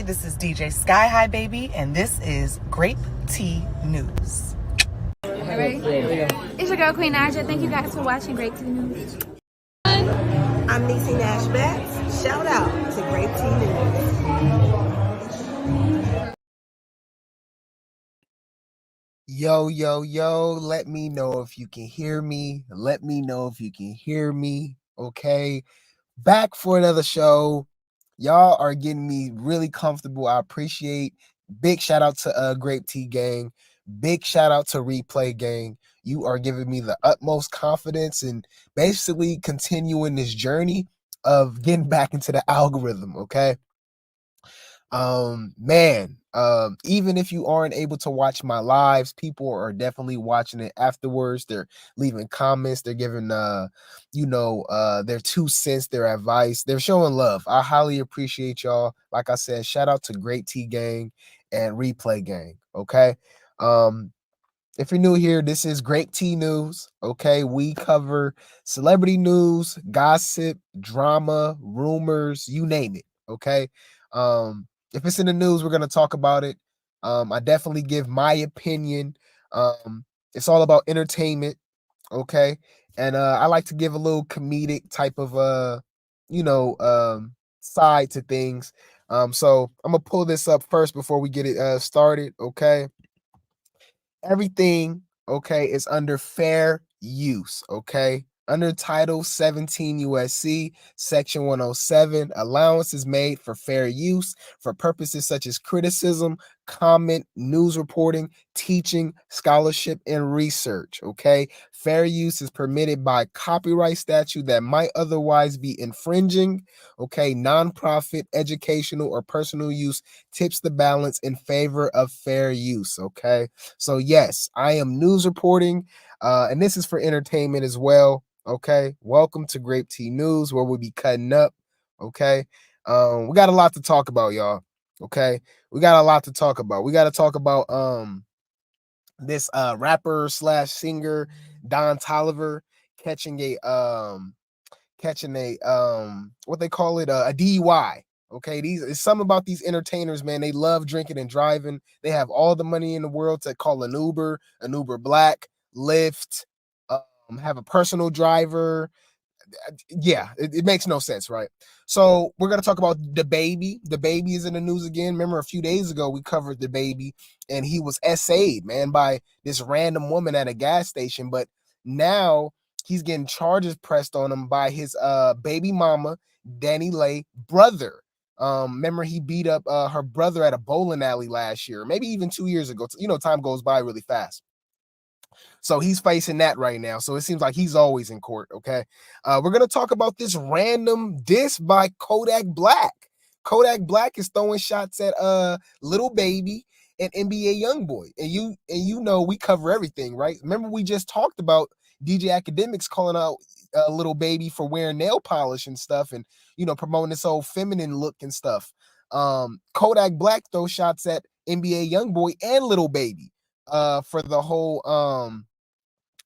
everybody. This is DJ Sky High Baby, and this is Grape Tea News. All right. It's your girl, Queen Naja. Thank you guys for watching Grape Tea News. I'm Nicki Minaj. Shout out to Grape Tea News. Yo, let me know if you can hear me. Okay. Back for another show. Y'all are getting me really comfortable. I appreciate. Big shout out to Grape Tea Gang. Big shout out to Replay Gang. You are giving me the utmost confidence and basically continuing this journey of getting back into the algorithm. Okay. Even if you aren't able to watch my lives, people are definitely watching it afterwards. They're leaving comments, they're giving their 2 cents, their advice, they're showing love. I highly appreciate y'all. Like I said, shout out to Great T Gang and Replay Gang. Okay. If you're new here, this is Grape Tea News. Okay, we cover celebrity news, gossip, drama, rumors, you name it. Okay. If it's in the news, we're going to talk about it. I definitely give my opinion. It's all about entertainment. Okay. And I like to give a little comedic type of, side to things. So I'm going to pull this up first before we get it started. Okay. Everything, okay, is under fair use. Okay. Under Title 17 USC, Section 107, allowance is made for fair use for purposes such as criticism, comment, news reporting, teaching, scholarship, and research. Okay. Fair use is permitted by copyright statute that might otherwise be infringing. Okay. Nonprofit, educational, or personal use tips the balance in favor of fair use. Okay. So, yes, I am news reporting, and this is for entertainment as well. Okay, welcome to Grape Tea News, where we'll be cutting up. Okay, we got a lot to talk about, y'all. Okay, we got a lot to talk about. We got to talk about this rapper slash singer Don Toliver catching a what they call it, a DUI. Okay, it's something about these entertainers, man. They love drinking and driving. They have all the money in the world to call an Uber Black, Lyft, have a personal driver. Yeah, it makes no sense, right? So we're gonna talk about DaBaby. DaBaby is in the news again. Remember, a few days ago we covered DaBaby, and he was SA'd, man, by this random woman at a gas station. But now he's getting charges pressed on him by his baby mama, Danny Lay brother. Remember, he beat up her brother at a bowling alley last year, maybe even 2 years ago. Time goes by really fast. So he's facing that right now. So it seems like he's always in court. Okay. We're going to talk about this random diss by Kodak Black. Kodak Black is throwing shots at Lil Baby and NBA YoungBoy. And we cover everything, right? Remember, we just talked about DJ Academics calling out Lil Baby for wearing nail polish and stuff, and promoting this whole feminine look and stuff. Kodak Black throws shots at NBA YoungBoy and Lil Baby for the whole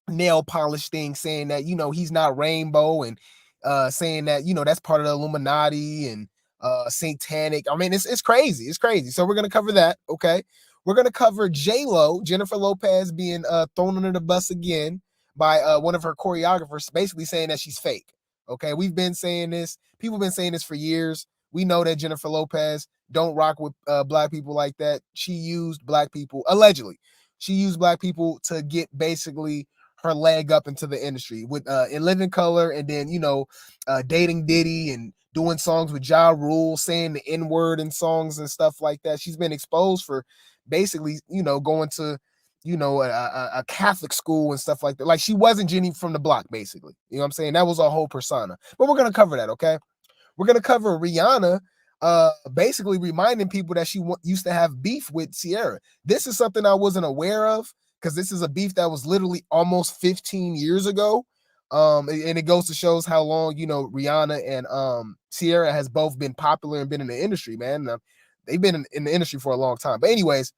nail polish thing, saying that he's not rainbow, and saying that that's part of the Illuminati and satanic. I mean, it's crazy. So we're gonna cover that. Okay, we're gonna cover J-Lo, Jennifer Lopez, being thrown under the bus again by one of her choreographers, basically saying that she's fake. Okay, we've been saying this. People have been saying this for years. We know that Jennifer Lopez don't rock with black people like that. She used black people, allegedly. She used black people to get basically her leg up into the industry with In Living Color, and then dating Diddy and doing songs with Ja Rule, saying the N-word in songs and stuff like that. She's been exposed for basically going to a Catholic school and stuff like that. Like, she wasn't Jenny from the block, basically. You know what I'm saying? That was a whole persona. But we're gonna cover that. Okay, we're gonna cover Rihanna basically reminding people that she used to have beef with Ciara. This is something I wasn't aware of, because this is a beef that was literally almost 15 years ago. And it goes to shows how long, Rihanna and Ciara has both been popular and been in the industry, man. They've been in the industry for a long time. But anyways,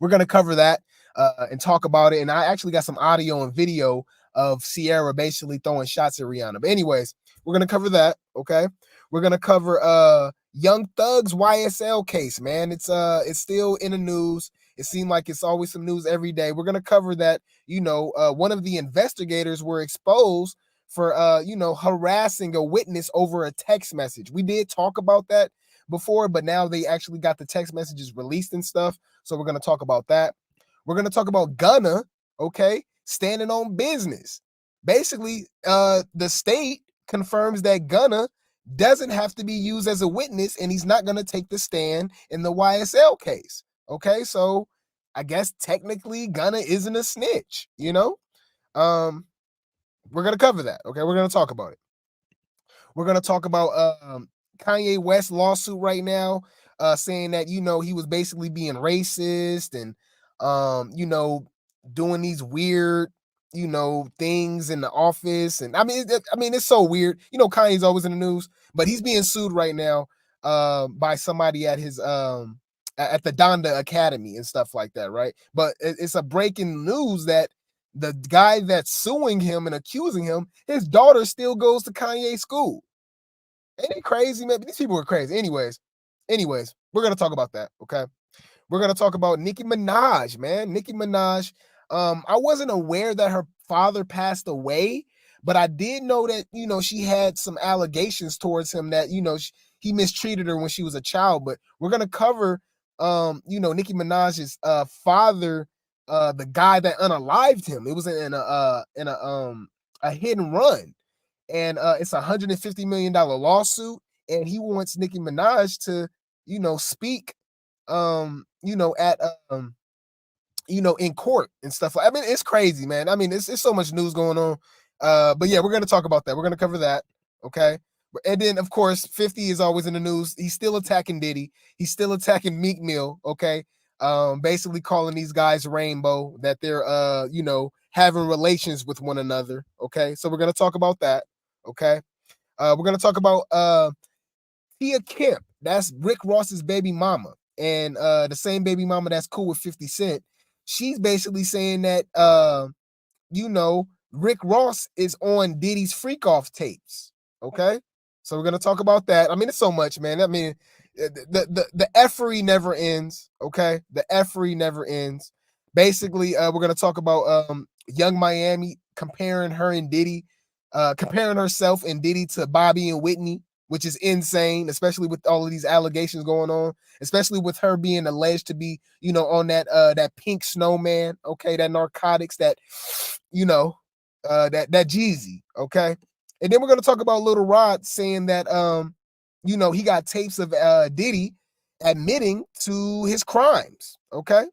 we're going to cover that and talk about it. And I actually got some audio and video of Ciara basically throwing shots at Rihanna. But anyways, We're gonna cover that. Okay. We're gonna cover Young Thug's YSL case, man. It's still in the news. It seemed like it's always some news every day. We're gonna cover that. One of the investigators were exposed for harassing a witness over a text message. We did talk about that before, but now they actually got the text messages released and stuff. So we're gonna talk about that. We're gonna talk about Gunna, okay, standing on business. Basically, the state confirms that Gunna doesn't have to be used as a witness, and he's not gonna take the stand in the YSL case. Okay, so I guess technically Gunna isn't a snitch, We're gonna cover that. Okay, we're gonna talk about it. We're gonna talk about Kanye West lawsuit right now, saying that he was basically being racist and doing these weird things in the office. And I mean it's so weird. Kanye's always in the news, but he's being sued right now by somebody at his at the Donda Academy and stuff like that, right? But it's a breaking news that the guy that's suing him and accusing him, his daughter still goes to Kanye's school. Ain't it crazy, man? These people are crazy. Anyways, we're gonna talk about that. Okay, we're gonna talk about Nicki Minaj, man. Nicki Minaj. I wasn't aware that her father passed away, but I did know that she had some allegations towards him that he mistreated her when she was a child. But we're gonna cover Nicki Minaj's father, the guy that unalived him. It was in a hit and run, and it's $150 million lawsuit, and he wants Nicki Minaj to speak at in court and stuff. I mean, it's crazy, man. I mean, it's so much news going on. But yeah, we're gonna talk about that. We're gonna cover that. Okay. And then of course 50 is always in the news. He's still attacking Diddy. He's still attacking Meek Mill. Okay. Basically calling these guys rainbow, that they're having relations with one another. Okay. So we're gonna talk about that. Okay. We're gonna talk about Kemp. That's Rick Ross's baby mama. And the same baby mama that's cool with 50 Cent. She's basically saying that Rick Ross is on Diddy's freak off tapes. Okay. So we're gonna talk about that. I mean, it's so much, man. I mean, the effery never ends. Okay. The effery never ends. Basically, we're gonna talk about Young Miami comparing her and Diddy, comparing herself and Diddy to Bobby and Whitney, which is insane, especially with all of these allegations going on, especially with her being alleged to be, on that pink snowman, okay, that narcotics, that, that Jeezy, okay. And then we're gonna talk about Lil Rod saying that he got tapes of Diddy admitting to his crimes, okay.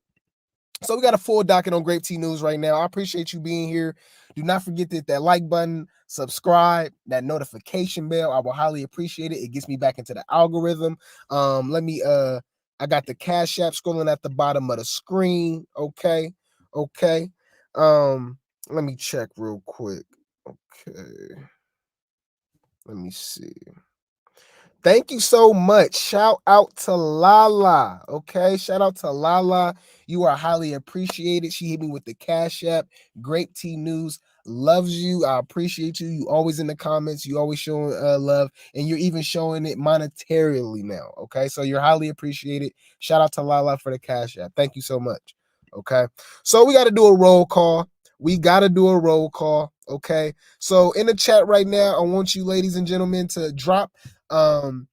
So we got a full docket on Grape Tea News right now. I appreciate you being here. Do not forget to hit that like button, subscribe, that notification bell. I will highly appreciate it. It gets me back into the algorithm. I got the Cash App scrolling at the bottom of the screen. Okay. Let me check real quick. Okay. Let me see. Thank you so much. Shout out to Lala. Okay. Shout out to Lala. You are highly appreciated. She hit me with the Cash App. Grape Tea News loves you. I appreciate you. You always in the comments. You always showing love, and you're even showing it monetarily now. Okay. So you're highly appreciated. Shout out to Lala for the Cash App. Thank you so much. Okay. So we got to do a roll call. Okay. So in the chat right now, I want you ladies and gentlemen to drop some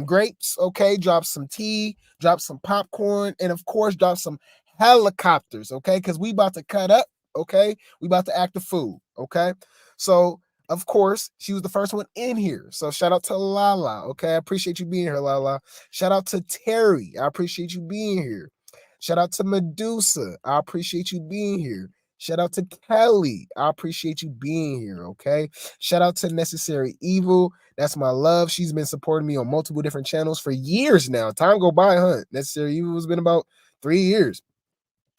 grapes, okay, drop some tea, drop some popcorn, and of course drop some helicopters, okay, because we about to cut up, okay, we about to act a fool, okay. So of course she was the first one in here, so shout out to Lala, okay, I appreciate you being here, Lala. Shout out to Terry, I appreciate you being here. Shout out to Medusa, I appreciate you being here. Shout out to Kelly. I appreciate you being here, okay? Shout out to Necessary Evil. That's my love. She's been supporting me on multiple different channels for years now. Time go by, huh? Necessary Evil has been about 3 years.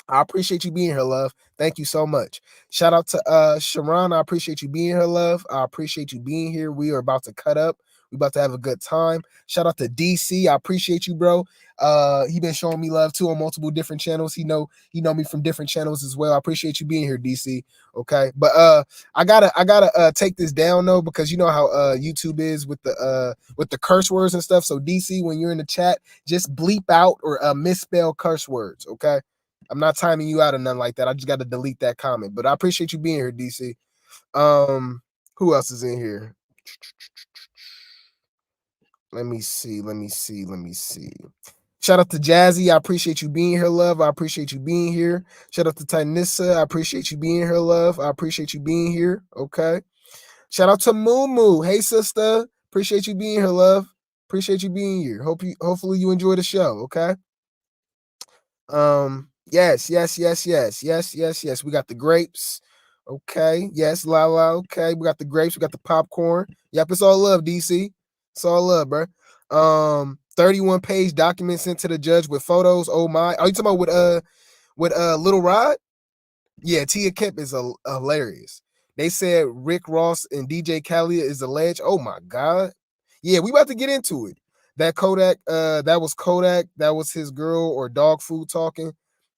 I appreciate you being here, love. Thank you so much. Shout out to Sharon. I appreciate you being here, love. I appreciate you being here. We are about to cut up. We about to have a good time. Shout out to DC. I appreciate you, bro. He been showing me love too on multiple different channels. He know me from different channels as well. I appreciate you being here, DC. Okay, but I gotta take this down though, because you know how YouTube is with the curse words and stuff. So DC, when you're in the chat, just bleep out or misspell curse words. Okay, I'm not timing you out or nothing like that. I just got to delete that comment. But I appreciate you being here, DC. Who else is in here? Let me see. Shout out to Jazzy. I appreciate you being here, love. I appreciate you being here. Shout out to Tanissa. I appreciate you being here, love. I appreciate you being here. Okay. Shout out to Moo. Hey, sister. Appreciate you being here, love. Appreciate you being here. Hopefully you enjoy the show. Okay. Yes. We got the grapes. Okay. Yes, Lala. Okay. We got the grapes. We got the popcorn. Yep. It's all love, DC. It's all love, bro. 31-page document sent to the judge with photos. Oh my. Are you talking about with Little Rod? Yeah, Tia Kemp is hilarious. They said Rick Ross and DJ Khaled is alleged. Oh my God. Yeah, we about to get into it. That Kodak, that was Kodak. That was his girl or dog food talking.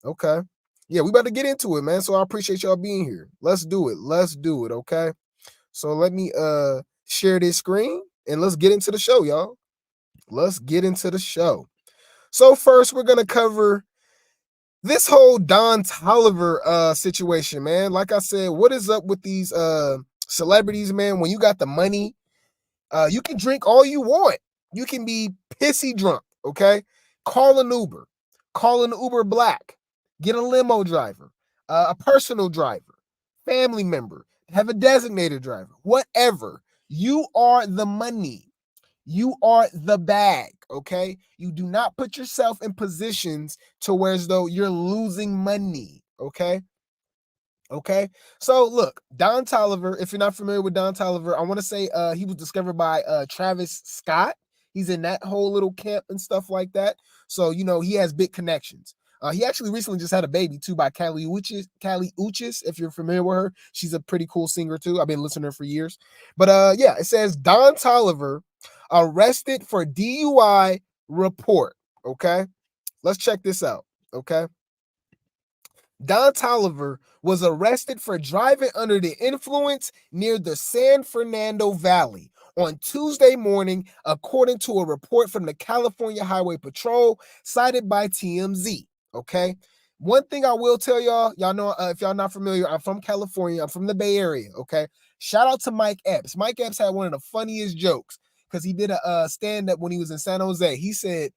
Okay. Yeah, we about to get into it, man. So I appreciate y'all being here. Let's do it. Okay. So let me share this screen and let's get into the show, y'all. Let's get into the show. So first, we're gonna cover this whole Don Toliver situation, man. Like I said, what is up with these celebrities, man? When you got the money, you can drink all you want. You can be pissy drunk, okay? Call an Uber. Call an Uber Black. Get a limo driver, a personal driver, family member, have a designated driver, whatever. You are the money. You are the bag, okay? You do not put yourself in positions to where as though you're losing money, okay? Okay, so look, Don Toliver, if you're not familiar with Don Toliver, I want to say he was discovered by Travis Scott. He's in that whole little camp and stuff like that. So, you know, he has big connections. He actually recently just had a baby too by Kali Uchis, if you're familiar with her. She's a pretty cool singer too. I've been listening to her for years. But yeah, it says Don Toliver arrested for DUI report. Okay, let's check this out. Okay. Don Toliver was arrested for driving under the influence near the San Fernando Valley on Tuesday morning, according to a report from the California Highway Patrol cited by TMZ. Okay. One thing I will tell y'all know, if y'all not familiar, I'm from California. I'm from the Bay Area. Okay. Shout out to Mike Epps. Mike Epps had one of the funniest jokes because he did a stand-up when he was in San Jose. He said,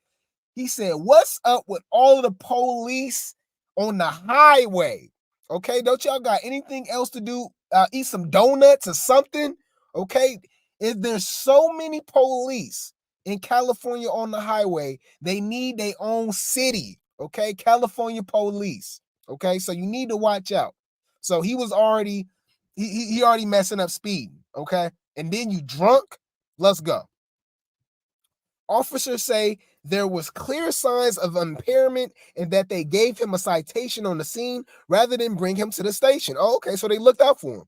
what's up with all of the police on the highway? Okay, don't y'all got anything else to do? Eat some donuts or something? Okay, if there's so many police in California on the highway, they need their own city. Okay, California police. Okay, so you need to watch out. So he was already he already messing up speeding. Okay, and then you drunk. Let's go. Officers say there was clear signs of impairment and that they gave him a citation on the scene rather than bring him to the station. Oh, okay, so they looked out for him.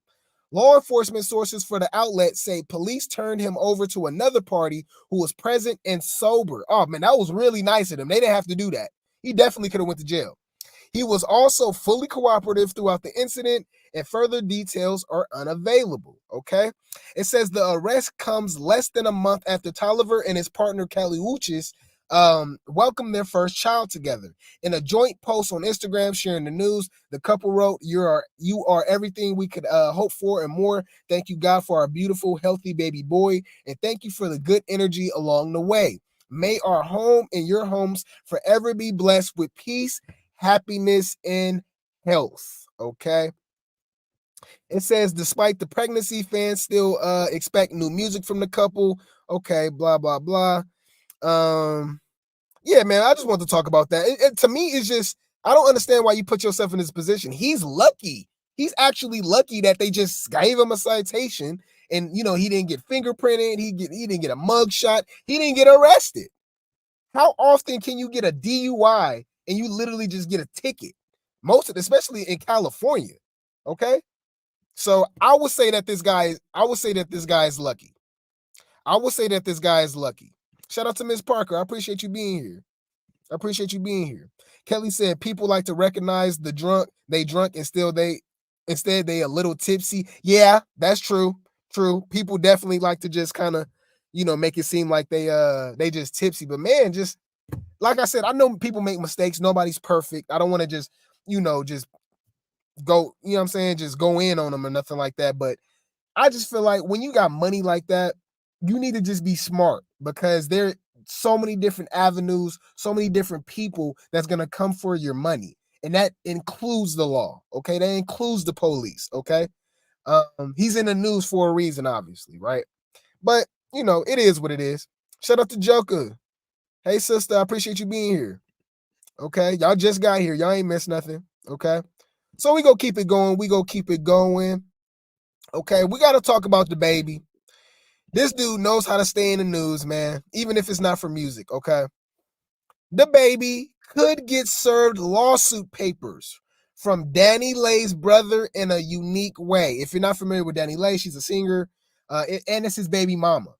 Law enforcement sources for the outlet say police turned him over to another party who was present and sober. Oh, man, that was really nice of them. They didn't have to do that. He definitely could have went to jail. He was also fully cooperative throughout the incident, and further details are unavailable, okay? It says the arrest comes less than a month after Toliver and his partner, Kali Uchis, welcomed their first child together. In a joint post on Instagram sharing the news, the couple wrote, you are everything we could hope for and more. Thank you, God, for our beautiful, healthy baby boy, and thank you for the good energy along the way. May our home and your homes forever be blessed with peace, happiness, and health. Okay. It says, despite the pregnancy, fans still expect new music from the couple. Okay, blah, blah, blah. Yeah, man, I just want to talk about that. To me, it's just, I don't understand why you put yourself in this position. He's lucky. He's actually lucky that they just gave him a citation and, you know, he didn't get fingerprinted. He didn't get a mug shot. He didn't get arrested. How often can you get a DUI and you literally just get a ticket? Most of it, especially in California. Okay. So I would say that this guy is lucky. I will say that this guy is lucky. Shout out to Miss Parker. I appreciate you being here. I appreciate you being here. Kelly said people like to recognize the drunk, they drunk and instead they a little tipsy. Yeah, that's true. True. People definitely like to just kind of, make it seem like they just tipsy. But man, just like I said, I know people make mistakes. Nobody's perfect. I don't want to just, just go, what I'm saying, just go in on them or nothing like that. But I just feel like when you got money like that, you need to just be smart because there are so many different avenues, so many different people that's going to come for your money. And that includes the law. Okay. That includes the police. Okay. He's in the news for a reason, obviously. Right. But it is what it is. Shout out to Joker. Hey, sister, I appreciate you being here. Okay. Y'all just got here. Y'all ain't missed nothing. Okay. So we go keep it going. Okay. We got to talk about DaBaby. This dude knows how to stay in the news, man, even if it's not for music, okay? DaBaby could get served lawsuit papers from Danny Lay's brother in a unique way. If you're not familiar with Danny Lay, she's a singer, and it's his baby mama.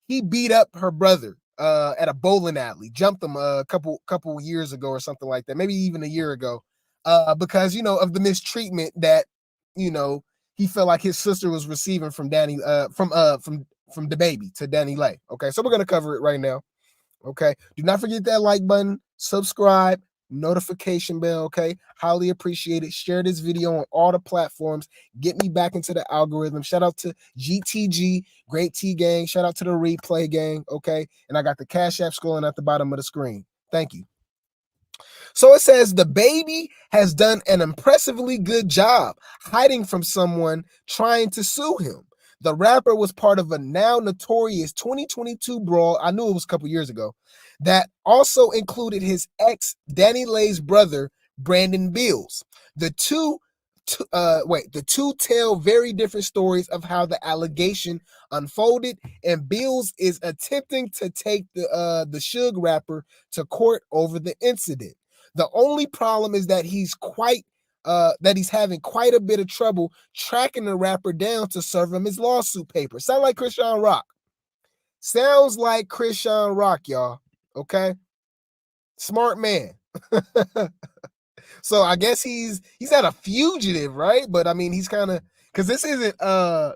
He beat up her brother at a bowling alley, jumped him a couple years ago or something like that, maybe even a year ago, because of the mistreatment that he felt like his sister was receiving from from DaBaby to Danny Lay. Okay, so we're gonna cover it right now. Okay, do not forget that like button, subscribe, notification bell. Okay, highly appreciate it. Share this video on all the platforms. Get me back into the algorithm. Shout out to GTG, Great T Gang. Shout out to the Replay Gang. Okay, and I got the Cash App scrolling at the bottom of the screen. Thank you. So it says DaBaby has done an impressively good job hiding from someone trying to sue him. The rapper was part of a now notorious 2022 brawl. I knew it was a couple years ago. That also included his ex, Danny Lay's brother, Brandon Beals. The two tell very different stories of how the allegation unfolded, and Beals is attempting to take the Suge rapper to court over the incident. The only problem is that he's having quite a bit of trouble tracking the rapper down to serve him his lawsuit papers. Sounds like Christian Rock. Sounds like Christian Rock, y'all. Okay? Smart man. So I guess he's not a fugitive, right? But I mean, he's kind of, because this isn't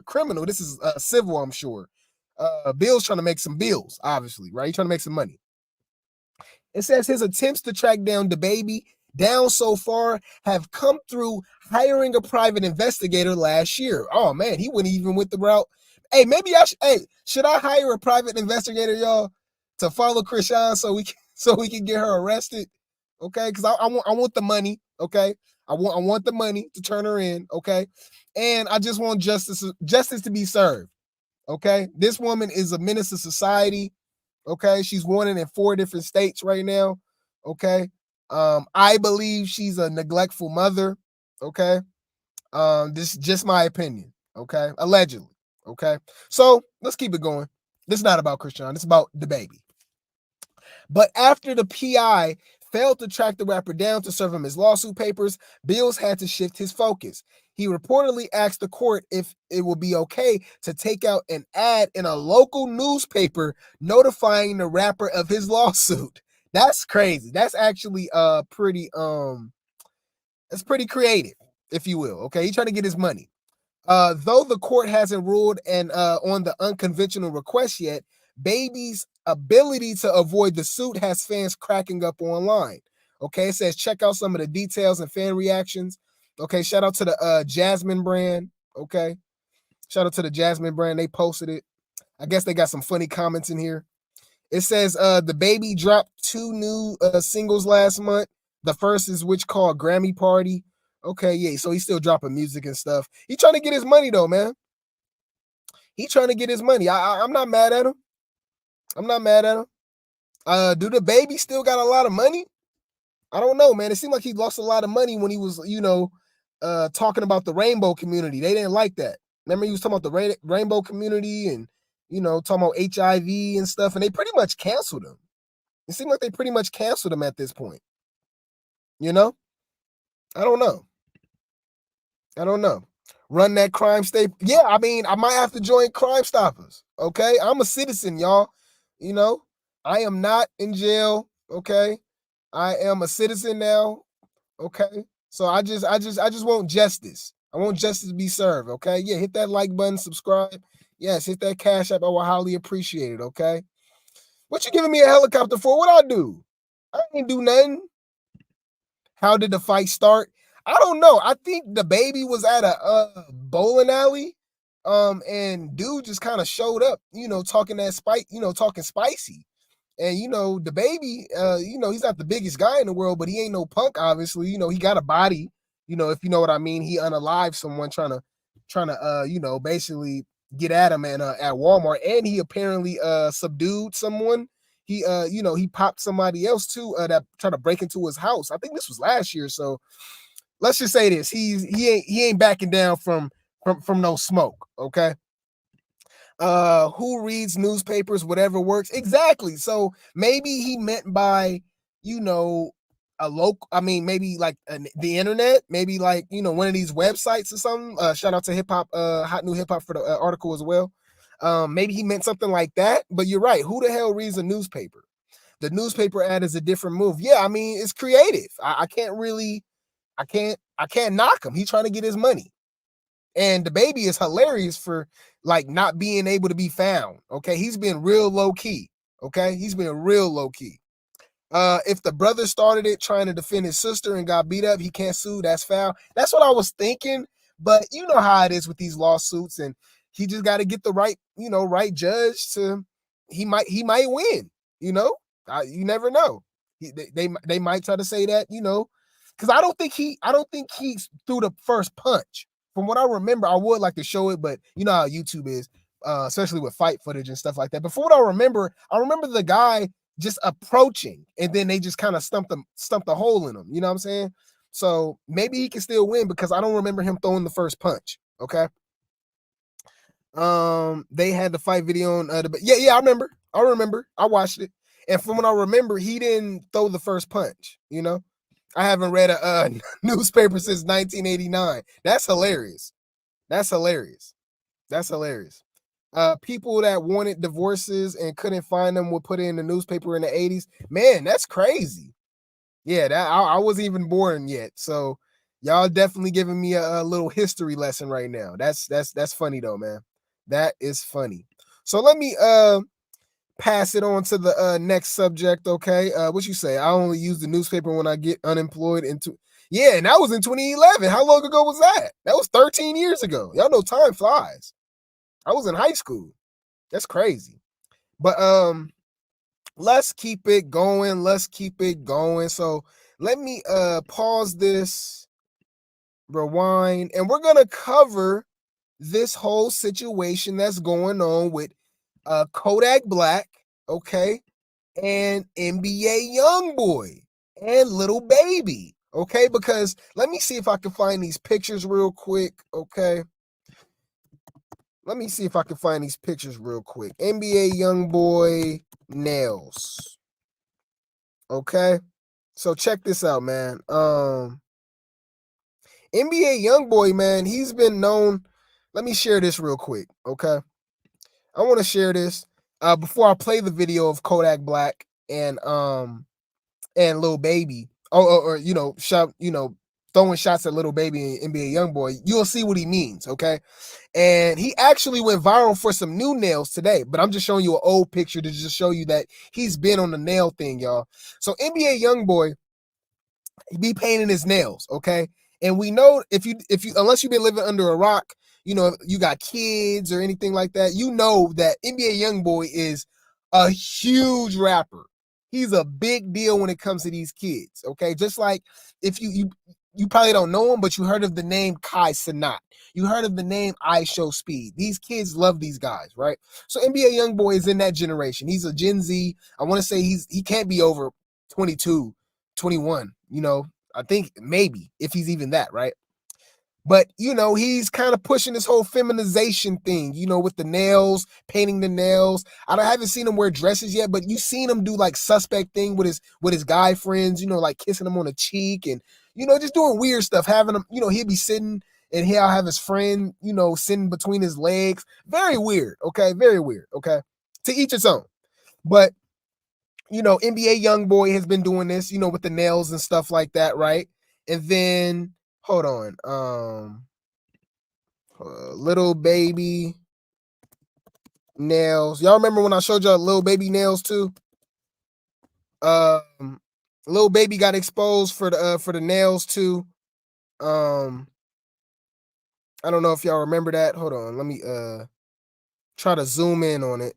criminal. This is civil, I'm sure. Bill's trying to make some bills, obviously, right? He's trying to make some money. It says his attempts to track down DaBaby down so far have come through hiring a private investigator last year. Oh man, he wouldn't even with the route. Hey, maybe should I hire a private investigator, y'all, to follow Krishan so we can get her arrested? Okay, because I want the money. Okay, I want the money to turn her in. Okay, and I just want justice to be served. Okay, this woman is a menace to society. Okay, she's wanted in 4 different states right now. Okay, I believe she's a neglectful mother. Okay, this is just my opinion. Okay, allegedly. Okay, so let's keep it going. This is not about Christian. It's about DaBaby. But after the PI failed to track the rapper down to serve him his lawsuit papers, Bills had to shift his focus. He reportedly asked the court if it would be okay to take out an ad in a local newspaper notifying the rapper of his lawsuit. That's crazy. That's actually pretty creative, if you will. Okay, he's trying to get his money. Though the court hasn't ruled on the unconventional request yet, Baby's ability to avoid the suit has fans cracking up online. Okay, it says check out some of the details and fan reactions. Okay, shout out to the Jasmine brand. Okay, shout out to the Jasmine brand. They posted it. I guess they got some funny comments in here. It says DaBaby dropped 2 new singles last month. The first is which called Grammy Party. Okay, yeah, so he's still dropping music and stuff. He's trying to get his money though, man. He's trying to get his money. I'm not mad at him. I'm not mad at him. Do DaBaby still got a lot of money? I don't know, man. It seemed like he lost a lot of money when he was, talking about the rainbow community. They didn't like that. Remember he was talking about the rainbow community and, talking about HIV and stuff, and they pretty much canceled him. It seemed like they pretty much canceled him at this point. I don't know. run that crime state. Yeah, I mean, I might have to join Crime Stoppers. Okay, I'm a citizen, y'all. You know, I am not in jail. Okay, I am a citizen now. Okay, so I just want justice. I want justice to be served. Okay, yeah, hit that like button, subscribe. Yes, hit that cash app. I will highly appreciate it. Okay, what you giving me a helicopter for? What I do? I ain't do nothing. How did the fight start? I don't know. I think DaBaby was at a bowling alley, and dude just kind of showed up, talking talking spicy. And DaBaby, he's not the biggest guy in the world, but he ain't no punk, obviously. He got a body, if you know what I mean. He unalived someone trying to basically get at him at Walmart, and he apparently subdued someone. He popped somebody else too that tried to break into his house. I think this was last year. So let's just say this: he ain't backing down from no smoke. Okay. Who reads newspapers? Whatever works. Exactly. So maybe he meant by a local. I mean, maybe like the internet. Maybe like one of these websites or something. Shout out to hip hop, hot new hip hop for the article as well. Maybe he meant something like that, but you're right. Who the hell reads a newspaper? The newspaper ad is a different move. Yeah, I mean, it's creative. I can't knock him. He's trying to get his money. And DaBaby is hilarious for like not being able to be found. Okay, he's been real low key. Okay, he's been real low key. If the brother started it trying to defend his sister and got beat up, he can't sue. That's foul. That's what I was thinking. But you know how it is with these lawsuits, and he just got to get the right judge to. He might win. You never know. They might try to say that because I don't think he threw the first punch. From what I remember, I would like to show it, but you know how YouTube is, especially with fight footage and stuff like that. But from what I remember the guy just approaching, and then they just kind of stumped a hole in him. You know what I'm saying? So maybe he can still win because I don't remember him throwing the first punch. Okay. They had the fight video on yeah, I remember. I watched it. And from what I remember, he didn't throw the first punch, I haven't read a newspaper since 1989. That's hilarious. People that wanted divorces and couldn't find them would put it in the newspaper in the 80s. Man, that's crazy. Yeah, I wasn't even born yet. So y'all definitely giving me a little history lesson right now. That's funny though, man. That is funny. So let me pass it on to the next subject. Okay, what you say? I only use the newspaper when I get unemployed. Yeah, and that was in 2011. How long ago was that? That was 13 years ago. Y'all know time flies. I was in high school. That's crazy. But let's keep it going. So let me pause this, rewind, and we're gonna cover this whole situation that's going on with Kodak Black, okay, and NBA YoungBoy and Lil Baby, okay, because let me see if I can find these pictures real quick, okay. NBA YoungBoy nails, okay. So check this out, man. NBA YoungBoy, man, he's been known. Let me share this real quick, okay. I want to share this before I play the video of Kodak Black and Lil Baby. Or throwing shots at Lil Baby and NBA YoungBoy. You'll see what he means, okay? And he actually went viral for some new nails today, but I'm just showing you an old picture to just show you that he's been on the nail thing, y'all. So NBA YoungBoy, he be painting his nails, okay? And we know if you unless you've been living under a rock, you got kids or anything like that, that NBA YoungBoy is a huge rapper. He's a big deal when it comes to these kids, okay? Just like if you probably don't know him, but you heard of the name Kai Cenat. You heard of the name I Show Speed. These kids love these guys, right? So NBA YoungBoy is in that generation. He's a Gen Z. I want to say he can't be over 22, 21, I think maybe if he's even that, right? But, he's kind of pushing this whole feminization thing, with the nails, painting the nails. I haven't seen him wear dresses yet, but you've seen him do like suspect thing with his guy friends, like kissing him on the cheek and, just doing weird stuff, having him, he'd be sitting and he'll have his friend, you know, sitting between his legs. Very weird, okay? Very weird, okay? To each its own. But, you know, NBA YoungBoy has been doing this, you know, with the nails and stuff like that, right? And then, hold on, Little Baby nails. Y'all remember when I showed y'all Little Baby nails too? Little Baby got exposed for the nails too. I don't know if y'all remember that. Hold on, let me try to zoom in on it.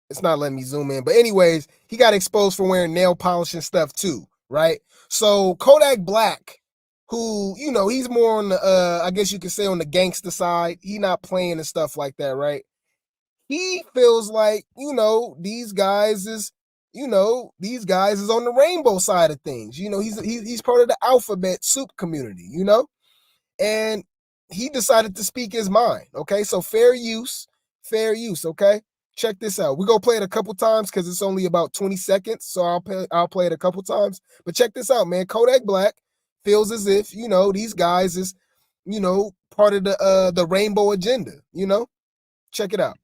It's not letting me zoom in, but anyways, he got exposed for wearing nail polish and stuff too, right? So Kodak Black, who, you know, he's more on the I guess you could say on the gangster side. He not playing and stuff like that, right? He feels like, you know, these guys is on the rainbow side of things. You know, he's part of the alphabet soup community, you know? And he decided to speak his mind, okay? So fair use, okay? Check this out. We're going to play it a couple times because it's only about 20 seconds, so I'll play it a couple times. But check this out, man. Kodak Black feels as if, you know, these guys is, you know, part of the rainbow agenda, you know? Check it out.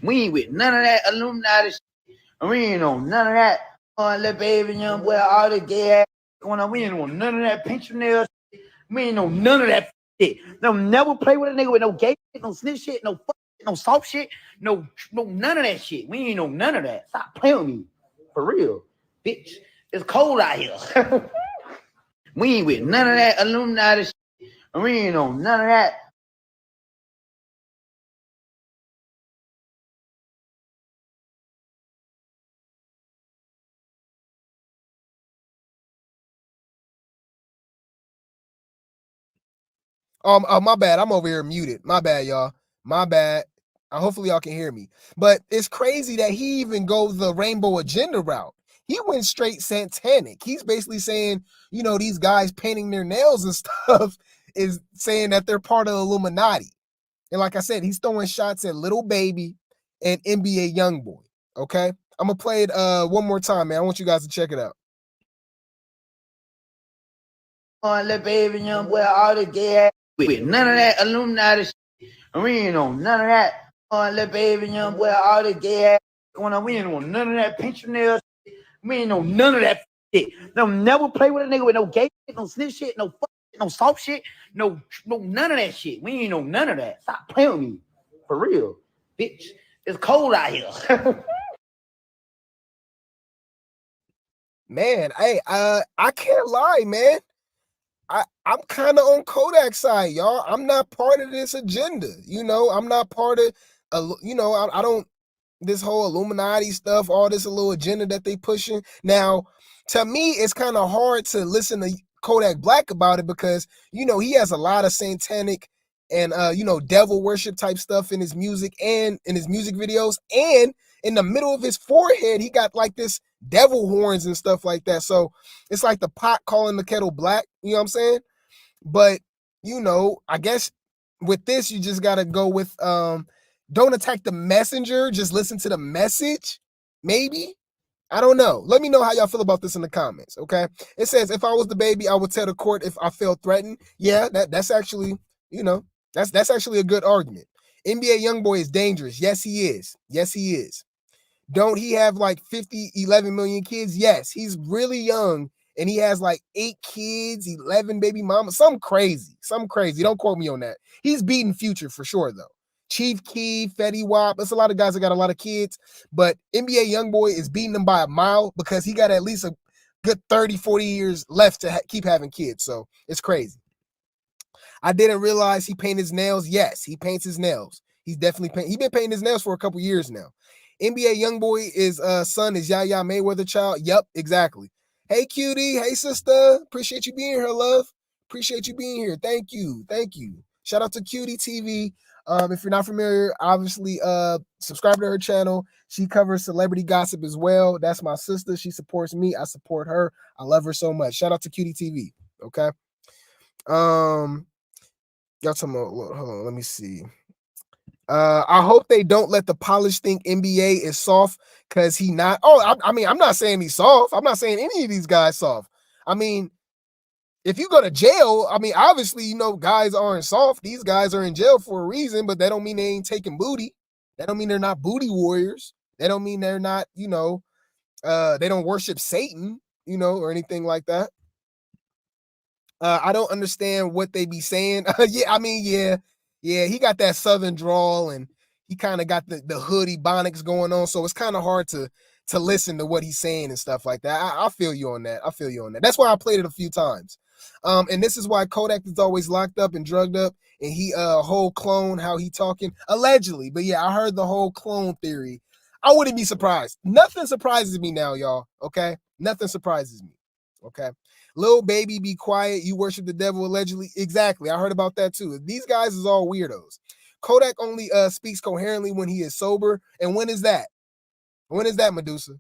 We ain't with none of that Illuminati shit. We ain't on none of that. Little baby, young boy, all the gay ass going on. We ain't on none of that pinch your nails. We ain't on none of that shit. Don't never play with a nigga with no gay shit, no snitch shit, no fuck shit, no soft shit, no none of that shit. We ain't on none of that. Stop playing with me. For real. Bitch. It's cold out here. We ain't with none of that Illuminati shit. We ain't on none of that. My bad. I'm over here muted. My bad, y'all. My bad. Hopefully y'all can hear me. But it's crazy that he even goes the rainbow agenda route. He went straight satanic. He's basically saying, you know, these guys painting their nails and stuff is saying that they're part of the Illuminati. And like I said, he's throwing shots at Little Baby and NBA YoungBoy. Okay? I'm gonna play it one more time, man. I want you guys to check it out. Little baby, young boy, all the gay ass with none of that Illuminati shit. We ain't on none of that. Little baby, young boy, all the gay ass going on. We ain't on none of that pinch your nails shit. We ain't on none of that shit. Don't never play with a nigga with no gay shit, no snitch shit, no fuck shit, no soft shit, no none of that shit. We ain't on none of that. Stop playing with me. For real. Bitch. It's cold out here. Man, hey, I can't lie, man. I'm kind of on Kodak's side, y'all. I'm not part of this agenda. You know, I'm not part of, you know, I don't, this whole Illuminati stuff, all this little agenda that they pushing. Now, to me, it's kind of hard to listen to Kodak Black about it because, you know, he has a lot of satanic and, you know, devil worship type stuff in his music and in his music videos. And in the middle of his forehead, he got like this devil horns and stuff like that. So it's like the pot calling the kettle black. You know what I'm saying? But, you know, I guess with this, you just got to go with, don't attack the messenger. Just listen to the message. Maybe. I don't know. Let me know how y'all feel about this in the comments. Okay. It says, if I was DaBaby, I would tell the court if I felt threatened. Yeah, that's actually, you know, that's actually a good argument. NBA YoungBoy is dangerous. Yes, he is. Yes, he is. Don't he have like 11 million kids? Yes, he's really young and he has like 8 kids, 11 baby mamas, something crazy. Don't quote me on that. He's beating Future for sure though. Chief Keef, Fetty Wap, there's a lot of guys that got a lot of kids, but NBA YoungBoy is beating them by a mile because he got at least a good 30, 40 years left to keep having kids. So it's crazy. I didn't realize he painted his nails. Yes, he paints his nails. He's definitely he's been painting his nails for a couple years now. NBA YoungBoy is son is Yaya Mayweather child. Yep, exactly. Hey cutie, hey sister. Appreciate you being here, love. Appreciate you being here. Thank you. Shout out to Cutie TV. If you're not familiar, obviously subscribe to her channel. She covers celebrity gossip as well. That's my sister. She supports me. I support her. I love her so much. Shout out to Cutie TV. Okay. Y'all talking about, hold on, let me see. I hope they don't let the polished think NBA is soft because he not. Oh, I mean, I'm not saying he's soft. I'm not saying any of these guys soft. I mean, if you go to jail, I mean, obviously, you know, guys aren't soft. These guys are in jail for a reason, but that don't mean they ain't taking booty. That don't mean they're not booty warriors. That don't mean they're not, you know, they don't worship Satan, you know, or anything like that. I don't understand what they be saying. Yeah, I mean, yeah, he got that southern drawl and he kind of got the hood ebonics going on, so it's kind of hard to listen to what he's saying and stuff like that. I feel you on that. I feel you on that. That's why I played it a few times. And this is why Kodak is always locked up and drugged up, and he whole clone how he talking allegedly. But yeah, I heard the whole clone theory. I wouldn't be surprised. Nothing surprises me now, y'all. Okay, nothing surprises me. Okay. Lil Baby, be quiet. You worship the devil allegedly. Exactly. I heard about that too. These guys is all weirdos. Kodak only speaks coherently when he is sober. And when is that? When is that, Medusa?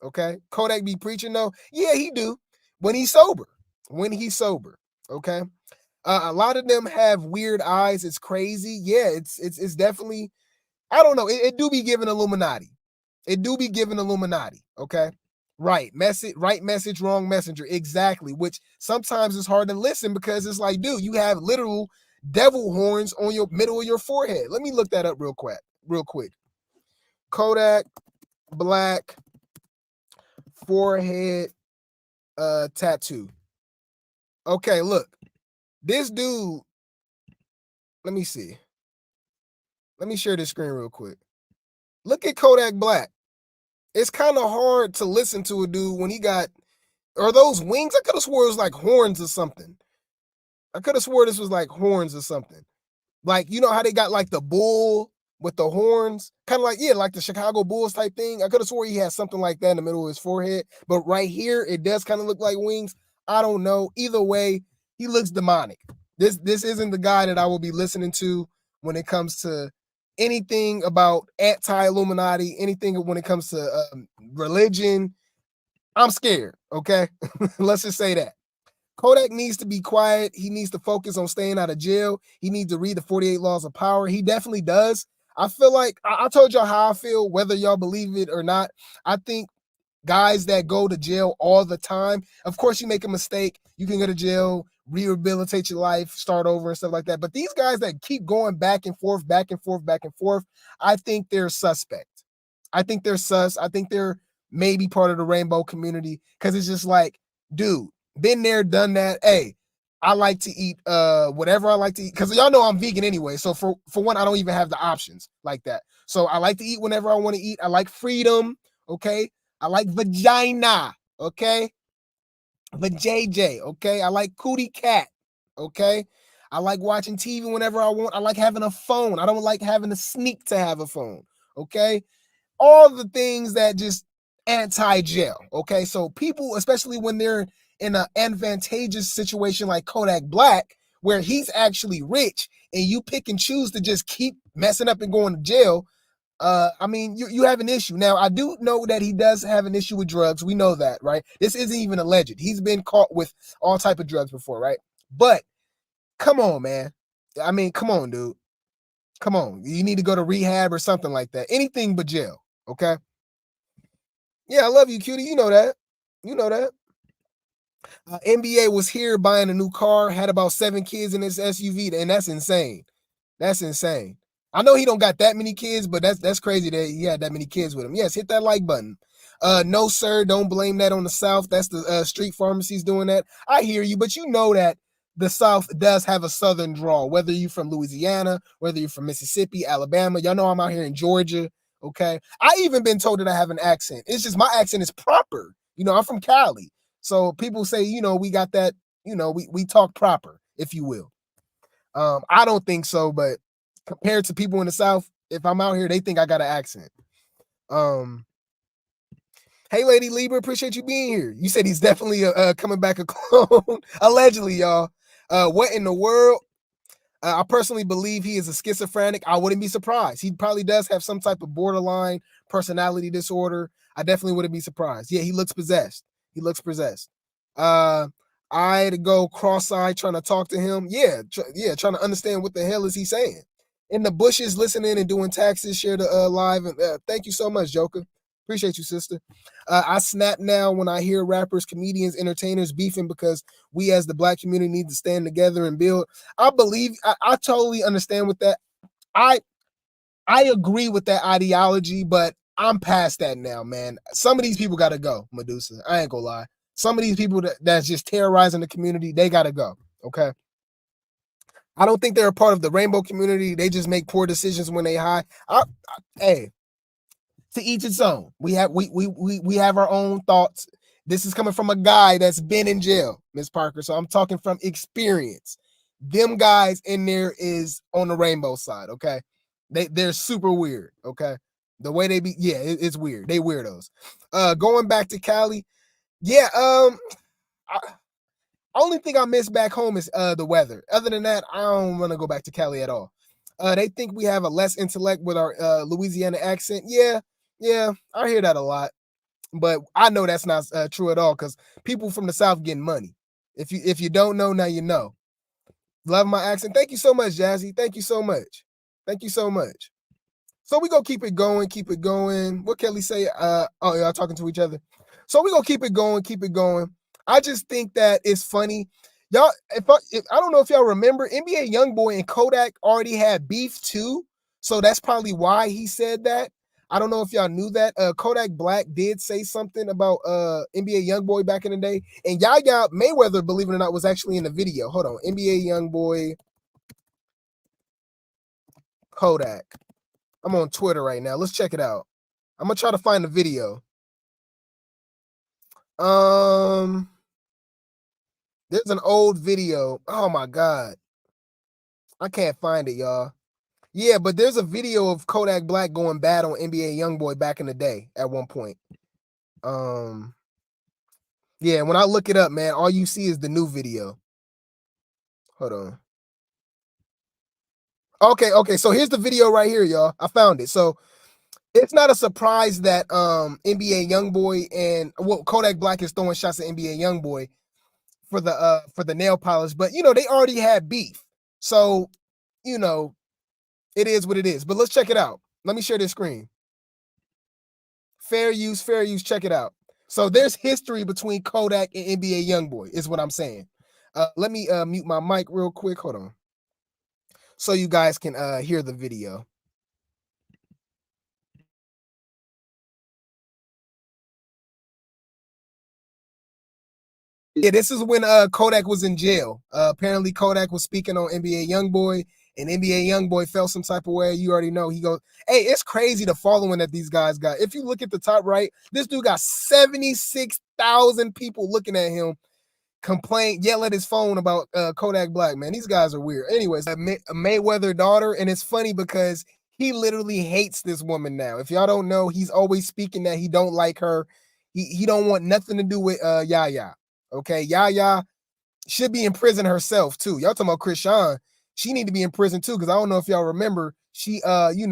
Okay. Kodak be preaching though? Yeah, he do. When he's sober. When he's sober. Okay. A lot of them have weird eyes. It's crazy. Yeah, it's definitely, I don't know. It do be giving Illuminati. It do be giving Illuminati. Okay. Right message, wrong messenger. Exactly. Which sometimes it's hard to listen because it's like, dude, you have literal devil horns on your middle of your forehead. Let me look that up real quick. Kodak Black forehead tattoo. Okay, look. This dude, let me see. Let me share this screen real quick. Look at Kodak Black. It's kind of hard to listen to a dude when he got, are those wings? I could have swore it was like horns or something. I could have swore this was like horns or something. Like, you know how they got like the bull with the horns? Kind of like, yeah, like the Chicago Bulls type thing. I could have swore he had something like that in the middle of his forehead. But right here, it does kind of look like wings. I don't know. Either way, he looks demonic. This isn't the guy that I will be listening to when it comes to anything about anti-Illuminati, anything when it comes to religion. I'm scared, okay? Let's just say that. Kodak needs to be quiet. He needs to focus on staying out of jail. He needs to read the 48 Laws of Power. He definitely does. I feel like, I told y'all how I feel, whether y'all believe it or not. I think guys that go to jail all the time, of course you make a mistake, you can go to jail, rehabilitate your life, start over and stuff like that. But these guys that keep going back and forth, I think they're suspect. I think they're sus. I think they're maybe part of the rainbow community because it's just like, dude, been there, done that. Hey, I like to eat whatever I like to eat because y'all know I'm vegan anyway. So for one, I don't even have the options like that. So I like to eat whenever I want to eat. I like freedom. Okay. I like vagina. Okay. Vajayjay, okay? I like cootie cat, okay? I like watching TV whenever I want. I like having a phone. I don't like having to sneak to have a phone, okay? All the things that just anti-jail, okay? So people, especially when they're in an advantageous situation like Kodak Black, where he's actually rich and you pick and choose to just keep messing up and going to jail, I mean, you have an issue. Now, I do know that he does have an issue with drugs. We know that, right? This isn't even alleged. He's been caught with all type of drugs before, right? But come on, man. I mean, come on, dude. Come on. You need to go to rehab or something like that. Anything but jail, okay? Yeah, I love you, cutie. You know that. You know that. NBA was here buying a new car, had about 7 kids in his SUV, and that's insane. That's insane. I know he don't got that many kids, but that's crazy that he had that many kids with him. Yes, hit that like button. No, sir, don't blame that on the South. That's the street pharmacies doing that. I hear you, but you know that the South does have a Southern drawl, whether you're from Louisiana, whether you're from Mississippi, Alabama. Y'all know I'm out here in Georgia, okay? I even been told that I have an accent. It's just my accent is proper. You know, I'm from Cali. So people say, you know, we got that, you know, we talk proper, if you will. I don't think so, but compared to people in the South, if I'm out here, they think I got an accent. Hey, Lady Libra, appreciate you being here. You said he's definitely coming back a clone. Allegedly, y'all. What in the world? I personally believe he is a schizophrenic. I wouldn't be surprised. He probably does have some type of borderline personality disorder. I definitely wouldn't be surprised. Yeah, he looks possessed. He looks possessed. I had to go cross-eyed trying to talk to him. Yeah, trying to understand what the hell is he saying. In the bushes, listening and doing taxes, share the live. And thank you so much, Joker. Appreciate you, sister. I snap now when I hear rappers, comedians, entertainers beefing because we as the black community need to stand together and build. I totally understand with that. I agree with that ideology, but I'm past that now, man. Some of these people got to go, Medusa. I ain't gonna lie. Some of these people that's just terrorizing the community, they got to go, okay? I don't think they're a part of the rainbow community. They just make poor decisions when they high. Hey, to each its own. We have our own thoughts. This is coming from a guy that's been in jail, Miss Parker. So I'm talking from experience. Them guys in there is on the rainbow side, okay? They're super weird, okay? The way they be, yeah, it's weird. They weirdos. Going back to Cali, yeah. Only thing I miss back home is the weather. Other than that, I don't want to go back to Cali at all. They think we have a less intellect with our Louisiana accent. Yeah, I hear that a lot, but I know that's not true at all because people from the South getting money. If you don't know, now you know. Love my accent. Thank you so much, Jazzy. Thank you so much. Thank you so much. So we gonna keep it going, keep it going. What Kelly say? Oh, y'all talking to each other. So we gonna keep it going, keep it going. I just think that it's funny. Y'all, if I don't know if y'all remember, NBA YoungBoy and Kodak already had beef too. So that's probably why he said that. I don't know if y'all knew that. Kodak Black did say something about NBA YoungBoy back in the day. And Yaya Mayweather, believe it or not, was actually in the video. Hold on. NBA YoungBoy Kodak. I'm on Twitter right now. Let's check it out. I'm gonna try to find the video. There's an old video. Oh my God. I can't find it, y'all. Yeah, but there's a video of Kodak Black going bad on NBA YoungBoy back in the day at one point. Yeah, when I look it up, man, all you see is the new video. Hold on. Okay, so here's the video right here, y'all. I found it. So it's not a surprise that NBA YoungBoy and Kodak Black is throwing shots at NBA YoungBoy for the nail polish, but you know, they already had beef. So, you know, it is what it is. But let's check it out. Let me share this screen. Fair use, check it out. So there's history between Kodak and NBA YoungBoy, is what I'm saying. Let me mute my mic real quick. Hold on. So you guys can hear the video. Yeah, this is when Kodak was in jail. Apparently Kodak was speaking on NBA YoungBoy, and NBA YoungBoy felt some type of way. You already know. He goes, hey, it's crazy the following that these guys got. If you look at the top right, this dude got 76,000 people looking at him, yell at his phone about Kodak Black, man. These guys are weird. Anyways, a Mayweather daughter, and it's funny because he literally hates this woman now. If y'all don't know, he's always speaking that he don't like her. He don't want nothing to do with Yaya. Okay, Yaya should be in prison herself too. Y'all talking about Krishan? She need to be in prison too, because I don't know if y'all remember. She, I don't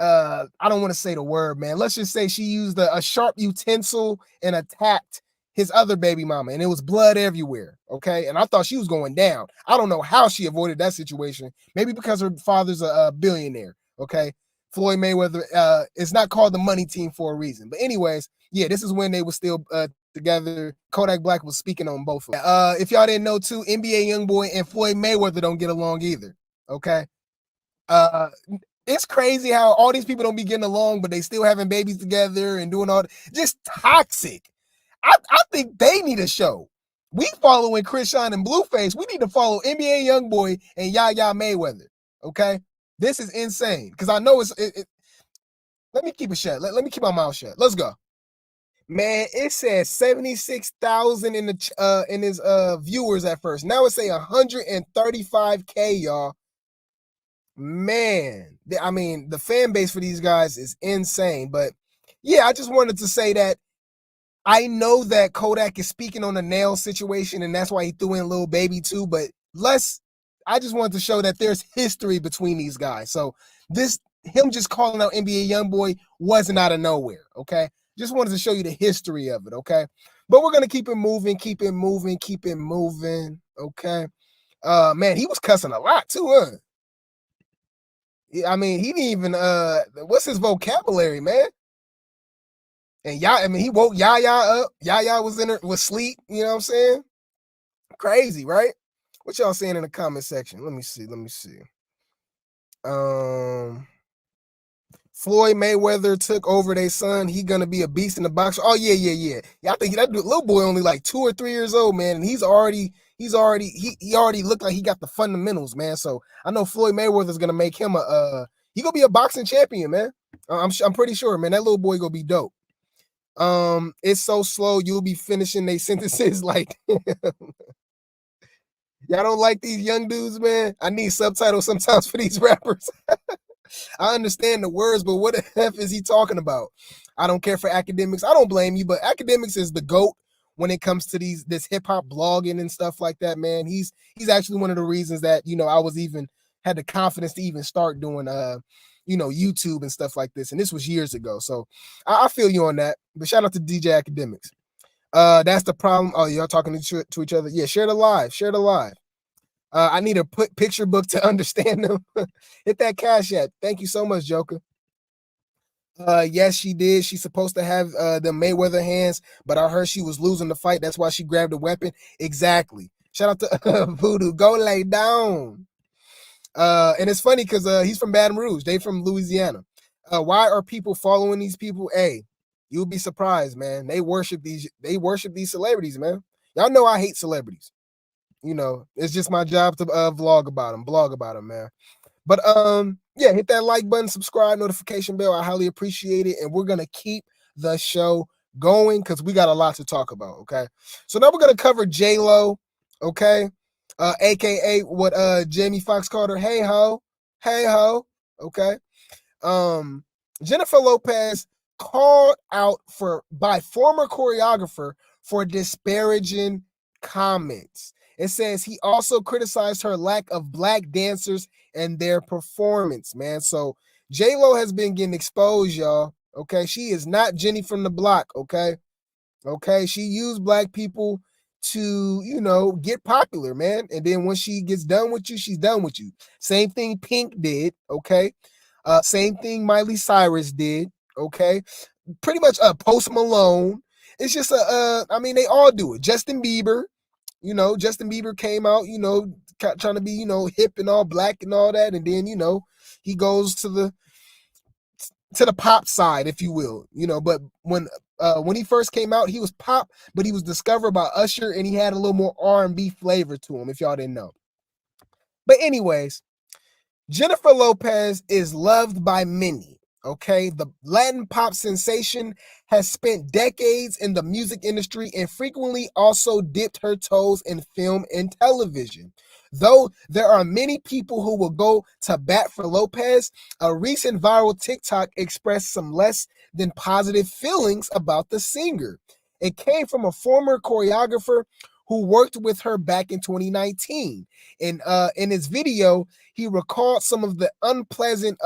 want to say the word, man. Let's just say she used a sharp utensil and attacked his other baby mama, and it was blood everywhere. Okay, and I thought she was going down. I don't know how she avoided that situation. Maybe because her father's a billionaire. Okay, Floyd Mayweather is not called the money team for a reason. But anyways, yeah, this is when they were still together. Kodak Black was speaking on both of them. If y'all didn't know too, NBA YoungBoy and Floyd Mayweather don't get along either. Okay. It's crazy how all these people don't be getting along, but they still having babies together and doing all just toxic. I think they need a show. We following Krishan and Blueface. We need to follow NBA YoungBoy and Yaya Mayweather. Okay. This is insane. Because I know let me keep it shut. Let me keep my mouth shut. Let's go. Man, it says 76,000 in his viewers at first. Now it say 135K, y'all. Man, I mean, the fan base for these guys is insane. But yeah, I just wanted to say that I know that Kodak is speaking on the nail situation, and that's why he threw in Lil Baby too. But I just wanted to show that there's history between these guys. So him just calling out NBA YoungBoy wasn't out of nowhere. Okay. Just wanted to show you the history of it, okay? But we're going to keep it moving. Okay? Man, he was cussing a lot too, huh? I mean, he didn't even, what's his vocabulary, man? And I mean, he woke Yaya up. Yaya was was asleep. You know what I'm saying? Crazy, right? What y'all saying in the comment section? Let me see. Floyd Mayweather took over their son. He gonna be a beast in the box. Oh yeah. I think that little boy only like 2 or 3 years old, man, and he already looked like he got the fundamentals, man. So I know Floyd Mayweather's gonna make him he gonna be a boxing champion, man. I'm pretty sure, man. That little boy gonna be dope. It's so slow. You'll be finishing their sentences like. Y'all don't like these young dudes, man? I need subtitles sometimes for these rappers. I understand the words, but what the F is he talking about? I don't care for academics. I don't blame you, but academics is the GOAT when it comes to this hip hop blogging and stuff like that, man. He's actually one of the reasons that, I was even had the confidence to even start doing YouTube and stuff like this. And this was years ago. So I feel you on that. But shout out to DJ Academics. That's the problem. Oh, y'all talking to each other. Yeah, share the live. I need a picture book to understand them. Hit that cash app. Thank you so much, Joker. Yes, she did. She's supposed to have the Mayweather hands, but I heard she was losing the fight. That's why she grabbed a weapon. Exactly. Shout out to Voodoo. Go lay down. And it's funny because he's from Baton Rouge. They from Louisiana. Why are people following these people? Hey, you'll be surprised, man. They worship these celebrities, man. Y'all know I hate celebrities. It's just my job to blog about them, man. But yeah, hit that like button, subscribe, notification bell. I highly appreciate it. And we're gonna keep the show going because we got a lot to talk about. Okay. So now we're gonna cover J-Lo, okay. AKA what Jamie Foxx called her, hey ho. Okay. Jennifer Lopez called out by former choreographer for disparaging comments. It says he also criticized her lack of black dancers and their performance, man. So J-Lo has been getting exposed, y'all. Okay, she is not Jenny from the block. Okay, she used black people to get popular, man. And then when she gets done with you, she's done with you. Same thing Pink did. Okay, same thing Miley Cyrus did. Okay, pretty much Post Malone. It's just I mean, they all do it. Justin Bieber. Justin Bieber came out, trying to be, hip and all black and all that. And then, he goes to the pop side, if you will, but when he first came out, he was pop, but he was discovered by Usher and he had a little more R&B flavor to him, if y'all didn't know. But anyways, Jennifer Lopez is loved by many. Okay, the Latin pop sensation has spent decades in the music industry and frequently also dipped her toes in film and television. Though there are many people who will go to bat for Lopez, a recent viral TikTok expressed some less than positive feelings about the singer. It came from a former choreographer who worked with her back in 2019. And in his video, he recalled some of the unpleasant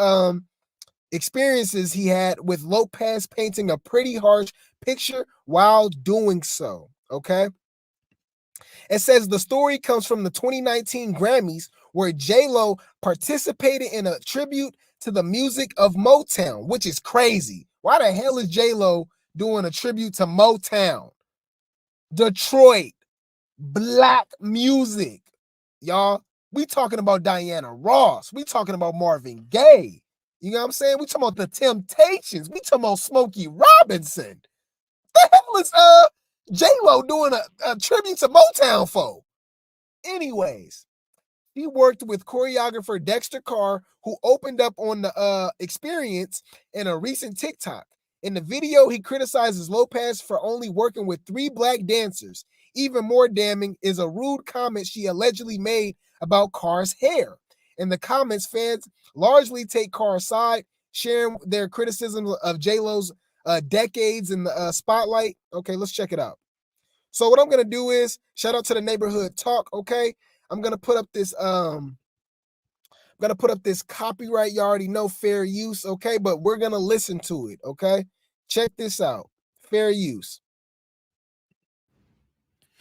experiences he had with Lopez painting a pretty harsh picture while doing so. Okay. It says the story comes from the 2019 Grammys where J-Lo participated in a tribute to the music of Motown, which is crazy. Why the hell is J-Lo doing a tribute to Motown? Detroit, black music. Y'all, we talking about Diana Ross. We talking about Marvin Gaye. You know what I'm saying? We talking about the Temptations. We talking about Smokey Robinson. The hell is J-Lo doing a tribute to Motown for? Anyways, he worked with choreographer Dexter Carr, who opened up on the experience in a recent TikTok. In the video, he criticizes Lopez for only working with 3 black dancers. Even more damning is a rude comment she allegedly made about Carr's hair. In the comments, fans largely take Carr's side, sharing their criticism of J-Lo's decades in the spotlight. Okay, let's check it out. So what I'm gonna do is shout out to the neighborhood talk. Okay, I'm gonna put up this copyright. You already know, fair use. Okay, but we're gonna listen to it. Okay, check this out. Fair use.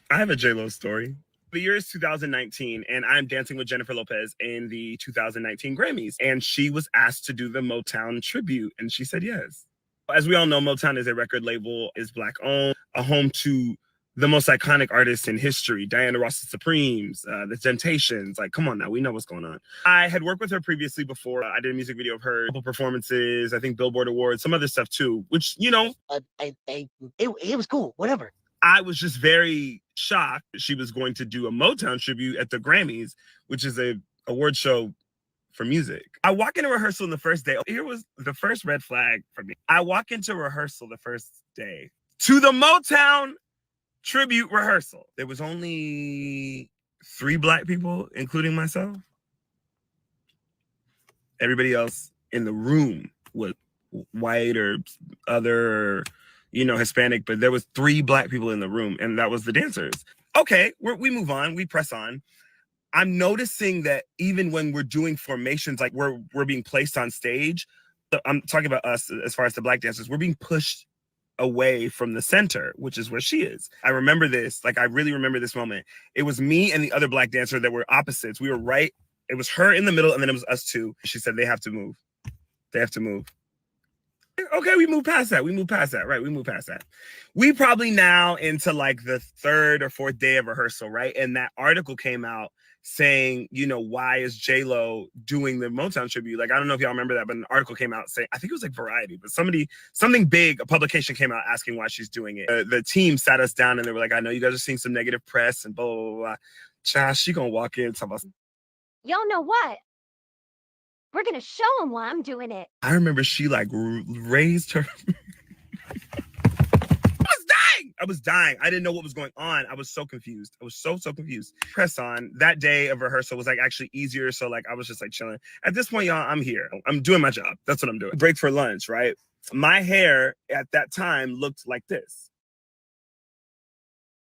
I have a J-Lo story. The year is 2019, and I'm dancing with Jennifer Lopez in the 2019 Grammys. And she was asked to do the Motown tribute, and she said yes. As we all know, Motown is a record label, is Black owned, a home to the most iconic artists in history, Diana Ross and Supremes, the Temptations. Like, come on now, we know what's going on. I had worked with her previously before. I did a music video of her, a couple performances, I think Billboard Awards, some other stuff too, which, you know. It was cool, whatever. I was just very shocked that she was going to do a Motown tribute at the Grammys, which is a award show for music. I walk into rehearsal on the first day. Here was the first red flag for me. I walk into rehearsal the first day to the Motown tribute rehearsal. There was only 3 Black people, including myself. Everybody else in the room was white or other, or, you know, Hispanic, but there was 3 Black people in the room, and that was the dancers. Okay, we move on, we press on. I'm noticing that even when we're doing formations, like we're being placed on stage, I'm talking about us as far as the Black dancers, we're being pushed away from the center, which is where she is. I remember this, like I really remember this moment. It was me and the other Black dancer that were opposites. We were right, it was her in the middle, and then it was us 2. She said, they have to move. They have to move. Okay, we move past that. Right, we move past that. We probably now into like the 3rd or 4th day of rehearsal, right? And that article came out saying, you know, why is J-Lo doing the Motown tribute? Like, I don't know if y'all remember that, but an article came out saying, I think it was like Variety, but something big, a publication came out asking why she's doing it. The team sat us down and they were like, I know you guys are seeing some negative press and blah, blah, blah, blah. Child, she gonna walk in and talk about, y'all know what? We're gonna show them why I'm doing it. I remember she like raised her. I was dying. I didn't know what was going on. I was so confused. I was so confused. Press on. That day of rehearsal was like actually easier. So like I was just like chilling. At this point, y'all, I'm here. I'm doing my job. That's what I'm doing. Break for lunch, right? My hair at that time looked like this.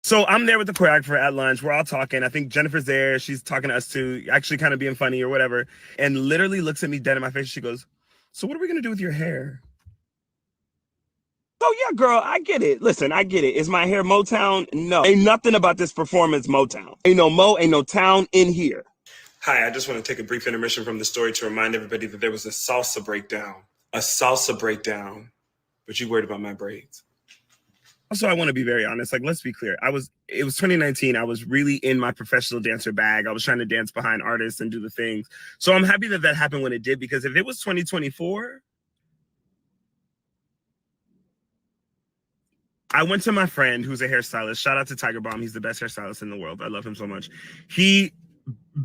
So I'm there with the choreographer at lunch. We're all talking. I think Jennifer's there. She's talking to us too, actually kind of being funny or whatever. And literally looks at me dead in my face. She goes, so what are we going to do with your hair? Oh, yeah, girl, I get it. Listen, I get it. Is my hair Motown? No. Ain't nothing about this performance Motown. Ain't no town in here. Hi, I just want to take a brief intermission from the story to remind everybody that there was a salsa breakdown. A salsa breakdown. But you worried about my braids. Also, I want to be very honest. Like, let's be clear. It was 2019. I was really in my professional dancer bag. I was trying to dance behind artists and do the things. So I'm happy that happened when it did, because if it was 2024... I went to my friend who's a hairstylist. Shout out to Tiger Bomb. He's the best hairstylist in the world. I love him so much. He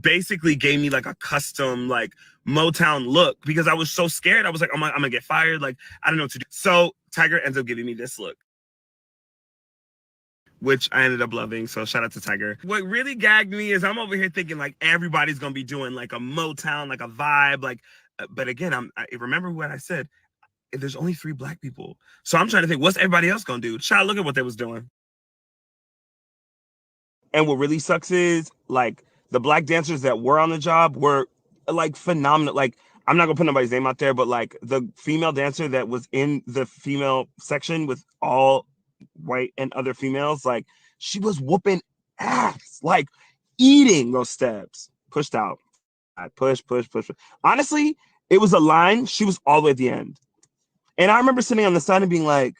basically gave me like a custom like Motown look because I was so scared. I was like, oh my, I'm gonna get fired. Like, I don't know what to do. So Tiger ends up giving me this look, which I ended up loving. So shout out to Tiger. What really gagged me is I'm over here thinking like everybody's gonna be doing like a Motown, like a vibe. Like, but again, I remember what I said. There's only 3 Black people. So I'm trying to think, what's everybody else gonna do? Child, look at what they was doing. And what really sucks is, like, the Black dancers that were on the job were, like, phenomenal. Like, I'm not gonna put nobody's name out there, but, like, the female dancer that was in the female section with all white and other females, like, she was whooping ass, like, eating those steps. Pushed out. I push. Honestly, it was a line. She was all the way at the end. And I remember sitting on the side and being like,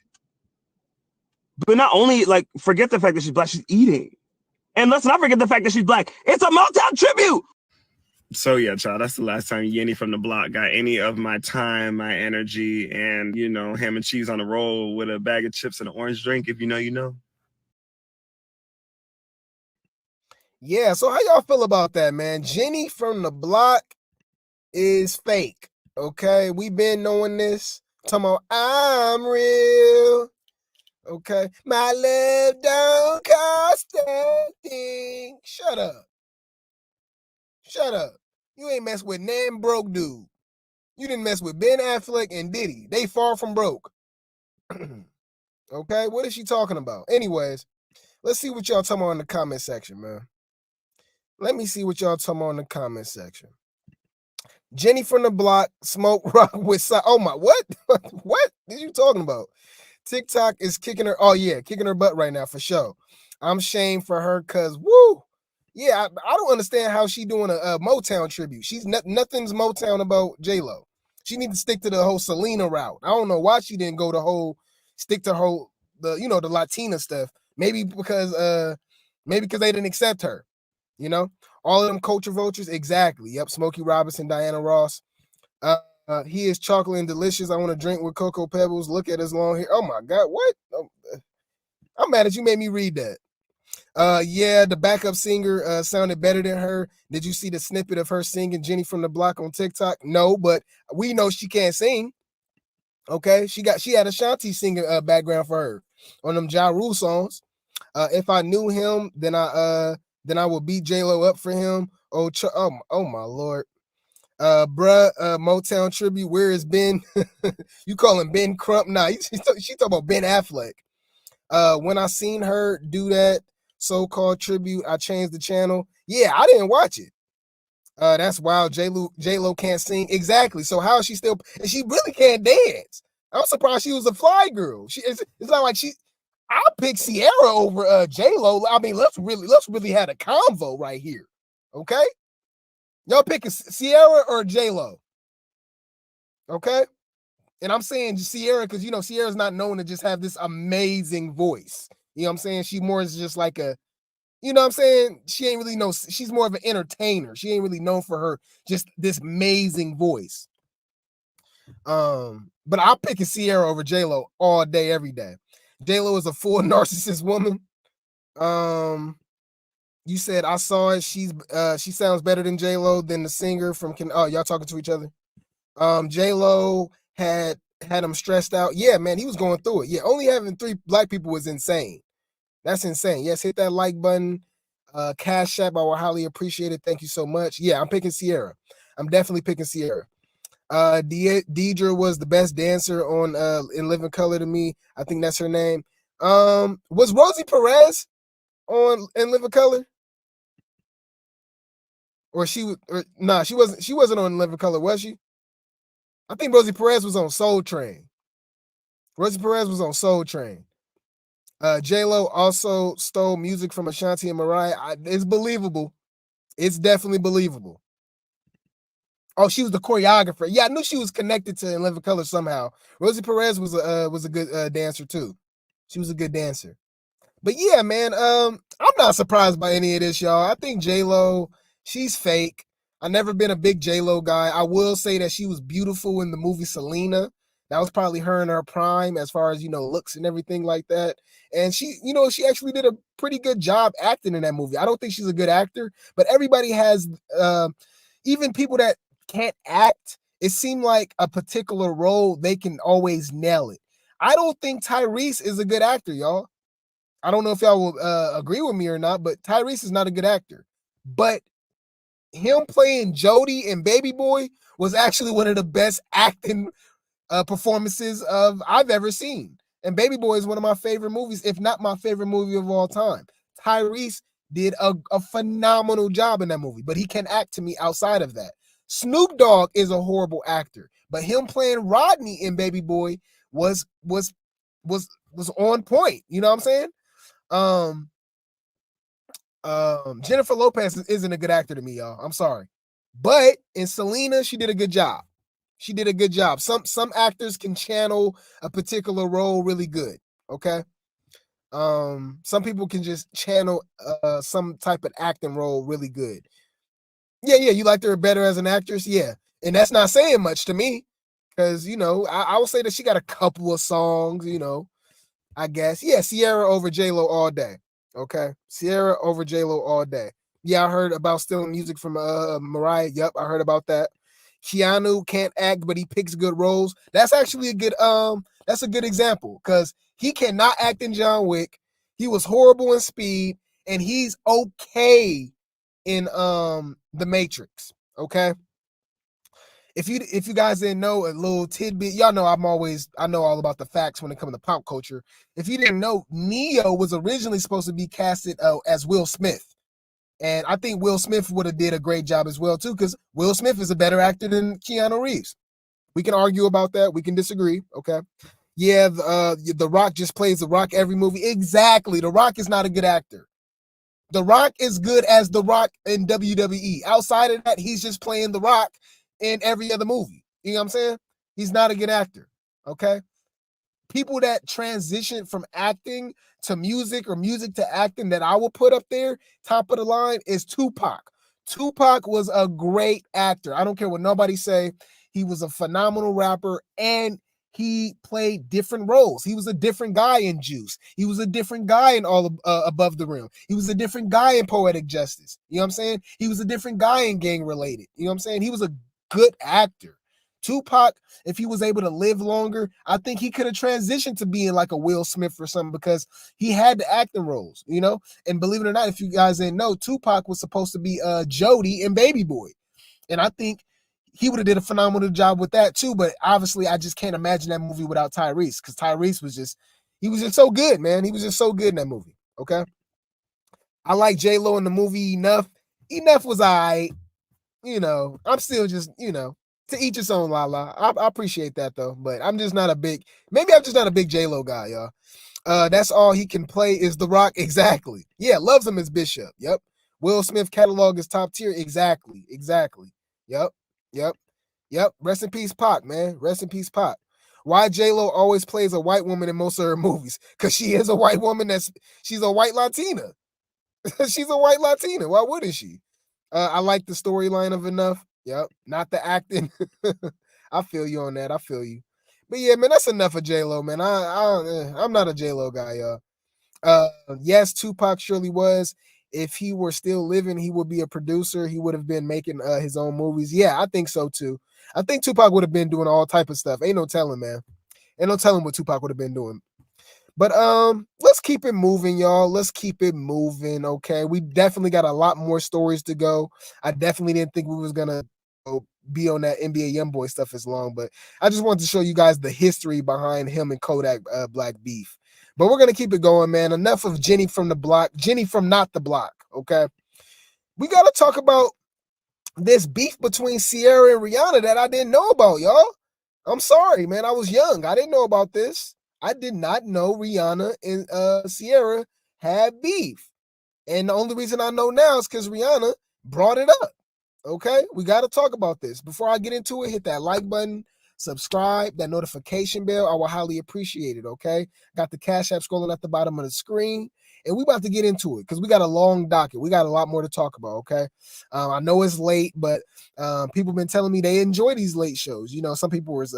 but not only, like, forget the fact that she's Black, she's eating. And let's not forget the fact that she's Black. It's a Motown tribute. So, yeah, child, that's the last time Yenny from the block got any of my time, my energy, and, you know, ham and cheese on a roll with a bag of chips and an orange drink. If you know, you know. Yeah, so how y'all feel about that, man? Jenny from the block is fake, okay? We've been knowing this. Talking about I'm real, okay? My love don't cost a thing. Shut up. You ain't mess with nan broke dude. You didn't mess with Ben Affleck and Diddy. They far from broke. Okay, what is she talking about? Anyways, let's see what y'all talking about in the comment section, man. Let me see what y'all talking about in the comment section. Jenny from the block, smoke rock with oh my, what? What is you talking about? TikTok is kicking her. Oh yeah, kicking her butt right now for sure. I'm shamed for her because woo. Yeah, I don't understand how she doing a Motown tribute. She's nothing's Motown about J-Lo. She need to stick to the whole Selena route. I don't know why she didn't go stick to the Latina stuff. Maybe because they didn't accept her. All of them culture vultures. Exactly. Yep. Smokey Robinson, Diana Ross. He is chocolate and delicious. I want to drink with Cocoa Pebbles. Look at his long hair. Oh my God. What? I'm mad that you made me read that. Yeah, the backup singer sounded better than her. Did you see the snippet of her singing Jenny from the Block on TikTok? No, but we know she can't sing. Okay, she had a Shanti singing background for her on them Ja Rule songs. If I knew him, then I would beat J-Lo up for him. Oh my Lord. Motown tribute, where is Ben? You call him Ben Crump? Nah, she talking about Ben Affleck. When I seen her do that so-called tribute, I changed the channel. Yeah, I didn't watch it. That's wild. J-Lo can't sing. Exactly. So how is she still, and she really can't dance. I'm surprised she was a fly girl. It's not like I'll pick Ciara over J-Lo. I mean, let's really have a convo right here. Okay? Y'all picking Ciara or J-Lo? Okay? And I'm saying Ciara because, Ciara's not known to just have this amazing voice. You know what I'm saying? She more is just like a, you know what I'm saying? She ain't really she's more of an entertainer. She ain't really known for her just this amazing voice. But I'll pick a Ciara over J-Lo all day, every day. J-Lo is a full narcissist woman. You said I saw it. She sounds better than J-Lo than the singer from y'all talking to each other. J-Lo had him stressed out. Yeah, man, he was going through it. Yeah, only having 3 black people was insane. That's insane. Yes, hit that like button. Cash App, I will highly appreciate it. Thank you so much. Yeah, I'm picking Ciara. I'm definitely picking Ciara. Deidre was the best dancer on In Living Color to me. I think that's her name. Was Rosie Perez on In Living Color? Or she wasn't on In Living Color, was she? I think Rosie Perez was on Soul Train. J-Lo also stole music from Ashanti and Mariah. It's believable. It's definitely believable. Oh, she was the choreographer. Yeah, I knew she was connected to In Living Color somehow. Rosie Perez was a good dancer too. She was a good dancer. But yeah, man, I'm not surprised by any of this, y'all. I think J-Lo, she's fake. I've never been a big J-Lo guy. I will say that she was beautiful in the movie Selena. That was probably her in her prime as far as, looks and everything like that. And she actually did a pretty good job acting in that movie. I don't think she's a good actor, but everybody has, even people that can't act, it seemed like a particular role, they can always nail it. I don't think Tyrese is a good actor, y'all. I don't know if y'all will agree with me or not, but Tyrese is not a good actor. But him playing Jody and Baby Boy was actually one of the best acting performances I've ever seen. And Baby Boy is one of my favorite movies, if not my favorite movie of all time. Tyrese did a phenomenal job in that movie, but he can act to me outside of that. Snoop Dogg is a horrible actor, but him playing Rodney in Baby Boy was on point. You know what I'm saying? Jennifer Lopez isn't a good actor to me, y'all. I'm sorry. But in Selena, she did a good job. Some actors can channel a particular role really good. Okay. Some people can just channel some type of acting role really good. Yeah, you liked her better as an actress? Yeah. And that's not saying much to me. Because, I will say that she got a couple of songs, I guess. Yeah, Ciara over J-Lo all day. Okay. Ciara over J-Lo all day. Yeah, I heard about stealing music from Mariah. Yep, I heard about that. Keanu can't act, but he picks good roles. That's actually a good example because he cannot act in John Wick. He was horrible in Speed, and he's okay in The Matrix. Okay. If you guys didn't know, a little tidbit, y'all know I know all about the facts when it comes to pop culture. If you didn't know, Neo was originally supposed to be casted as Will Smith. And I think Will Smith would have did a great job as well, too, because Will Smith is a better actor than Keanu Reeves. We can argue about that. We can disagree, okay? Yeah, The Rock just plays The Rock every movie. Exactly. The Rock is not a good actor. The Rock is good as The Rock in WWE. Outside of that, he's just playing The Rock in every other movie. You know what I'm saying? He's not a good actor. Okay. People that transition from acting to music or music to acting that I will put up there, top of the line, is Tupac. Tupac was a great actor. I don't care what nobody say. He was a phenomenal rapper, and he played different roles. He was a different guy in Juice. He was a different guy in All Above the Rim. He was a different guy in Poetic Justice. You know what I'm saying? He was a different guy in Gang Related. You know what I'm saying? He was a good actor. Tupac, if he was able to live longer, I think he could have transitioned to being like a Will Smith or something, because he had the acting roles, you know? And believe it or not, if you guys didn't know, Tupac was supposed to be Jody in Baby Boy. And I think he would have did a phenomenal job with that too. But obviously, I just can't imagine that movie without Tyrese, because Tyrese was just so good, man. He was just so good in that movie, okay? I like J-Lo in the movie enough. Enough was all right. You know, I'm still just, you know, to each his own, Lala. I appreciate that though, but I'm just not a big, maybe I'm just not a big J-Lo guy, y'all. That's all he can play is The Rock. Exactly. Yeah, loves him as Bishop. Yep. Will Smith catalog is top tier. Exactly. Yep. Rest in peace, Pac, man. Rest in peace, Pac. Why J-Lo always plays a white woman in most of her movies? Because she is a white woman. She's a white Latina. She's a white Latina. Why wouldn't she? I like the storyline of Enough. Yep. Not the acting. I feel you on that. I feel you. But yeah, man, that's enough of J-Lo, man. I'm not a J-Lo guy, y'all. Yes, Tupac surely was. If he were still living, he would be a producer. He would have been making his own movies. Yeah, I think so too. I think Tupac would have been doing all type of stuff. Ain't no telling, man. Ain't no telling what Tupac would have been doing. But let's keep it moving, y'all. Let's keep it moving, okay? We definitely got a lot more stories to go. I definitely didn't think we was gonna be on that NBA YoungBoy stuff as long, but I just wanted to show you guys the history behind him and Kodak Black beef. But we're gonna keep it going, man. Enough of Jenny from the block, Jenny from not the block, okay? We gotta talk about this beef between Ciara and Rihanna that I didn't know about, y'all. I'm sorry, man. I was young. I didn't know about this. I did not know Rihanna and Ciara had beef. And the only reason I know now is because Rihanna brought it up. Okay, we got to talk about this. Before I get into it, hit that like button, subscribe, that notification bell. I will highly appreciate it, okay? Got the Cash App scrolling at the bottom of the screen. And we about to get into it because we got a long docket. We got a lot more to talk about, okay? I know it's late, but people been telling me they enjoy these late shows. You know, some people was,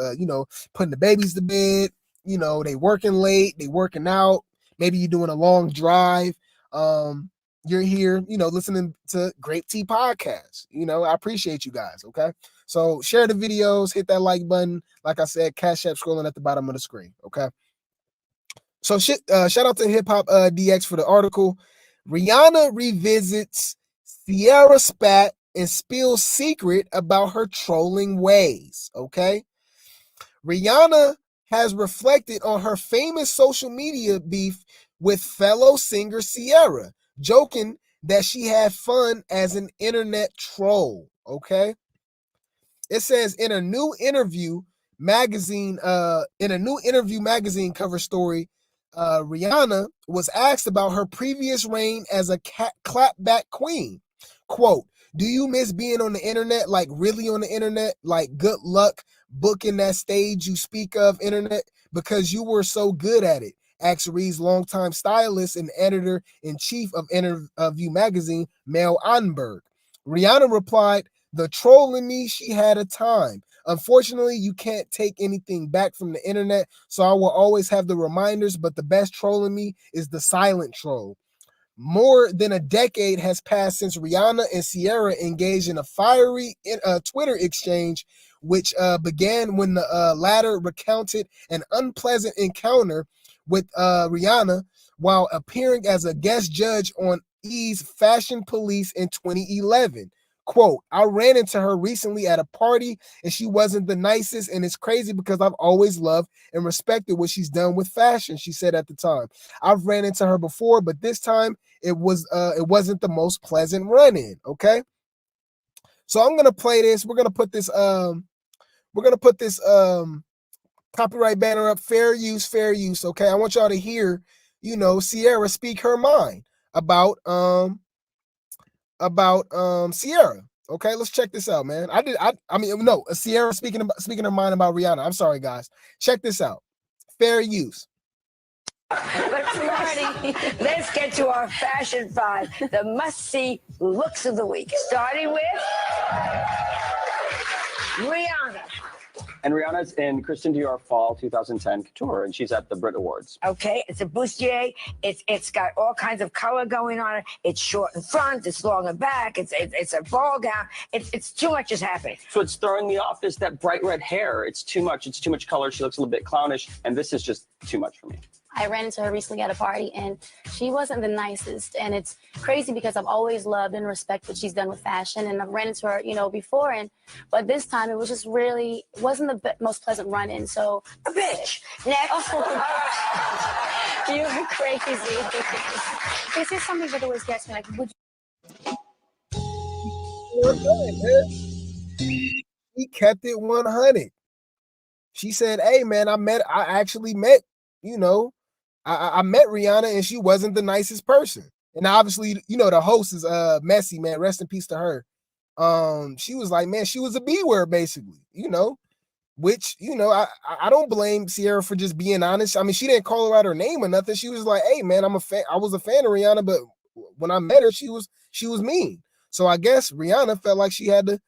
putting the babies to bed. You know, they working late, they working out. Maybe you're doing a long drive. You're here, you know, listening to Grape Tea Podcast. You know, I appreciate you guys, okay? So share the videos, hit that like button. Like I said, Cash App scrolling at the bottom of the screen, okay? So shout out to Hip Hop DX for the article. Rihanna revisits Ciara spat and spills secret about her trolling ways, okay? Rihanna has reflected on her famous social media beef with fellow singer Ciara, joking that she had fun as an internet troll, okay? It says in a new interview magazine cover story, Rihanna was asked about her previous reign as a clapback queen. Quote, do you miss being on the internet, like really on the internet? Like good luck booking that stage you speak of, internet, because you were so good at it. Asked Reed's longtime stylist and editor-in-chief of Interview magazine, Mel Ottenberg. Rihanna replied, the trolling me, she had a time. Unfortunately, you can't take anything back from the internet, so I will always have the reminders, but the best trolling me is the silent troll. More than a decade has passed since Rihanna and Ciara engaged in a fiery Twitter exchange, which began when the latter recounted an unpleasant encounter with Rihanna while appearing as a guest judge on E's Fashion Police in 2011. Quote, I ran into her recently at a party and she wasn't the nicest, and it's crazy because I've always loved and respected what she's done with fashion, she said at the time. I've ran into her before, but this time it wasn't the most pleasant run-in, okay? So I'm gonna play this. We're gonna put this copyright banner up, fair use, okay? I want y'all to hear, you know, Ciara speak her mind about Ciara. Okay, let's check this out, man. I mean, no, Ciara speaking her mind about Rihanna. I'm sorry, guys. Check this out. Fair use. Let's get to our fashion five, the must-see looks of the week. Starting with Rihanna. And Rihanna's in Christian Dior Fall 2010 Couture, and she's at the Brit Awards. Okay, it's a bustier. It's got all kinds of color going on it. It's short in front, it's long in back. It's a ball gown. It's too much is happening. So it's throwing me off is that bright red hair. It's too much. It's too much color. She looks a little bit clownish, and this is just too much for me. I ran into her recently at a party, and she wasn't the nicest. And it's crazy because I've always loved and respect what she's done with fashion, and I've ran into her, before. But this time, it was just really wasn't the most pleasant run-in. So a bitch. Next. You are crazy. This is something that always gets me. Like, would you? He kept it 100. She said, "Hey, man, I actually met, I met Rihanna, and she wasn't the nicest person." And obviously, the host is Messy, man. Rest in peace to her. She was like, man, she was a B word, basically, which, I don't blame Ciara for just being honest. I mean, she didn't call her out her name or nothing. She was like, hey, man, I was a fan of Rihanna, but when I met her, she was mean. So I guess Rihanna felt like she had to,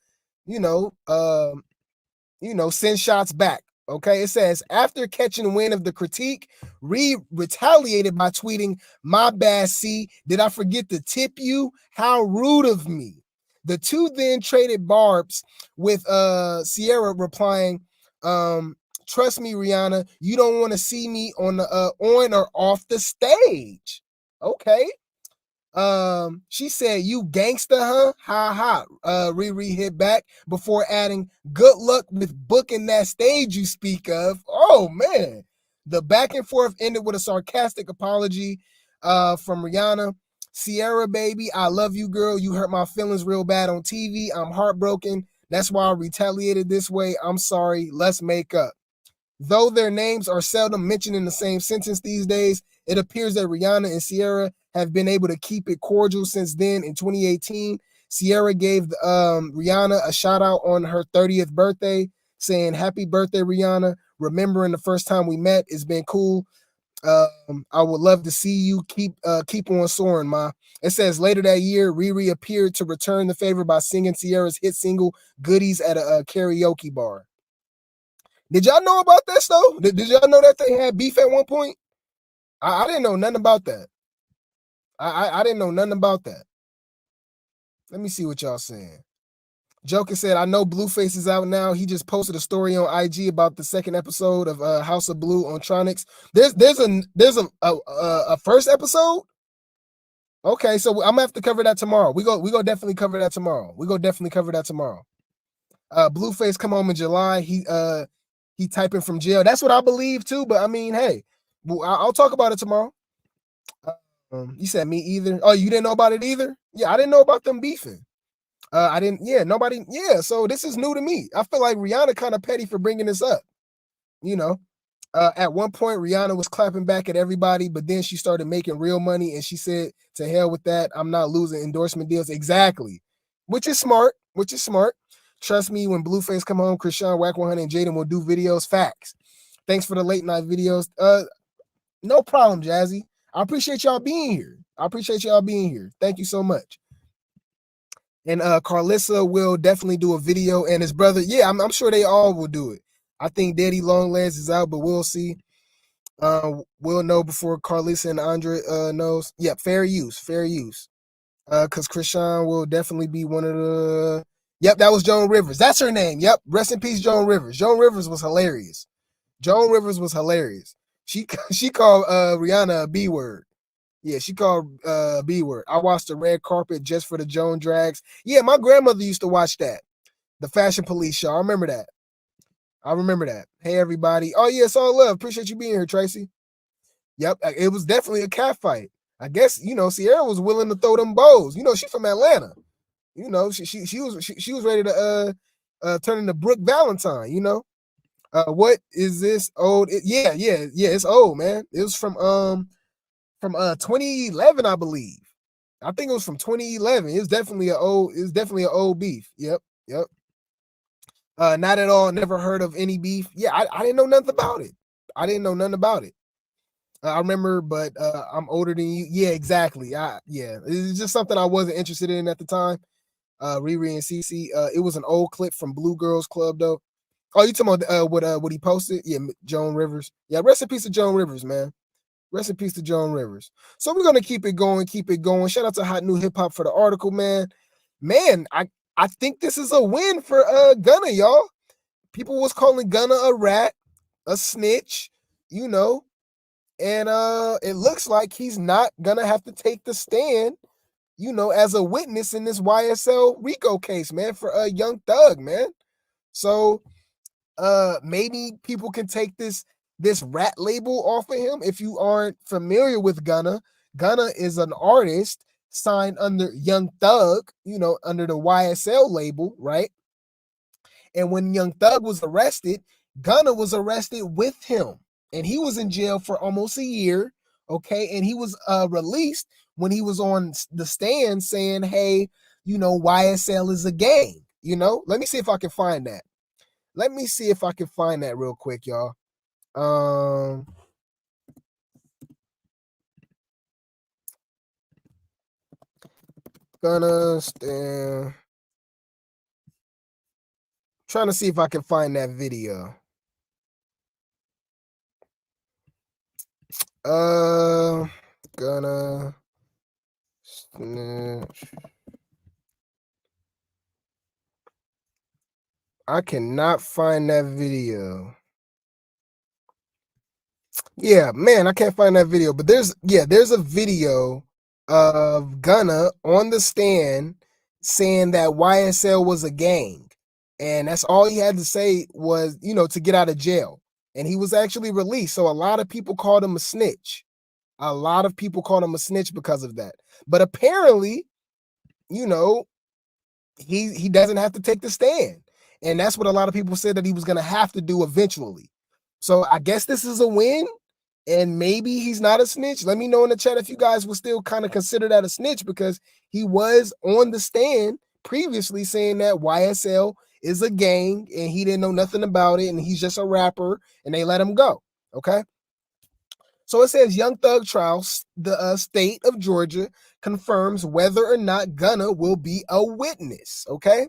send shots back. Okay, it says, after catching wind of the critique, retaliated by tweeting, "My bad, C. Did I forget to tip you? How rude of me." The two then traded barbs with Ciara replying, "Trust me, Rihanna, you don't want to see me on or off the stage." Okay. She said, "You gangsta, huh? Ha ha." Riri hit back before adding, "Good luck with booking that stage you speak of." Oh man. The back and forth ended with a sarcastic apology from Rihanna. "Ciara, baby, I love you, girl. You hurt my feelings real bad on TV. I'm heartbroken. That's why I retaliated this way. I'm sorry. Let's make up." Though their names are seldom mentioned in the same sentence these days, it appears that Rihanna and Ciara have been able to keep it cordial since then. In 2018, Ciara gave Rihanna a shout out on her 30th birthday, saying, "Happy birthday, Rihanna. Remembering the first time we met. It's been cool. I would love to see you keep on soaring, ma." It says later that year, Riri appeared to return the favor by singing Ciara's hit single "Goodies" at a karaoke bar. Did y'all know about this though? Did y'all know that they had beef at one point? I didn't know nothing about that. I didn't know nothing about that. Let me see what y'all saying. Joker said, "I know Blueface is out now. He just posted a story on IG about the second episode of House of Blue on Tronics." There's a first episode. Okay, so I'm gonna have to cover that tomorrow. We go definitely cover that tomorrow. Blueface come home in July. He typing from jail. That's what I believe too. But I mean, hey, I'll talk about it tomorrow. You said me either. Oh, you didn't know about it either? Yeah, I didn't know about them beefing. I didn't. Yeah, nobody. Yeah, so this is new to me. I feel like Rihanna kind of petty for bringing this up. At one point, Rihanna was clapping back at everybody, but then she started making real money, and she said, "To hell with that. I'm not losing endorsement deals." Exactly, which is smart. Trust me, when Blueface come home, Krishan, Wack 100, and Jaden will do videos. Facts. Thanks for the late night videos. No problem, Jazzy. I appreciate y'all being here. Thank you so much. And Carlissa will definitely do a video, and his brother. Yeah, I'm sure they all will do it. I think Daddy Longlegs is out, but we'll see. We'll know before Carlissa and Andre knows. Yep, fair use. Because Krishan will definitely be one of the. Yep, that was Joan Rivers. That's her name. Yep, rest in peace, Joan Rivers. Joan Rivers was hilarious. She called Rihanna a B word. Yeah, she called B word. I watched the red carpet just for the Joan drags. Yeah, my grandmother used to watch that. The Fashion Police show. I remember that. Hey, everybody. Oh, yeah, it's all love. Appreciate you being here, Tracy. Yep, it was definitely a cat fight. I guess, Ciara was willing to throw them bows. She's from Atlanta. She was ready to turn into Brooke Valentine, what is this old? Yeah, it's old, man. It was from 2011, I believe. I think it was from 2011. It's definitely an old beef. Yep. Not at all. Never heard of any beef. Yeah, I didn't know nothing about it. I remember, but I'm older than you. Yeah, exactly. It's just something I wasn't interested in at the time. Riri and Cece. It was an old clip from Blue Girls Club though. Oh, you talking about what he posted? Yeah, Joan Rivers. Yeah, rest in peace to Joan Rivers, man. Rest in peace to Joan Rivers. So we're gonna keep it going. Shout out to Hot New Hip Hop for the article, man. Man, I think this is a win for Gunna, y'all. People was calling Gunna a rat, a snitch, you know, and it looks like he's not gonna have to take the stand, you know, as a witness in this YSL Rico case, man, for a Young Thug, man. So maybe people can take this rat label off of him. If you aren't familiar with Gunna is an artist signed under Young Thug, you know, under the YSL label, right? And when Young Thug was arrested, Gunna was arrested with him, and he was in jail for almost a year. Okay, and he was released when he was on the stand saying, "Hey, you know, YSL is a gang." You know, let me see if I can find that. Real quick, y'all. Gonna stand. Trying to see if I can find that video. Gonna snitch. I cannot find that video. Yeah, man, I can't find that video. But there's a video of Gunna on the stand saying that YSL was a gang. And that's all he had to say was, you know, to get out of jail. And he was actually released. So a lot of people called him a snitch. Because of that. But apparently, you know, he doesn't have to take the stand. And that's what a lot of people said that he was going to have to do eventually. So I guess this is a win. And maybe he's not a snitch. Let me know in the chat if you guys would still kind of consider that a snitch, because he was on the stand previously saying that YSL is a gang and he didn't know nothing about it and he's just a rapper, and they let him go. Okay. So it says Young Thug trial, the state of Georgia confirms whether or not Gunna will be a witness. Okay.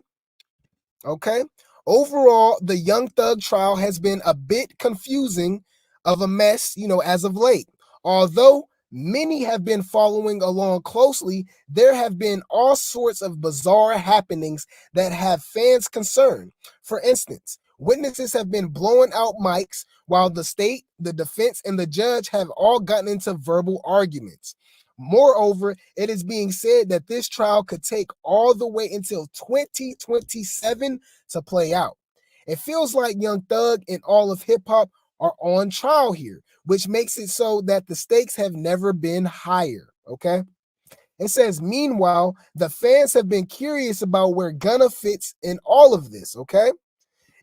Overall, the Young Thug trial has been a bit confusing of a mess, you know, as of late. Although many have been following along closely, there have been all sorts of bizarre happenings that have fans concerned. For instance, witnesses have been blowing out mics while the state, the defense, and the judge have all gotten into verbal arguments. Moreover, it is being said that this trial could take all the way until 2027 to play out. It feels like Young Thug and all of hip hop are on trial here, which makes it so that the stakes have never been higher. Okay. It says, meanwhile, the fans have been curious about where Gunna fits in all of this. Okay.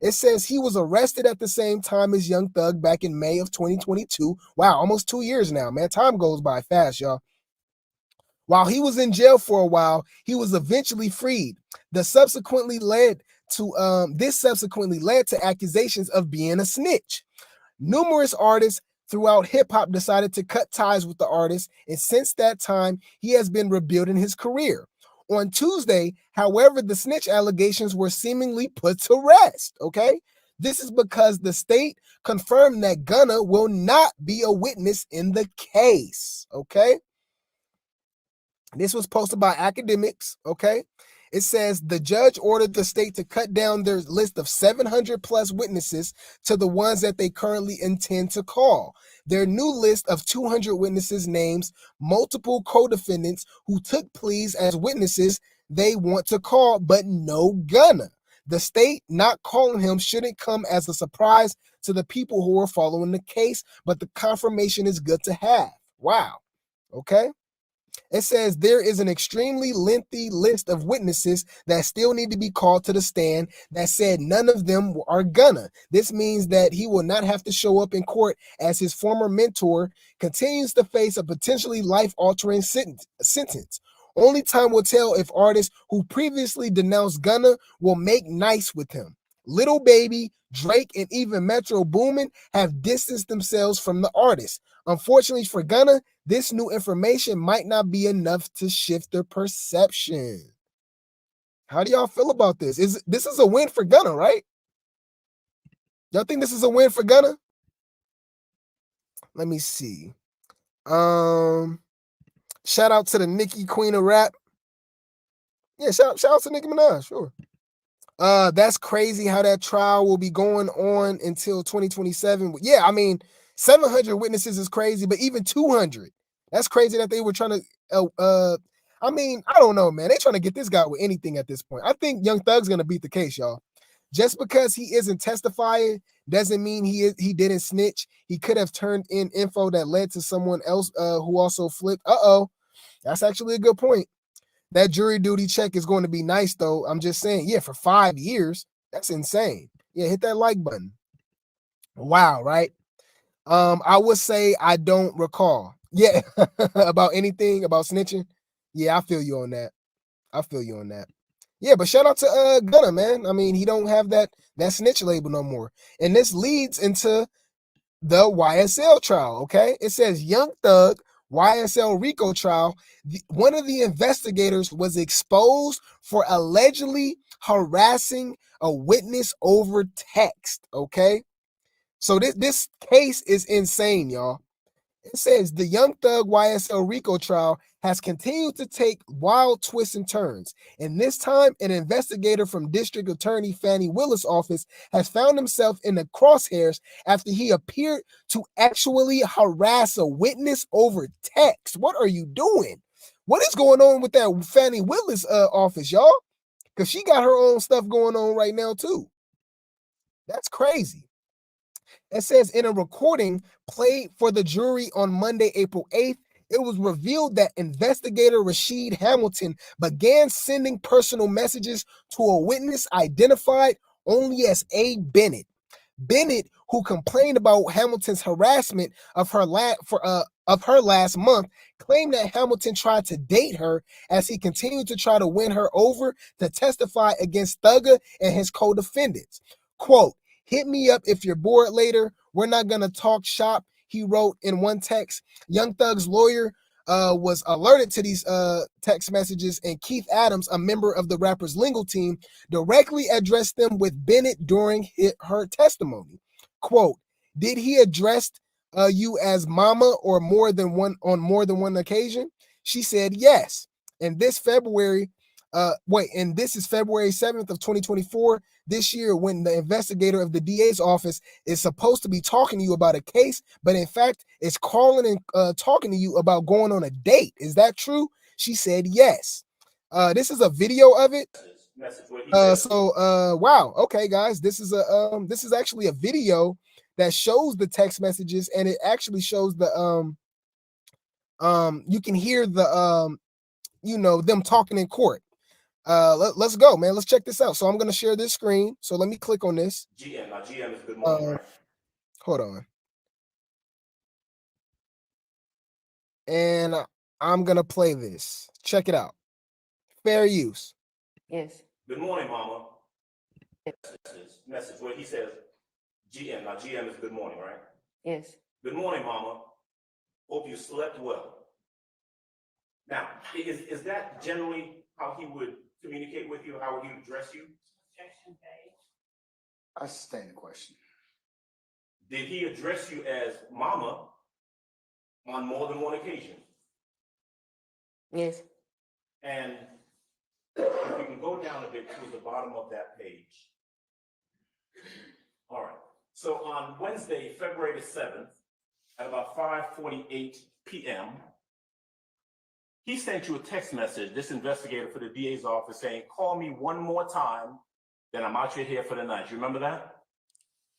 It says he was arrested at the same time as Young Thug back in May of 2022. Wow, almost 2 years now, man. Time goes by fast, y'all. While he was in jail for a while, he was eventually freed. This subsequently led to accusations of being a snitch. Numerous artists throughout hip-hop decided to cut ties with the artist, and since that time, he has been rebuilding his career. On Tuesday, however, the snitch allegations were seemingly put to rest, okay? This is because the state confirmed that Gunna will not be a witness in the case, okay? This was posted by Academics, okay? It says the judge ordered the state to cut down their list of 700 plus witnesses to the ones that they currently intend to call. Their new list of 200 witnesses names multiple co-defendants who took pleas as witnesses they want to call, but no Gunna. The state not calling him shouldn't come as a surprise to the people who are following the case, but the confirmation is good to have. Wow. Okay. It says there is an extremely lengthy list of witnesses that still need to be called to the stand that said none of them are Gunna. This means that he will not have to show up in court as his former mentor continues to face a potentially life-altering sentence. Only time will tell if artists who previously denounced Gunna will make nice with him. Lil Baby, Drake, and even Metro Boomin have distanced themselves from the artist. Unfortunately for Gunna, this new information might not be enough to shift their perception. How do y'all feel about this? This is a win for Gunna, right? Y'all think this is a win for Gunna? Let me see. Shout out to the Nicki Queen of Rap. Yeah, shout out to Nicki Minaj, sure. That's crazy how that trial will be going on until 2027. Yeah, I mean, 700 witnesses is crazy, but even 200, that's crazy that they were trying to. I mean, I don't know, man. They trying to get this guy with anything at this point. I think Young Thug's gonna beat the case, y'all. Just because he isn't testifying doesn't mean he didn't snitch. He could have turned in info that led to someone else who also flipped. That's actually a good point. That jury duty check is going to be nice, though. I'm just saying, yeah, for 5 years, that's insane. Yeah, hit that like button. Wow, right? I would say I don't recall. Yeah, about anything about snitching. Yeah, I feel you on that. Yeah, but shout out to Gunna, man. I mean, he don't have that snitch label no more. And this leads into the YSL trial, okay? It says Young Thug YSL RICO trial. One of the investigators was exposed for allegedly harassing a witness over text, okay? So this case is insane, y'all. It says the Young Thug YSL RICO trial has continued to take wild twists and turns. And this time, an investigator from District Attorney Fannie Willis' office has found himself in the crosshairs after he appeared to actually harass a witness over text. What are you doing? What is going on with that Fannie Willis office, y'all? Because she got her own stuff going on right now, too. That's crazy. It says in a recording played for the jury on Monday, April 8th, it was revealed that investigator Rashid Hamilton began sending personal messages to a witness identified only as A. Bennett. Bennett, who complained about Hamilton's harassment of her last month, claimed that Hamilton tried to date her as he continued to try to win her over to testify against Thugger and his co-defendants. Quote, "Hit me up if you're bored later. We're not going to talk shop," he wrote in one text. Young Thug's lawyer was alerted to these text messages, and Keith Adams, a member of the rapper's legal team, directly addressed them with Bennett during her testimony. Quote, "Did he address you as mama or more than one occasion?" She said yes. And this is February 7th of 2024, this year, when the investigator of the DA's office is supposed to be talking to you about a case, but in fact is calling and talking to you about going on a date. Is that true? She said yes. This is a video of it. Wow. Okay, guys, this is actually a video that shows the text messages, and it actually shows the you can hear the them talking in court. Let's go, man. Let's check this out. So I'm gonna share this screen. So let me click on this. GM is good morning. Hold on. And I'm gonna play this. Check it out. Fair use. Yes. Good morning, Mama. Message where he says, GM. Now GM is good morning, right? Yes. Good morning, Mama. Hope you slept well. Now, is that generally how he would communicate with you? How would he address you? I sustain the question. Did he address you as Mama on more than one occasion? Yes. And if we can go down a bit to the bottom of that page. All right. So on Wednesday, February the 7th, at about 5:48 p.m., he sent you a text message, this investigator for the DA's office, saying, "Call me one more time, then I'm out your here for the night." You remember that?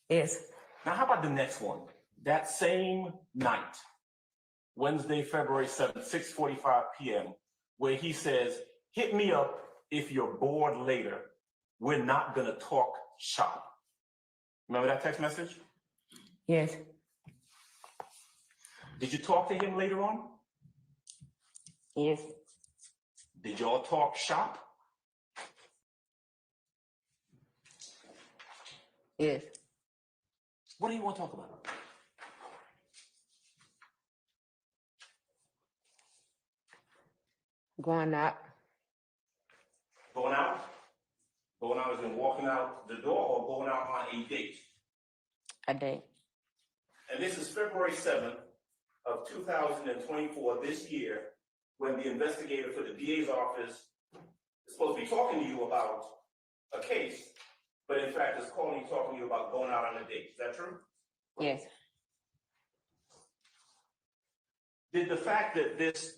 Yes. Now, how about the next one? That same night, Wednesday, February 7th, 6:45 p.m., where he says, "Hit me up if you're bored later. We're not going to talk shop." Remember that text message? Yes. Did you talk to him later on? Yes. Did y'all talk shop? Yes. What do you want to talk about? Going out. Going out? Going out as in walking out the door or going out on a date? A date. And this is February 7th of 2024, this year, when the investigator for the DA's office is supposed to be talking to you about a case, but in fact is calling you, talking to you about going out on a date. Is that true? Yes. Did the fact that this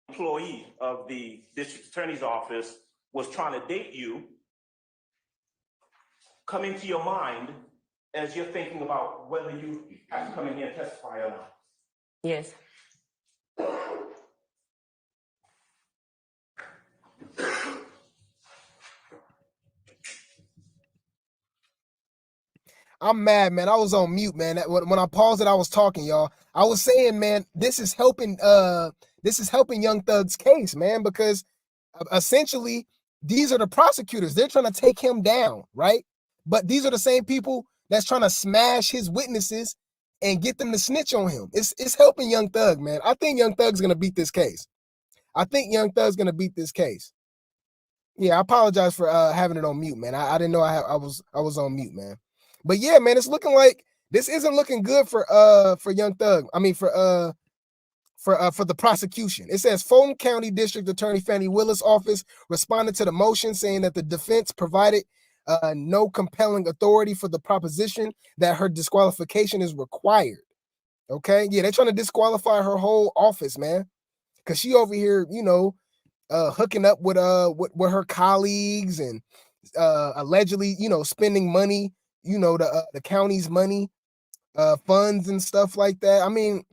employee of the district attorney's office was trying to date you come into your mind as you're thinking about whether you have to come in here and testify or not? Yes. I'm mad, man. I was on mute, man. When I paused it, I was talking, y'all. I was saying, man, this is helping Young Thug's case, man, because essentially these are the prosecutors. They're trying to take him down, right? But these are the same people that's trying to smash his witnesses and get them to snitch on him. It's helping Young Thug, man. I think Young Thug's gonna beat this case. Yeah, I apologize for having it on mute, man. I didn't know I was on mute, man. But yeah, man, it's looking like this isn't looking good for Young Thug. I mean for the prosecution. It says Fulton County District Attorney Fannie Willis' office responded to the motion saying that the defense provided no compelling authority for the proposition that her disqualification is required. Okay, yeah, they're trying to disqualify her whole office, man, because she over here, hooking up with her colleagues and allegedly, spending money, the county's money, funds and stuff like that. I mean,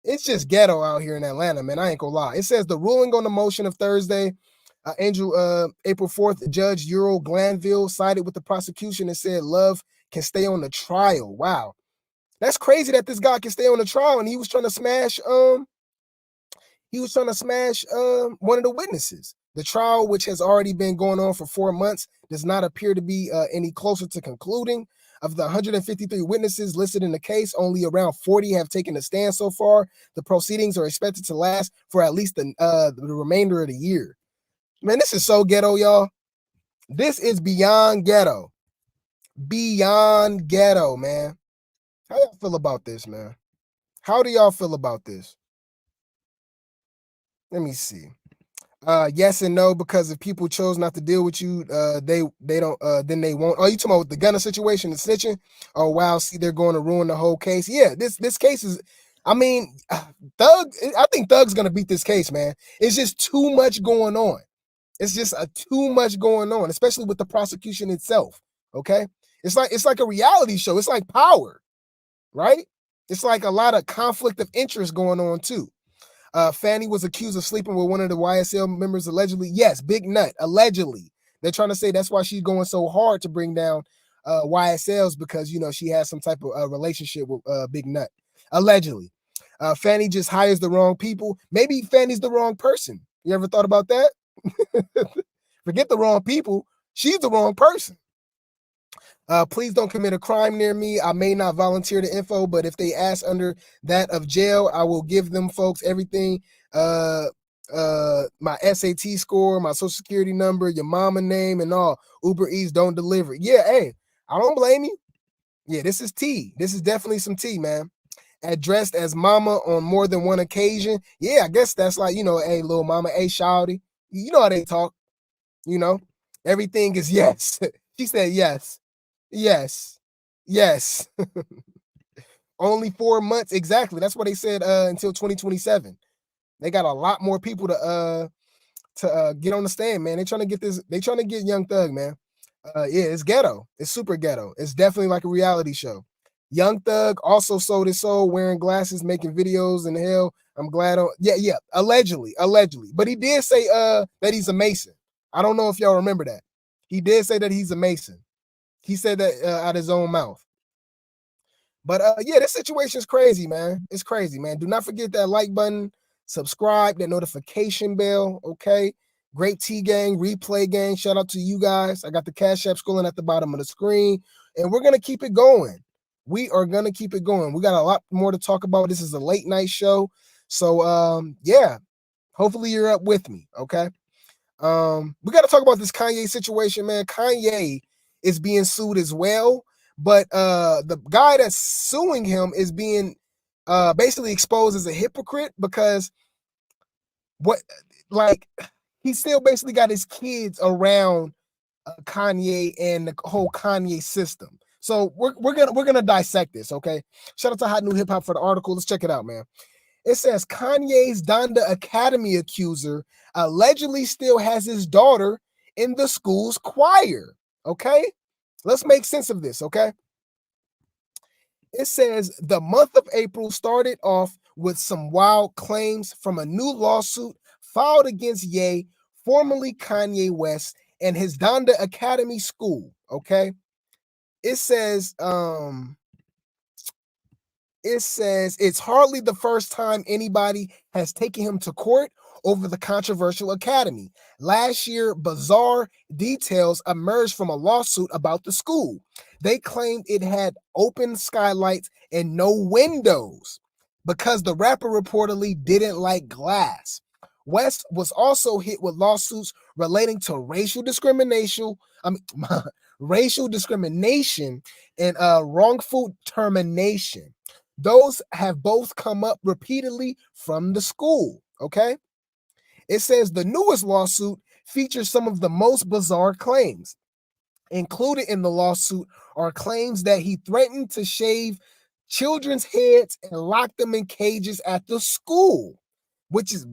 it's just ghetto out here in Atlanta, man. I ain't gonna lie. It says the ruling on the motion of Thursday, April 4th, Judge Earl Glanville sided with the prosecution and said Love can stay on the trial. Wow. That's crazy that this guy can stay on the trial, and he was trying to smash one of the witnesses. The trial, which has already been going on for 4 months, does not appear to be any closer to concluding. Of the 153 witnesses listed in the case, only around 40 have taken a stand so far. The proceedings are expected to last for at least the remainder of the year. Man, this is so ghetto, y'all. This is beyond ghetto. Beyond ghetto, man. How y'all feel about this, man? How do y'all feel about this? Let me see. Yes and no, because if people chose not to deal with you, they don't, then they won't. Oh, you talking about the gunna situation, the snitching? Oh wow, see, they're going to ruin the whole case. Yeah, this case is, I mean, I think Thug's gonna beat this case, man. It's just too much going on. It's just too much going on, especially with the prosecution itself. Okay, it's like a reality show. It's like Power, right? It's like a lot of conflict of interest going on too. Fannie was accused of sleeping with one of the YSL members allegedly. Yes, Big Nut, allegedly. They're trying to say that's why she's going so hard to bring down YSLs, because, she has some type of relationship with Big Nut, allegedly. Fannie just hires the wrong people. Maybe Fannie's the wrong person. You ever thought about that? Forget the wrong people. She's the wrong person. Please don't commit a crime near me. I may not volunteer the info, but if they ask under that of jail, I will give them folks everything. My SAT score, my social security number, your mama name, and all. Uber Eats don't deliver. Yeah, hey, I don't blame you. Yeah, this is tea. This is definitely some tea, man. Addressed as mama on more than one occasion. Yeah, I guess that's like, hey, little mama, hey, shawty. You know how they talk. Everything is yes. She said yes. Yes. Only 4 months. Exactly. That's what they said until 2027. They got a lot more people to get on the stand, man. They're trying to get Young Thug, man. Yeah, it's ghetto. It's super ghetto. It's definitely like a reality show. Young Thug also sold his soul wearing glasses, making videos in hell. I'm glad on yeah. Allegedly. But he did say that he's a Mason. I don't know if y'all remember that. He did say that he's a Mason. He said that out his own mouth. But yeah, this situation is crazy, man. It's crazy, man. Do not forget that like button, subscribe, that notification bell, okay? Great T Gang, Replay Gang. Shout out to you guys. I got the Cash App scrolling at the bottom of the screen, and we're gonna keep it going. We are gonna keep it going. We got a lot more to talk about. This is a late night show, so yeah. Hopefully you're up with me, okay? We got to talk about this Kanye situation, man. Kanye is being sued as well, but the guy that's suing him is being basically exposed as a hypocrite because he still basically got his kids around Kanye and the whole Kanye system. So we're gonna dissect this, okay? Shout out to Hot New Hip Hop for the article. Let's check it out, man. It says Kanye's Donda Academy accuser allegedly still has his daughter in the school's choir. Okay, let's make sense of this. Okay, it says the month of April started off with some wild claims from a new lawsuit filed against Ye, formerly Kanye West, and his Donda Academy school. Okay, it says it's hardly the first time anybody has taken him to court over the controversial academy. Last year, bizarre details emerged from a lawsuit about the school. They claimed it had open skylights and no windows because the rapper reportedly didn't like glass. West was also hit with lawsuits relating to racial discrimination and wrongful termination. Those have both come up repeatedly from the school, okay? It says the newest lawsuit features some of the most bizarre claims. Included in the lawsuit are claims that he threatened to shave children's heads and lock them in cages at the school,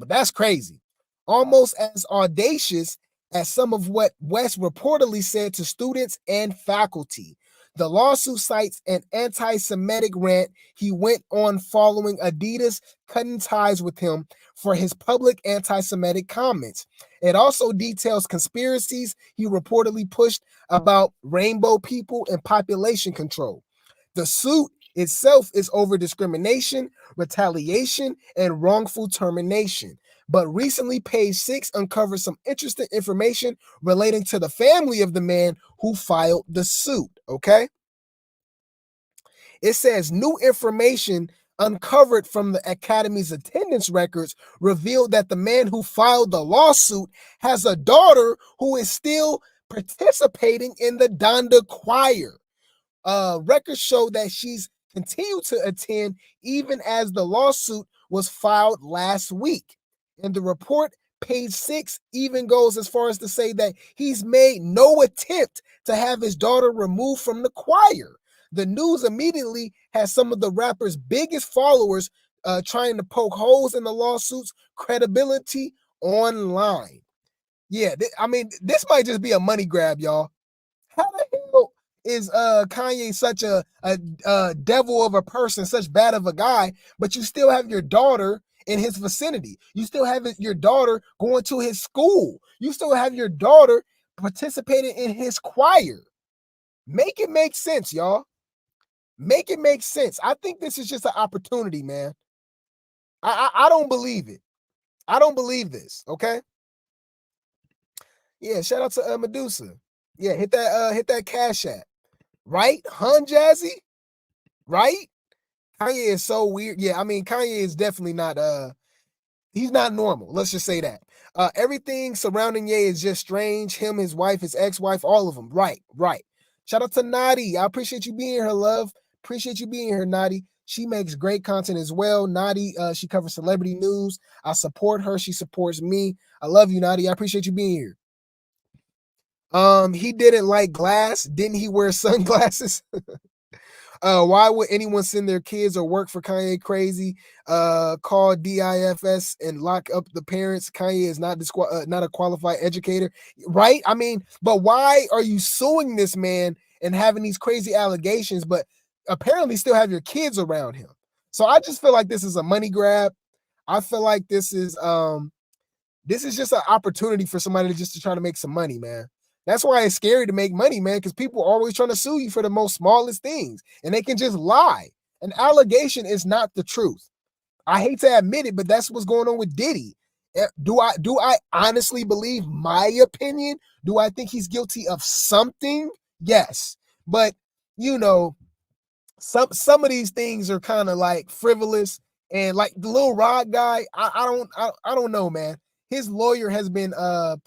that's crazy. Almost as audacious as some of what West reportedly said to students and faculty. The lawsuit cites an anti-Semitic rant he went on following Adidas cutting ties with him for his public anti-Semitic comments. It also details conspiracies he reportedly pushed about rainbow people and population control. The suit itself is over discrimination, retaliation, and wrongful termination. But recently, Page 6 uncovered some interesting information relating to the family of the man who filed the suit, okay? It says new information uncovered from the Academy's attendance records revealed that the man who filed the lawsuit has a daughter who is still participating in the Donda choir. Records show that she's continued to attend even as the lawsuit was filed last week. In the report, Page 6 even goes as far as to say that he's made no attempt to have his daughter removed from the choir. The news immediately has some of the rapper's biggest followers trying to poke holes in the lawsuit's credibility online. Yeah, this might just be a money grab, y'all. How the hell is Kanye such a devil of a person, such bad of a guy, but you still have your daughter in his vicinity? You still have your daughter going to his school. You still have your daughter participating in his choir. Make it make sense, y'all. Make it make sense. I think this is just an opportunity, man. I don't believe it. I don't believe this, okay? Yeah, shout out to Medusa. Yeah, hit that Cash App. Right? Jazzy? Right? Kanye is so weird. Yeah, Kanye is definitely not he's not normal. Let's just say that. Everything surrounding Ye is just strange. Him, his wife, his ex-wife, all of them. Right. Shout out to Nadi. I appreciate you being here, love. Appreciate you being here, Nadi. She makes great content as well. Nadi, she covers celebrity news. I support her. She supports me. I love you, Nadi. I appreciate you being here. He didn't like glass. Didn't he wear sunglasses? Why would anyone send their kids or work for Kanye? Crazy. Call DIFS and lock up the parents. Kanye is not not a qualified educator, right? I mean, but why are you suing this man and having these crazy allegations, but apparently still have your kids around him? So I just feel like this is a money grab. I feel like this is just an opportunity for somebody to try to make some money, man. That's why it's scary to make money, man, because people are always trying to sue you for the most smallest things, and they can just lie. An allegation is not the truth. I hate to admit it, but that's what's going on with Diddy. Do I honestly believe my opinion? Do I think he's guilty of something? Yes. But, you know, some of these things are kind of like frivolous, and like the Lil Rod guy, I don't know, man. His lawyer has been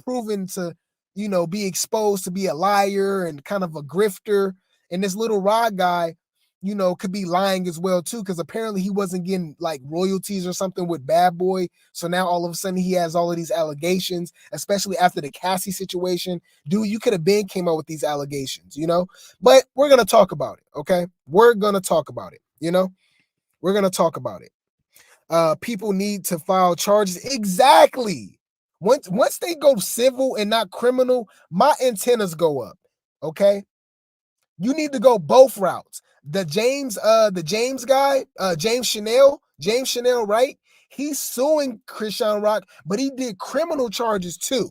proven to, you know, be exposed to be a liar and kind of a grifter, and this Little Rod guy, you know, could be lying as well too, because apparently he wasn't getting like royalties or something with Bad Boy. So now all of a sudden he has all of these allegations, especially after the Cassie situation. Dude, you could have been came out with these allegations, you know. But we're gonna talk about it, okay? We're gonna talk about it, you know. We're gonna talk about it. People need to file charges. Exactly. Once they go civil and not criminal, my antennas go up. Okay. You need to go both routes. The James guy, James Chanel, right? He's suing Christian Rock, but he did criminal charges too.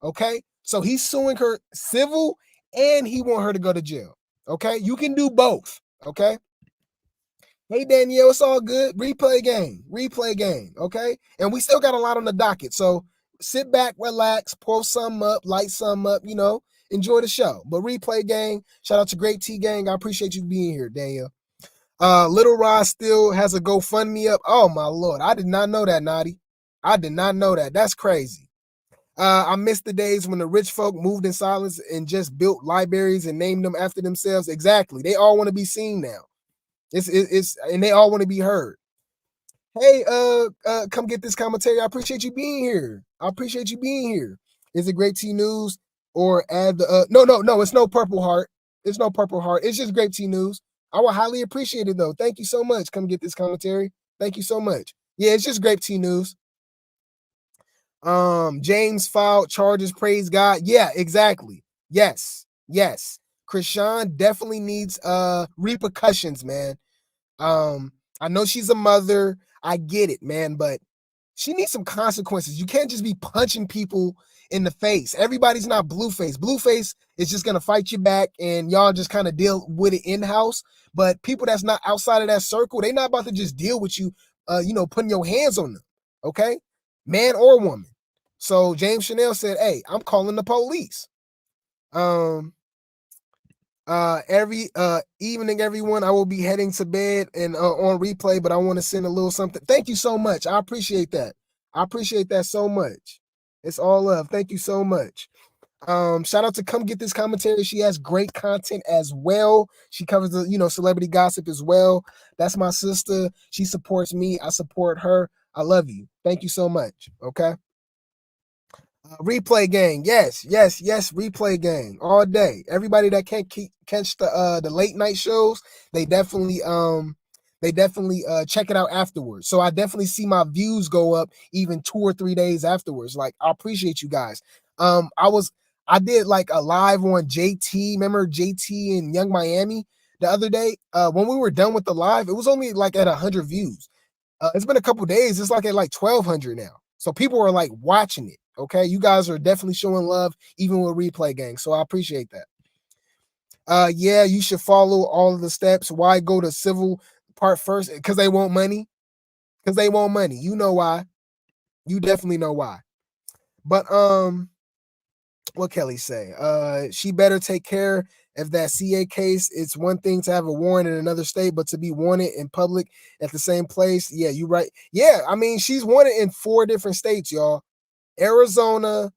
Okay. So he's suing her civil and he want her to go to jail. Okay. You can do both. Okay. Hey, Danielle, it's all good. Replay game, okay? And we still got a lot on the docket, so sit back, relax, pour some up, light some up, you know, enjoy the show. But replay gang, shout out to Great T Gang. I appreciate you being here, Danielle. Little Rod still has a GoFundMe up. Oh, my Lord. I did not know that, Naughty. I did not know that. That's crazy. I miss the days when the rich folk moved in silence and just built libraries and named them after themselves. Exactly. They all want to be seen now. It's and they all want to be heard. Hey, come get this commentary. I appreciate you being here. Is it Great T News or add the no, it's no Purple Heart. It's no Purple Heart. It's just Great T News. I would highly appreciate it though. Thank you so much. Come get this commentary. Thank you so much. Yeah, it's just Grape T News. James filed charges, praise God. Yeah, exactly. Yes. Krishan definitely needs repercussions, man. I know she's a mother. I get it, man, but she needs some consequences. You can't just be punching people in the face. Everybody's not Blueface. Blueface is just gonna fight you back, and y'all just kind of deal with it in-house. But people that's not outside of that circle, they not about to just deal with you, putting your hands on them. Okay, man or woman. So James Chanel said, "Hey, I'm calling the police." Every evening, everyone, I will be heading to bed and on replay, but I want to send a little something. Thank you so much. I appreciate that. So much. It's all love. Thank you so much. Shout out to Come Get This Commentary. She has great content as well. She covers the, celebrity gossip as well. That's my sister. She supports me. I support her. I love you. Thank you so much. Okay. Replay gang, yes, replay gang all day. Everybody that can't catch the late night shows, they definitely check it out afterwards. So I definitely see my views go up even 2 or 3 days afterwards. Like, I appreciate you guys. I did like a live on JT. Remember JT and Young Miami the other day? When we were done with the live, it was only like at 100 views. It's been a couple days. It's like at like 1,200 now. So people are like watching it. Okay, you guys are definitely showing love, even with replay gang. So I appreciate that. Yeah, you should follow all of the steps. Why go to civil part first? Because they want money. You know why. You definitely know why. But what Kelly say? She better take care of that CA case. It's one thing to have a warrant in another state, but to be wanted in public at the same place. Yeah, you right. Yeah, I mean, she's wanted in 4 different states, y'all. Arizona,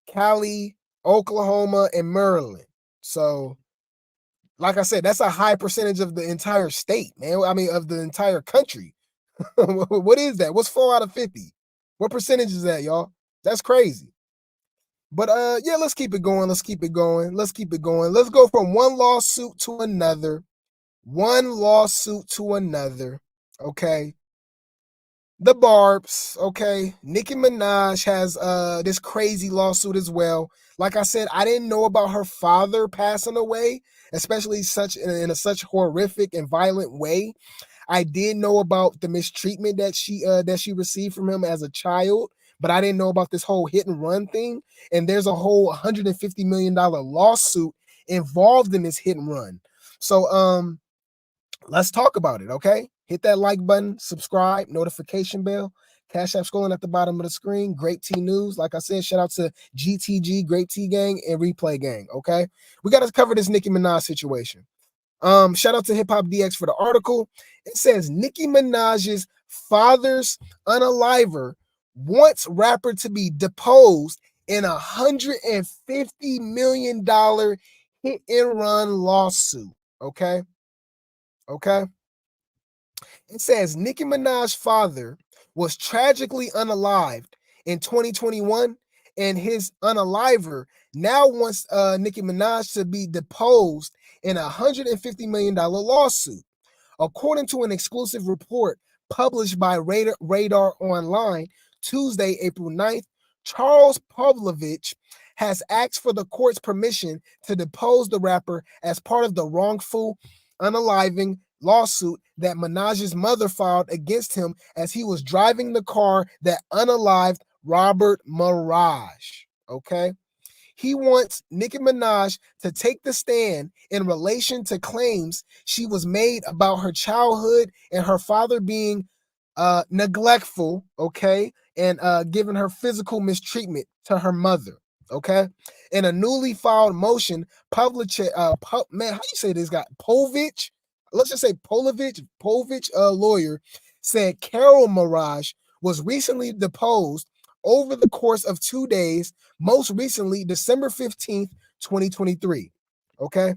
Cali, Oklahoma, and Maryland. So, like I said, that's a high percentage of the entire state, man. I mean, of the entire country. What is that? What's 4 out of 50? What percentage is that, y'all? That's crazy. But yeah, let's keep it going. Let's go from one lawsuit to another. one lawsuit to another, okay? The Barbs, okay? Nicki Minaj has this crazy lawsuit as well. Like I said, I didn't know about her father passing away, especially in a such horrific and violent way. I did know about the mistreatment that she received from him as a child, but I didn't know about this whole hit and run thing. And there's a whole $150 million lawsuit involved in this hit and run. So let's talk about it, okay? Hit that like button, subscribe, notification bell. Cash App scrolling at the bottom of the screen. Great T News. Like I said, shout out to GTG, Great T Gang, and Replay Gang, okay? We got to cover this Nicki Minaj situation. Shout out to Hip Hop DX for the article. It says Nicki Minaj's father's unaliver wants rapper to be deposed in $150 million hit and run lawsuit. Okay. It says Nicki Minaj's father was tragically unalived in 2021, and his unaliver now wants Nicki Minaj to be deposed in a $150 million lawsuit. According to an exclusive report published by Radar Online Tuesday, April 9th, Charles Pavlovich has asked for the court's permission to depose the rapper as part of the wrongful unaliving lawsuit that Minaj's mother filed against him as he was driving the car that unalived Robert Mirage. Okay. He wants Nicki Minaj to take the stand in relation to claims she was made about her childhood and her father being neglectful, okay, and giving her physical mistreatment to her mother, okay? In a newly filed motion, man, how do you say this guy? Povich? Let's just say Povich lawyer said Carol Mirage was recently deposed over the course of 2 days, most recently December 15th, 2023. Okay.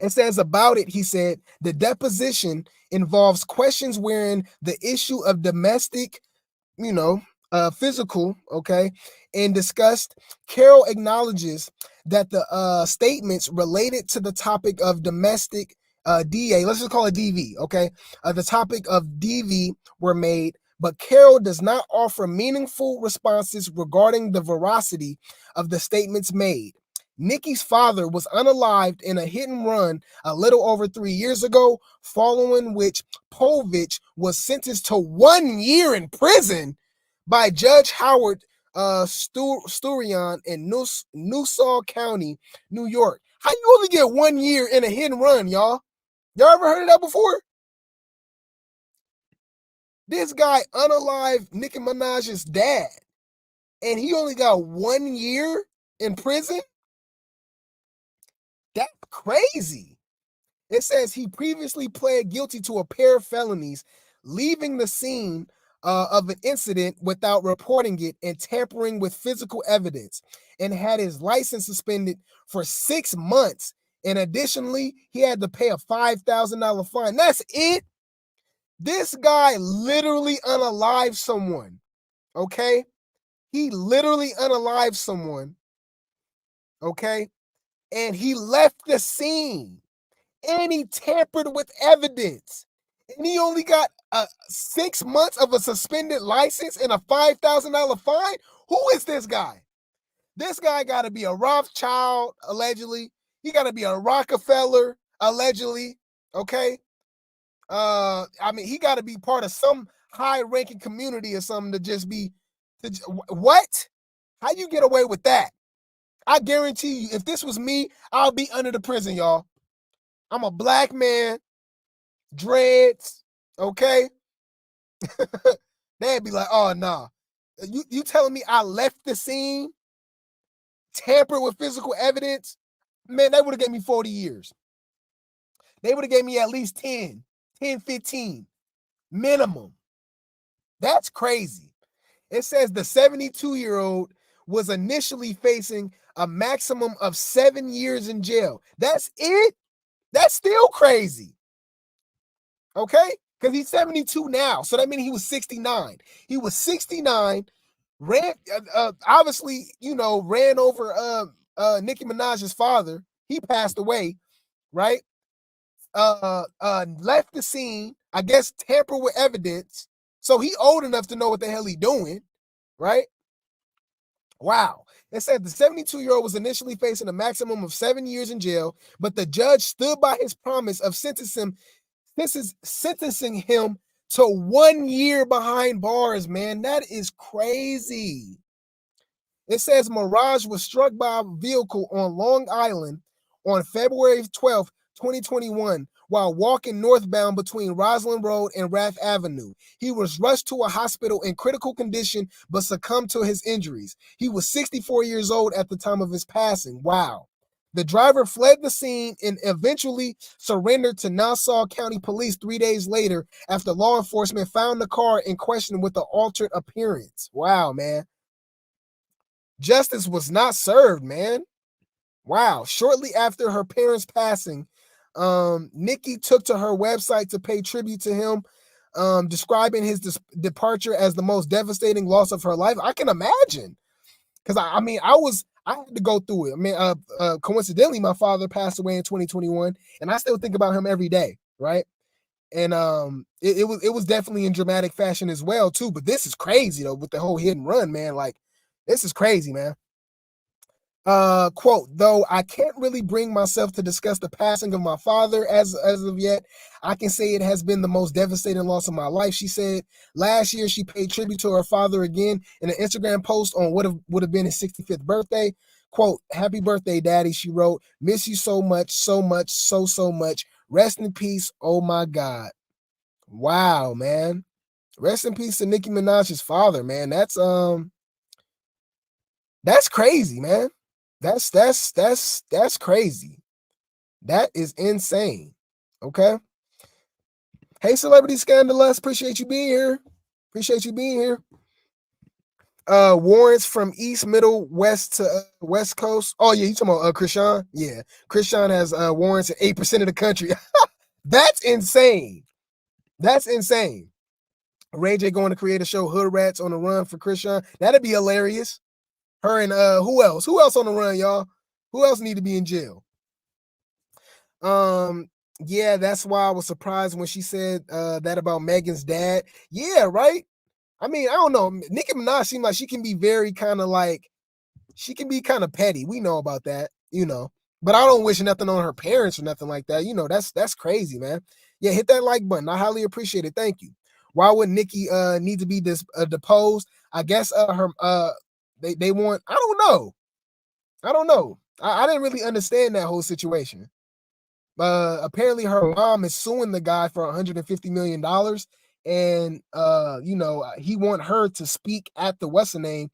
It says about it, he said, the deposition involves questions wherein the issue of domestic, physical, okay, and discussed. Carol acknowledges that the statements related to the topic of domestic DA, let's just call it DV, okay, the topic of DV were made, but Carol does not offer meaningful responses regarding the veracity of the statements made. Nicki's father was unalived in a hit and run a little over 3 years ago, following which Povich was sentenced to 1 year in prison by Judge Howard Sturion in Nassau County, New York. How you only get 1 year in a hit and run, y'all? Y'all ever heard of that before? This guy unalived Nicki Minaj's dad, and he only got 1 year in prison? That's crazy. It says he previously pled guilty to a pair of felonies, leaving the scene of an incident without reporting it and tampering with physical evidence, and had his license suspended for 6 months. And additionally, he had to pay a $5,000 fine. That's it. This guy literally unalived someone, okay? He literally unalived someone, okay? And he left the scene, and he tampered with evidence, and he only got 6 months of a suspended license and a $5,000 fine? Who is this guy? This guy got to be a Rothschild, allegedly. He got to be a Rockefeller, allegedly, okay? He got to be part of some high-ranking community or something to just be, what? How you get away with that? I guarantee you, if this was me, I'll be under the prison, y'all. I'm a black man, dreads, okay? They'd be like, oh, nah. You telling me I left the scene, tampered with physical evidence? Man, they would have gave me 40 years. They would have gave me at least 10, 15 minimum. That's crazy. It says the 72-year-old was initially facing a maximum of 7 years in jail. That's it? That's still crazy. Okay? Because he's 72 now. So that means he was 69. He was 69, obviously, ran over Nicki Minaj's father. He passed away, right? left the scene, I guess tampered with evidence. So he old enough to know what the hell he doing, right? Wow. It said the 72-year-old was initially facing a maximum of 7 years in jail, but the judge stood by his promise of sentencing him to 1 year behind bars, man. That is crazy. It says Mirage was struck by a vehicle on Long Island on February 12th, 2021, while walking northbound between Roslyn Road and Rath Avenue. He was rushed to a hospital in critical condition, but succumbed to his injuries. He was 64 years old at the time of his passing. Wow. The driver fled the scene and eventually surrendered to Nassau County Police 3 days later after law enforcement found the car in question with an altered appearance. Wow, man. Justice was not served, man. Wow. Shortly after her parents' passing, Nicki took to her website to pay tribute to him, describing his departure as the most devastating loss of her life. I can imagine. Because I had to go through it. I mean, coincidentally, my father passed away in 2021, and I still think about him every day, right? And it was definitely in dramatic fashion as well, too. But this is crazy though, with the whole hit and run, man. Like, this is crazy, man. Quote, though I can't really bring myself to discuss the passing of my father as of yet, I can say it has been the most devastating loss of my life, she said. Last year, she paid tribute to her father again in an Instagram post on what would have been his 65th birthday. Quote, happy birthday, daddy, she wrote. Miss you so much, so much, so much. Rest in peace, oh my God. Wow, man. Rest in peace to Nicki Minaj's father, man. That's crazy, man. That's crazy. That is insane. Okay. Hey, Celebrity Scandalous. Appreciate you being here. Warrants from East, Middle, West to West Coast. Oh, yeah, you talking about Krishan? Yeah. Krishan has warrants in 8% of the country. That's insane. Ray J going to create a show, Hood Rats on the Run for Krishan. That'd be hilarious. Her and who else? Who else on the run, y'all? Who else need to be in jail? Yeah, that's why I was surprised when she said that about Megan's dad. Yeah, right. I mean, I don't know. Nicki Minaj seems like she can be very kind of petty. We know about that, But I don't wish nothing on her parents or nothing like that. That's crazy, man. Yeah, hit that like button. I highly appreciate it. Thank you. Why would Nicki need to be deposed? I guess they want. I don't know. I didn't really understand that whole situation. Apparently her mom is suing the guy for $150 million. And he want her to speak at the what's the name.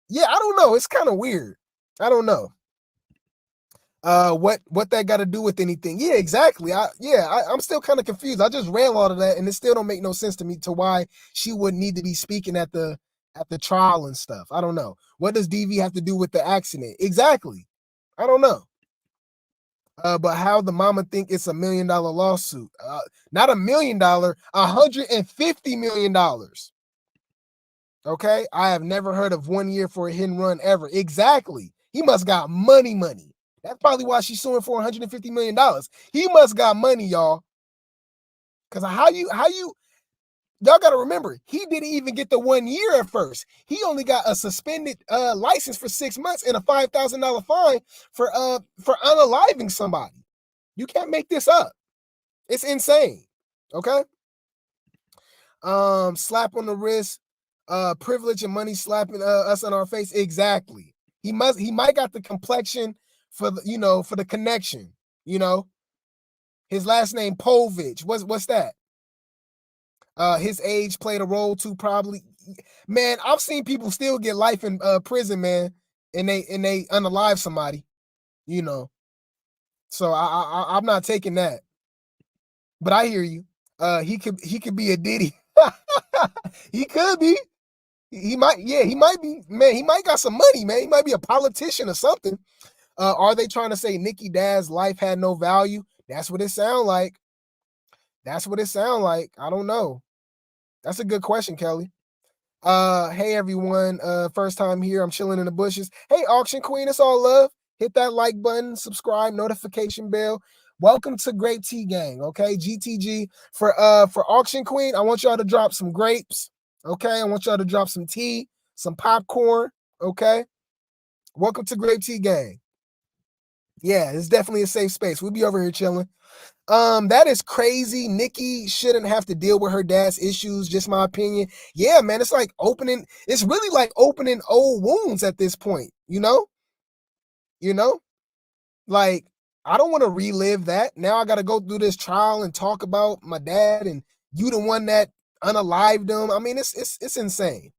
Yeah, I don't know. It's kind of weird. I don't know. What that got to do with anything? Yeah, exactly. I'm still kind of confused. I just read all of that, and it still don't make no sense to me to why she would need to be speaking at the trial and stuff. I don't know. What does DV have to do with the accident? Exactly. I don't know. But how the mama think it's $1 million lawsuit? Not $1 million, $150 million. Okay, I have never heard of 1 year for a hit and run ever. Exactly. He must got money. That's probably why she's suing for $150 million. He must got money, y'all. Because how you y'all got to remember, he didn't even get the 1 year at first. He only got a suspended license for 6 months and a $5,000 fine for unaliving somebody. You can't make this up. It's insane. Okay. Slap on the wrist, privilege and money slapping us in our face. Exactly. He might got the complexion for the, for the connection. His last name Povich. What's that? His age played a role too, probably. Man, I've seen people still get life in prison, man, and they unalive somebody, So I'm not taking that. But I hear you. He could be a Diddy. He could be. He might be. Man, he might got some money, man. He might be a politician or something. Are they trying to say Nicki dad's life had no value? That's what it sound like. I don't know. That's a good question, Kelly. Hey everyone. First time here. I'm chilling in the bushes. Hey, Auction Queen, it's all love. Hit that like button, subscribe, notification bell. Welcome to Grape Tea Gang, okay? GTG for Auction Queen. I want y'all to drop some grapes, okay? I want y'all to drop some tea, some popcorn, okay? Welcome to Grape Tea Gang. Yeah, it's definitely a safe space. We'll be over here chilling. That is crazy. Nicki shouldn't have to deal with her dad's issues, just my opinion. Yeah, man, it's really like opening old wounds at this point, you know? Like, I don't want to relive that. Now I got to go through this trial and talk about my dad and you the one that unalived him. I mean, it's insane.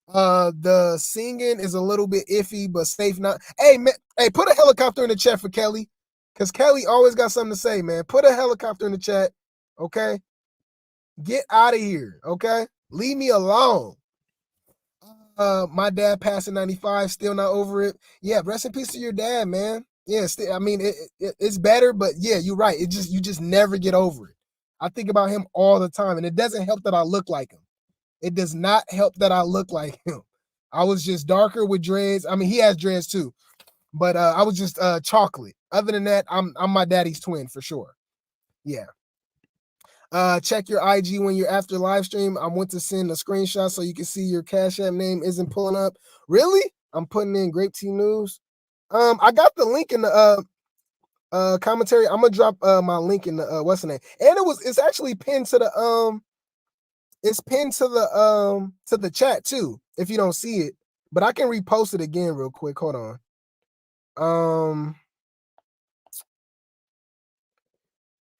The singing is a little bit iffy, but safe not. Hey, man, put a helicopter in the chat for Kelly, because Kelly always got something to say, man. Put a helicopter in the chat, okay? Get out of here, okay? Leave me alone. My dad passed in 95, still not over it. Yeah, rest in peace to your dad, man. Yeah, I mean, it's better, but yeah, you're right. You just never get over it. I think about him all the time, and it doesn't help that I look like him. It does not help that I look like him. I was just darker with dreads. I mean, he has dreads too, but I was just chocolate. Other than that, I'm my daddy's twin for sure. Yeah. Check your IG when you're after live stream. I want to send a screenshot so you can see your Cash App name isn't pulling up. Really? I'm putting in Grape Tea News. I got the link in the commentary. I'm gonna drop my link in the what's the name? And it's actually pinned to the it's pinned to the chat too, if you don't see it. But I can repost it again real quick. Hold on.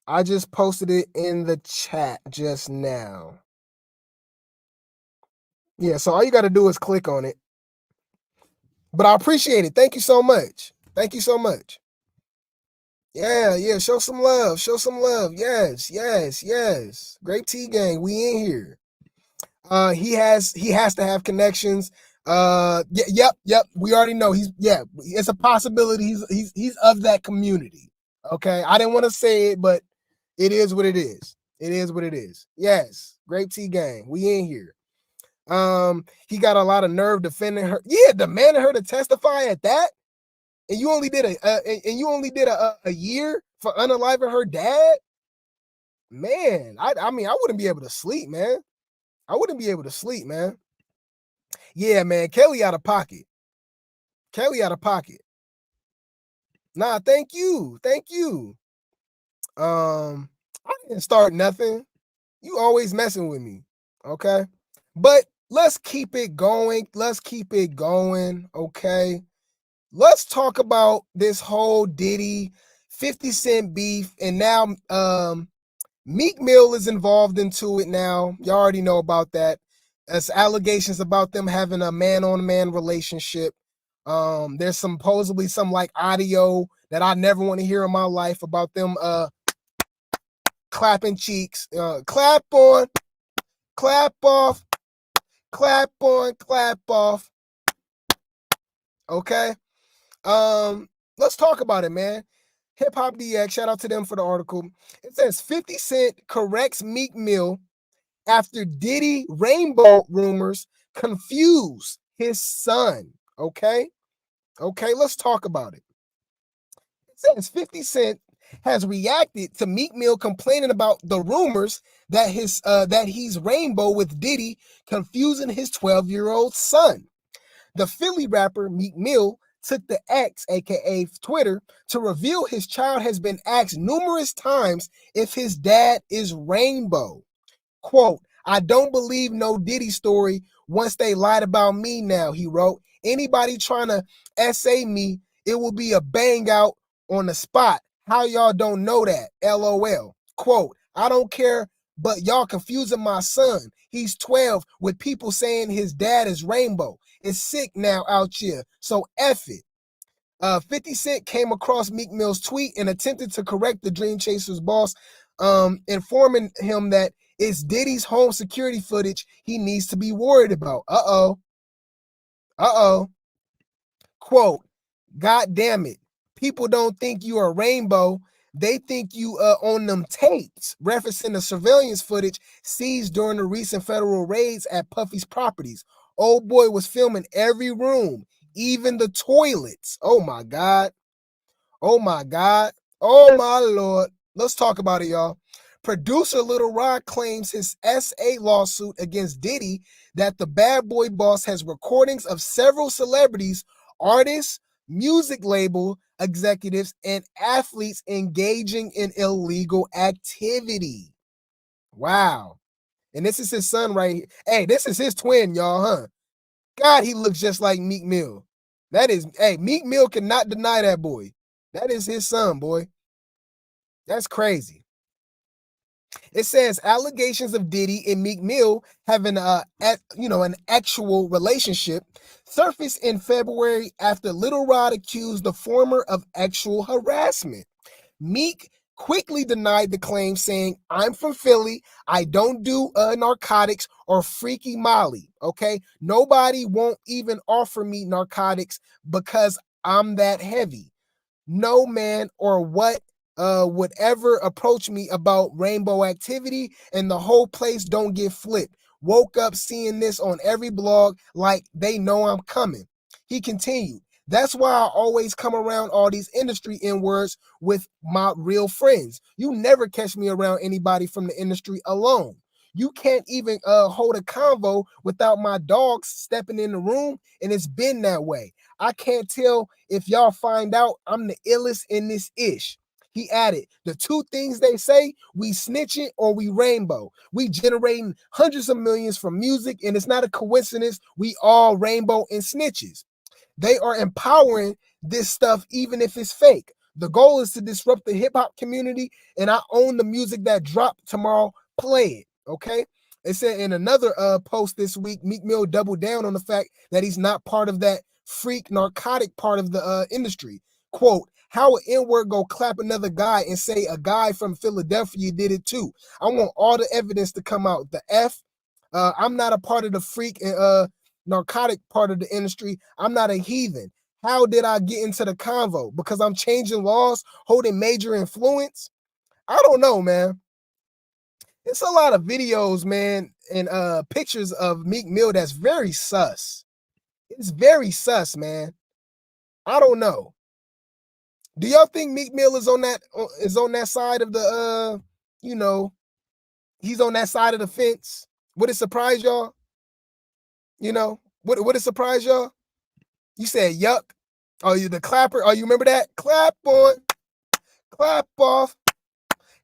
I just posted it in the chat just now. Yeah, so all you got to do is click on it. But I appreciate it. Thank you so much. Thank you so much. Yeah, show some love. Show some love. Yes. Grape Tea Gang, we in here. He has to have connections. Yep. We already know it's a possibility he's of that community. Okay. I didn't want to say it, but it is what it is. It is what it is. Yes. Grape Tea Gang, we in here. He got a lot of nerve defending her. Yeah, demanding her to testify at that. And you only did a year for unaliving her dad. Man, I mean, I wouldn't be able to sleep, man. Yeah, man, Kelly out of pocket. Nah, thank you. I didn't start nothing. You always messing with me, okay? But let's keep it going. Okay? Let's talk about this whole Diddy 50 Cent beef, and now Meek Mill is involved into it now. Y'all already know about that. There's allegations about them having a man-on-man relationship. There's supposedly some like audio that I never want to hear in my life about them clapping cheeks. Clap on, clap off, clap on, clap off. Okay? Let's talk about it, man. Hip Hop DX, shout out to them for the article. It says 50 Cent corrects Meek Mill after Diddy rainbow rumors confuse his son. Okay, let's talk about it. It says 50 Cent has reacted to Meek Mill complaining about the rumors that he's rainbow with Diddy, confusing his 12-year-old son. The Philly rapper Meek Mill took the X, aka Twitter, to reveal his child has been asked numerous times if his dad is rainbow. Quote, "I don't believe no Diddy story once they lied about me now," he wrote. "Anybody trying to essay me, it will be a bang out on the spot. How y'all don't know that? LOL. Quote, "I don't care, but y'all confusing my son. He's 12 with people saying his dad is rainbow. It's sick now out here, so F it." 50 Cent came across Meek Mill's tweet and attempted to correct the Dream Chasers boss, informing him that it's Diddy's home security footage he needs to be worried about. Quote, "God damn it. People don't think you are rainbow. They think you on them tapes," referencing the surveillance footage seized during the recent federal raids at Puffy's properties. Old boy was filming every room, even the toilets. Oh my God. Oh my Lord. Let's talk about it, y'all. Producer Lil Rod claims his SA lawsuit against Diddy that the Bad Boy boss has recordings of several celebrities, artists, music label executives, and athletes engaging in illegal activity. Wow. And this is his son right here. Hey, this is his twin, y'all, huh? God, he looks just like Meek Mill. That is, hey, Meek Mill cannot deny that boy. That is his son, boy. That's crazy. It says allegations of Diddy and Meek Mill having an actual relationship surfaced in February after Lil Rod accused the former of actual harassment. Meek quickly denied the claim, saying, "I'm from Philly. I don't do narcotics or freaky Molly. Okay, nobody won't even offer me narcotics because I'm that heavy. No man or what would ever approach me about rainbow activity, and the whole place don't get flipped. Woke up seeing this on every blog like they know I'm coming." He continued, "That's why I always come around all these industry N-words with my real friends. You never catch me around anybody from the industry alone. You can't even hold a convo without my dogs stepping in the room, and it's been that way. I can't tell if y'all find out I'm the illest in this ish." He added, "The two things they say, we snitching or we rainbow. We generating hundreds of millions from music, and it's not a coincidence we all rainbow and snitches. They are empowering this stuff even if it's fake. The goal is to disrupt the hip hop community, and I own the music that dropped tomorrow. Play it." Okay. It said in another post this week, Meek Mill doubled down on the fact that he's not part of that freak narcotic part of the industry. Quote, "How an N-word go clap another guy and say a guy from Philadelphia did it too? I want all the evidence to come out. The F, I'm not a part of the freak and narcotic part of the industry. I'm not a heathen. How did I get into the convo? Because I'm changing laws, holding major influence?" I don't know, man. It's a lot of videos, man, and pictures of Meek Mill that's very sus. It's very sus, man. I don't know. Do y'all think Meek Mill is on that side of the he's on that side of the fence? Would it surprise y'all? Would it surprise y'all? You said yuck. Oh, you the clapper? Oh, you remember that? Clap on, clap off,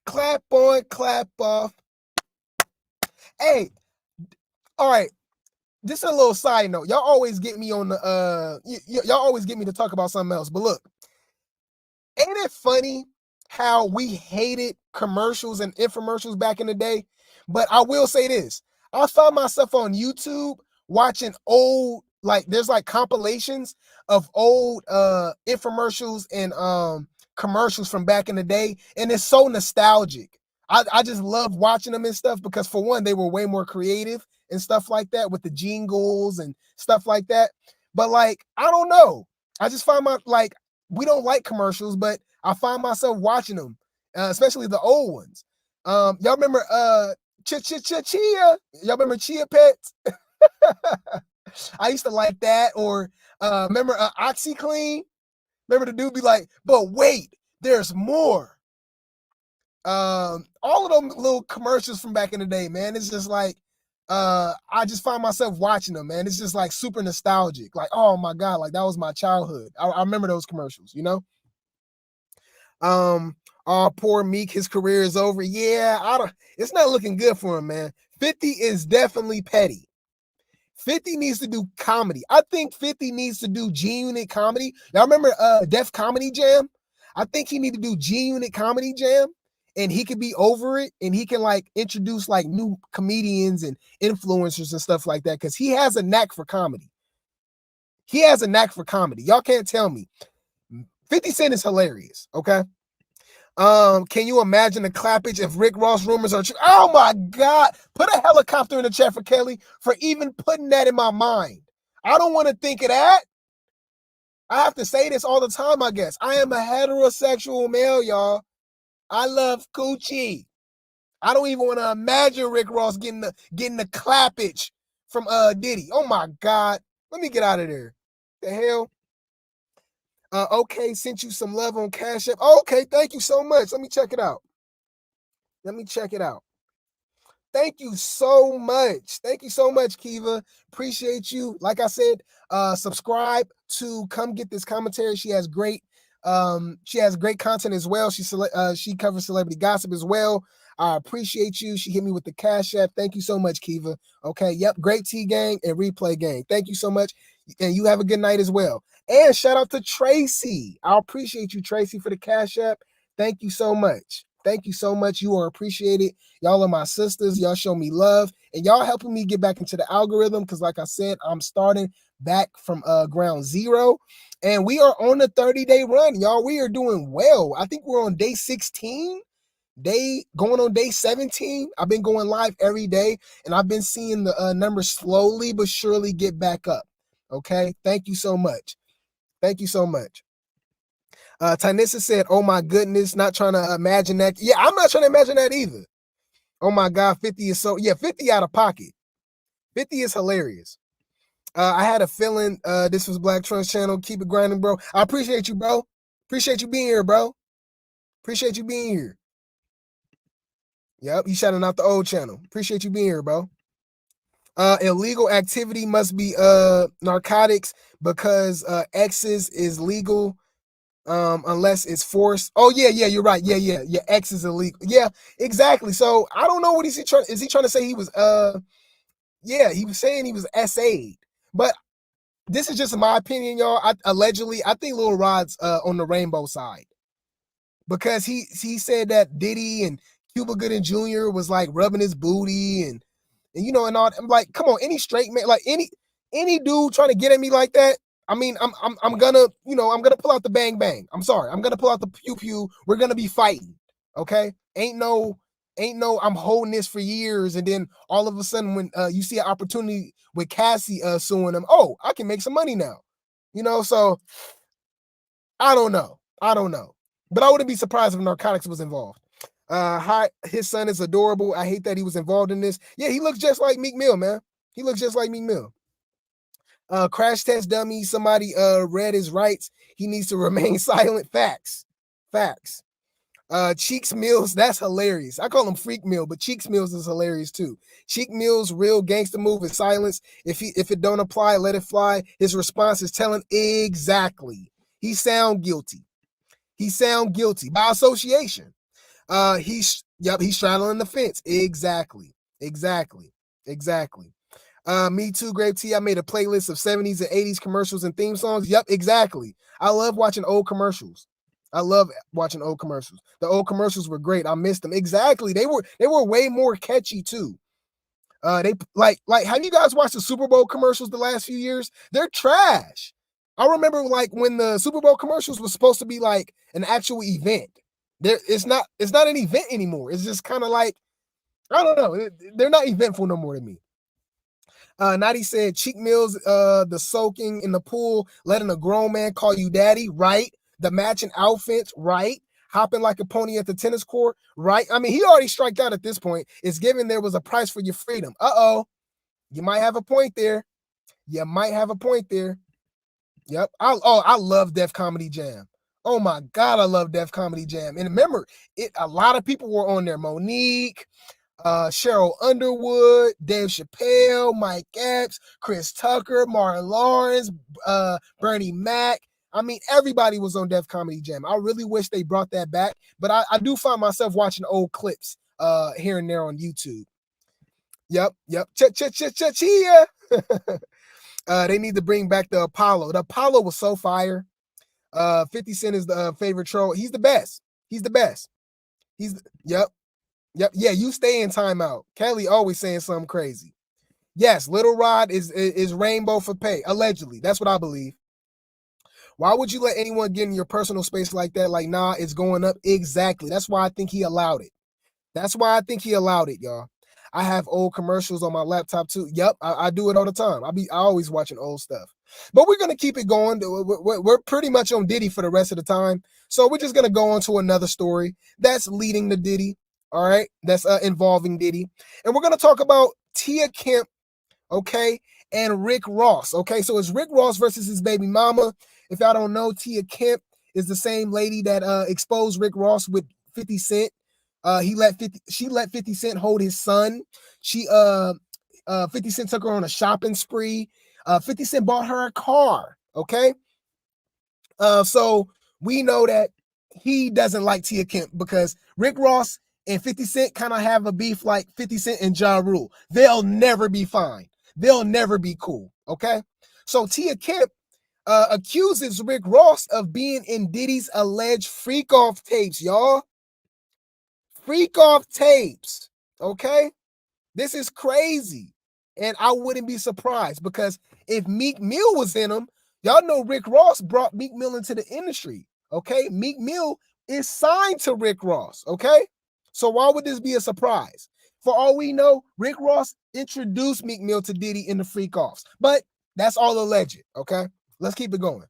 clap on, clap off. Hey, all right. Just a little side note. Y'all always get me on the y'all always get me to talk about something else. But look, ain't it funny how we hated commercials and infomercials back in the day? But I will say this. I found myself on YouTube watching old, there's compilations of old infomercials and commercials from back in the day, and it's so nostalgic. I just love watching them and stuff because, for one, they were way more creative and stuff like that with the jingles and stuff like that. But I don't know. I just find we don't like commercials, but I find myself watching them, especially the old ones. Y'all remember Chia? Y'all remember Chia Pets? I used to like that. Or remember OxyClean? Remember the dude be like, "But wait, there's more." All of them little commercials from back in the day, man. It's just I just find myself watching them, man. It's just super nostalgic. Oh my God, that was my childhood. I remember those commercials, Oh, poor Meek, his career is over. Yeah, it's not looking good for him, man. 50 is definitely petty. 50 needs to do comedy. I think 50 needs to do G-Unit comedy. Y'all remember Def Comedy Jam? I think he need to do G-Unit Comedy Jam, and he could be over it, and he can introduce new comedians and influencers and stuff like that, because he has a knack for comedy. He has a knack for comedy. Y'all can't tell me. 50 Cent is hilarious, okay? Can you imagine the clappage if Rick Ross rumors are true? Oh my God. Put a helicopter in the chat for Kelly for even putting that in my mind. I don't want to think of that. I have to say this all the time, I guess. I am a heterosexual male, y'all. I love coochie. I don't even want to imagine Rick Ross getting the clappage from Diddy. Oh my God. Let me get out of there. The hell? Okay, sent you some love on Cash App. Okay, thank you so much. Let me check it out. Thank you so much. Thank you so much, Kiva. Appreciate you. Like I said, subscribe to Come Get This Commentary. She has great content as well. She covers celebrity gossip as well. I appreciate you. She hit me with the Cash App. Thank you so much, Kiva. Okay, yep, great T gang and replay gang. Thank you so much. And you have a good night as well. And shout out to Tracy. I appreciate you, Tracy, for the Cash App. Thank you so much. Thank you so much. You are appreciated. Y'all are my sisters. Y'all show me love. And y'all helping me get back into the algorithm because, like I said, I'm starting back from ground zero. And we are on a 30-day run, y'all. We are doing well. I think we're on day 16. Going on day 17. I've been going live every day. And I've been seeing the numbers slowly but surely get back up. Okay? Thank you so much. Thank you so much. Tanissa said, oh my goodness, not trying to imagine that. Yeah, I'm not trying to imagine that either. Oh my God, 50 is 50 out of pocket. 50 is hilarious. I had a feeling this was Black Trunks channel. Keep it grinding, bro. I appreciate you, bro. Appreciate you being here, bro. Appreciate you being here. Yep, you shouting out the old channel. Appreciate you being here, bro. Illegal activity must be narcotics because X's is legal. Unless it's forced. Oh yeah, you're right. Yeah. X is illegal. Yeah, exactly. So I don't know what is he trying to say he was he was saying he was SA'd. But this is just my opinion, y'all. I think Lil Rod's on the rainbow side. Because he said that Diddy and Cuba Gooding Jr. was like rubbing his booty and and all. I'm like, come on, any straight man, like any dude trying to get at me like that. I mean, I'm gonna pull out the bang bang. I'm sorry. I'm gonna pull out the pew pew. We're gonna be fighting. Okay? Ain't no I'm holding this for years, and then all of a sudden when you see an opportunity with Cassie suing him, oh, I can make some money now. So I don't know. But I wouldn't be surprised if narcotics was involved. His son is adorable. I hate that he was involved in this. Yeah, he looks just like Meek Mill, man. He looks just like Meek Mill. Crash test dummy. Somebody read his rights. He needs to remain silent. Facts. Cheeks Mills, that's hilarious. I call him Freak Mill, but Cheeks Mills is hilarious too. Cheek Mills' real gangster move is silence. If it don't apply, let it fly. His response is telling exactly. He sound guilty by association. He's straddling the fence. Exactly. Me too, Grape T. I made a playlist of 70s and 80s commercials and theme songs. Yep, exactly. I love watching old commercials. The old commercials were great. I missed them. Exactly. They were way more catchy too. They like have you guys watched the Super Bowl commercials the last few years? They're trash. I remember like when the Super Bowl commercials was supposed to be like an actual event. It's not an event anymore. It's just kind of like, I don't know. They're not eventful no more to me. Nadi said, Cheek Mills, the soaking in the pool, letting a grown man call you daddy, right? The matching outfits, right? Hopping like a pony at the tennis court, right? I mean, he already striked out at this point. It's given there was a price for your freedom. You might have a point there. Yep. I love Def Comedy Jam. Oh my God, I love Def Comedy Jam. And remember, a lot of people were on there. Monique, Cheryl Underwood, Dave Chappelle, Mike Epps, Chris Tucker, Martin Lawrence, Bernie Mac. I mean, everybody was on Def Comedy Jam. I really wish they brought that back, but I do find myself watching old clips here and there on YouTube. Yep. Chia. They need to bring back the Apollo. The Apollo was so fire. 50 Cent is the favorite troll. He's the best. Yep. Yeah, you stay in timeout. Kelly always saying something crazy. Yes, Little Rod is rainbow for pay. Allegedly. That's what I believe. Why would you let anyone get in your personal space like that? Like, nah, it's going up. Exactly. That's why I think he allowed it. Y'all. I have old commercials on my laptop too. Yep, I do it all the time. I always watching old stuff. But we're gonna keep it going. We're pretty much on Diddy for the rest of the time. So we're just gonna go on to another story that's leading to Diddy. All right, that's involving Diddy. And we're gonna talk about Tia Kemp, okay, and Rick Ross. Okay, so it's Rick Ross versus his baby mama. If y'all don't know, Tia Kemp is the same lady that exposed Rick Ross with 50 Cent. She let 50 Cent hold his son. 50 Cent took her on a shopping spree. 50 Cent bought her a car. Okay. So we know that he doesn't like Tia Kemp because Rick Ross and 50 Cent kind of have a beef like 50 Cent and Ja Rule. They'll never be fine. They'll never be cool. Okay. So Tia Kemp accuses Rick Ross of being in Diddy's alleged freak-off tapes, y'all. Freak-off tapes. Okay. This is crazy. And I wouldn't be surprised because if Meek Mill was in them, y'all know Rick Ross brought Meek Mill into the industry. Okay. Meek Mill is signed to Rick Ross. Okay. So why would this be a surprise? For all we know, Rick Ross introduced Meek Mill to Diddy in the freak-offs. But that's all alleged. Okay. Let's keep it going.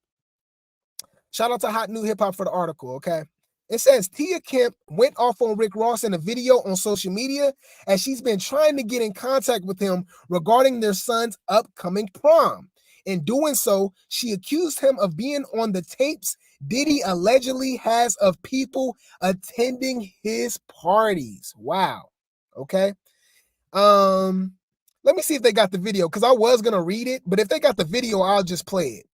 Shout out to Hot New Hip Hop for the article. Okay. It says Tia Kemp went off on Rick Ross in a video on social media as she's been trying to get in contact with him regarding their son's upcoming prom. In doing so, she accused him of being on the tapes Diddy allegedly has of people attending his parties. Wow. Okay. Let me see if they got the video because I was gonna read it, but if they got the video, I'll just play it.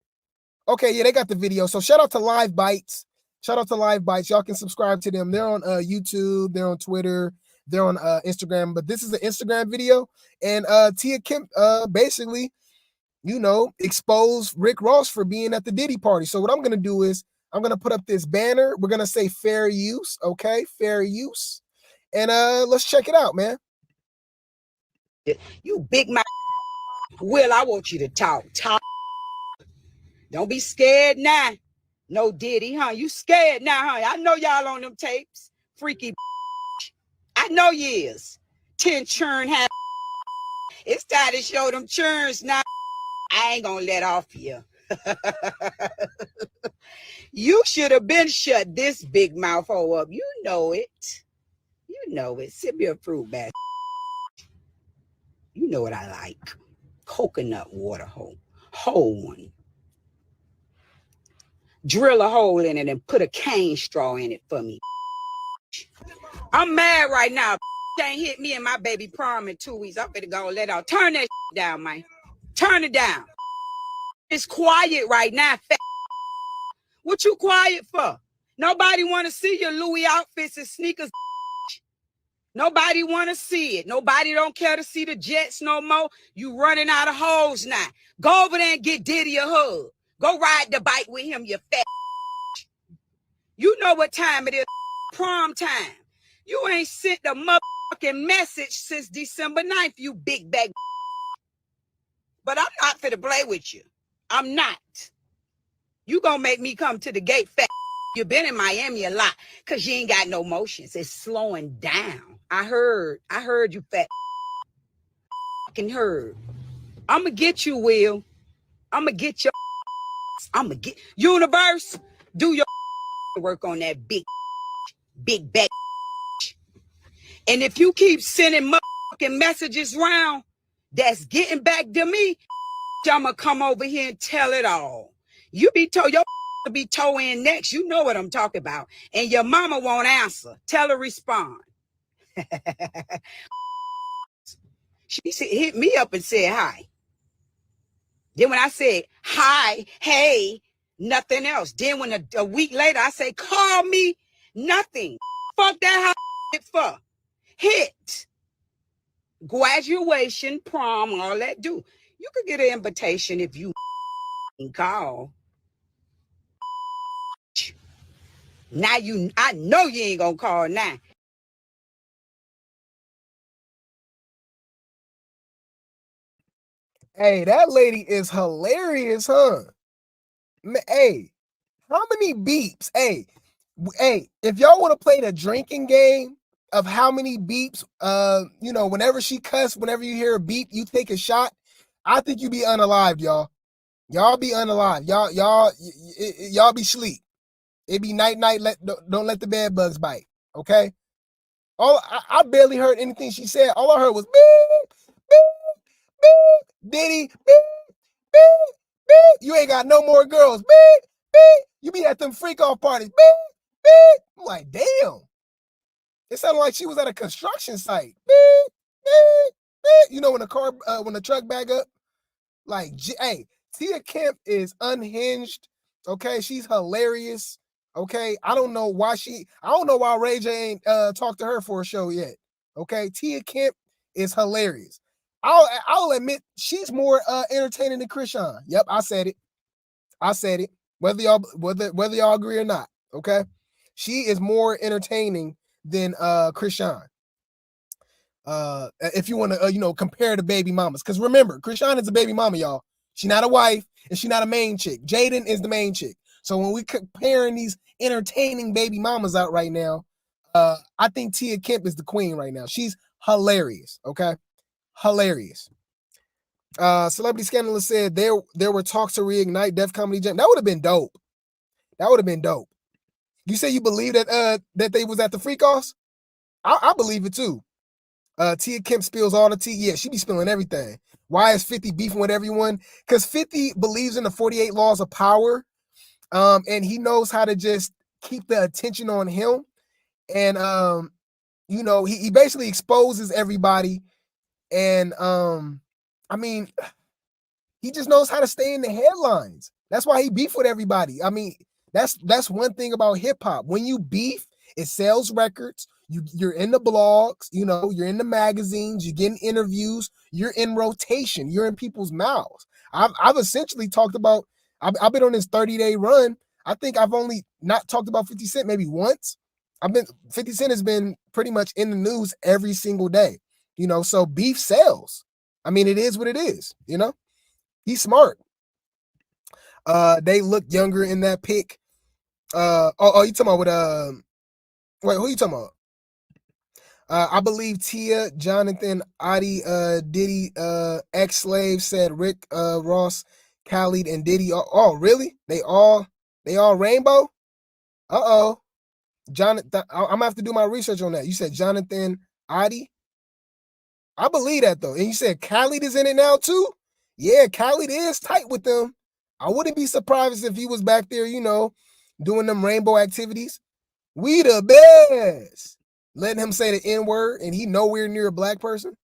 Okay, yeah, they got the video. So shout out to Live Bites. Shout out to Live Bites. Y'all can subscribe to them. They're on YouTube, they're on Twitter, they're on Instagram, but this is an Instagram video. And Tia Kemp basically, exposed Rick Ross for being at the Diddy party. So what I'm gonna do is I'm gonna put up this banner. We're gonna say fair use, okay? Fair use. And let's check it out, man. You big mouth. Will, I want you to talk. Don't be scared now. No Diddy, huh? You scared now, huh? I know y'all on them tapes. Freaky. I know you is. 10 churn have. It's time to show them churns now. I ain't gonna let off you. You should have been shut this big mouth hole up. You know it. You know it. Sip your fruit back. You know what I like. Coconut water hole. Whole one. Drill a hole in it and put a cane straw in it for me. I'm mad right now. Ain't hit me and my baby prom in 2 weeks. I'm finna go let out. Turn that down, man. Turn it down. It's quiet right now. What you quiet for? Nobody want to see your Louis outfits and sneakers. Nobody want to see it. Nobody don't care to see the Jets no more. You running out of hoes now. Go over there and get Diddy a hug. Go ride the bike with him, you fat. You know what time it is. Prom time. You ain't sent a motherfucking message since December 9th, you big bag. But I'm not finna play with you. I'm not. You gonna make me come to the gate, fat. You've been in Miami a lot because you ain't got no motions. It's slowing down. I heard you, fat. Fucking heard. I'ma get you, Will. I'ma get your. I'ma get Universe. Do your work on that big back. And if you keep sending motherfucking messages round, that's getting back to me. I'ma come over here and tell it all. You be told your to be toe in next. You know what I'm talking about. And your mama won't answer. Tell her respond. She hit me up and said hi. Then when I said hi, hey, nothing else. Then when a week later I say call me, nothing. Fuck that how for. Hit. Graduation, prom, all that do. You could get an invitation if you call. Now I know you ain't gonna call now. Hey, that lady is hilarious, huh? Hey, how many beeps? Hey, if y'all want to play the drinking game of how many beeps, whenever she cuss, whenever you hear a beep, you take a shot. I think you be unalived, y'all. Y'all be unalived. Y'all be sleep. It be night. Don't let the bed bugs bite. Okay. I barely heard anything she said. All I heard was beep, beep, beep, Diddy, beep, beep, beep. You ain't got no more girls, beep, You be at them freak off parties. Beep, beep. I'm like, damn. It sounded like she was at a construction site. Beep, beep, beep. You know, when the truck back up, like, hey, Tia Kemp is unhinged. Okay, she's hilarious. Okay, I don't know why Ray J ain't talked to her for a show yet. Okay, Tia Kemp is hilarious. I'll admit she's more entertaining than Krishan. Yep, I said it. Whether y'all agree or not. Okay, she is more entertaining than Krishan. If you want to compare the baby mamas, because remember, Krishan is a baby mama, y'all. She's not a wife and she's not a main chick. Jaden is the main chick. So when we comparing these entertaining baby mamas out right now, I think Tia Kemp is the queen right now. She's hilarious. Okay, hilarious. Celebrity Scandalous said there were talks to reignite Def Comedy Jam. That would have been dope. You say you believe that they was at the freak offs? I believe it too. Tia Kemp spills all the tea. Yeah, she be spilling everything. Why is 50 beefing with everyone? Because 50 believes in the 48 laws of power. And he knows how to just keep the attention on him. And he basically exposes everybody. And I mean, he just knows how to stay in the headlines. That's why he beef with everybody. I mean, that's one thing about hip hop. When you beef, it sells records. You're in the blogs, you're in the magazines, you're getting interviews, you're in rotation, you're in people's mouths. I've essentially talked about, I've been on this 30-day run. I think I've only not talked about 50 Cent maybe once. 50 Cent has been pretty much in the news every single day, so beef sells. I mean, it is what it is, He's smart. They look younger in that pic. You talking about with wait, who you talking about? I believe Tia, Jonathan, Adi, Diddy, ex-slave said Rick, Ross, Khaled, and Diddy. Oh, really? They all rainbow? Uh-oh. Jonathan, I'm gonna have to do my research on that. You said Jonathan, Adi? I believe that though. And you said Khaled is in it now too? Yeah, Khaled is tight with them. I wouldn't be surprised if he was back there, doing them rainbow activities. We the best. Letting him say the N-word and he nowhere near a black person.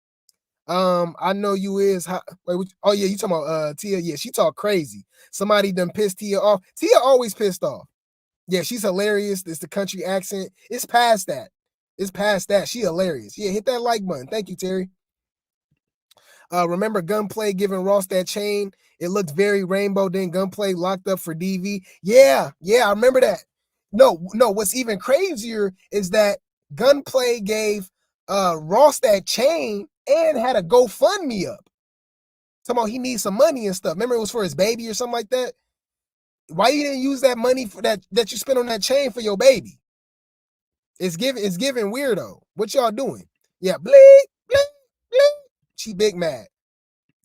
I know you is wait, oh yeah, you talking about Tia? Yeah, she talk crazy. Somebody done pissed Tia off. Tia always pissed off. Yeah, she's hilarious. It's the country accent. It's past that. She hilarious. Yeah, hit that like button. Thank you, Terry. Remember Gunplay giving Ross that chain? It looked very rainbow. Then Gunplay locked up for DV. Yeah, I remember that. No, what's even crazier is that Gunplay gave Ross that chain and had a GoFundMe up. Talking about he needs some money and stuff. Remember it was for his baby or something like that? Why you didn't use that money for that you spent on that chain for your baby? It's giving weirdo. What y'all doing? Yeah, bleep, bleep, bleep. She big mad.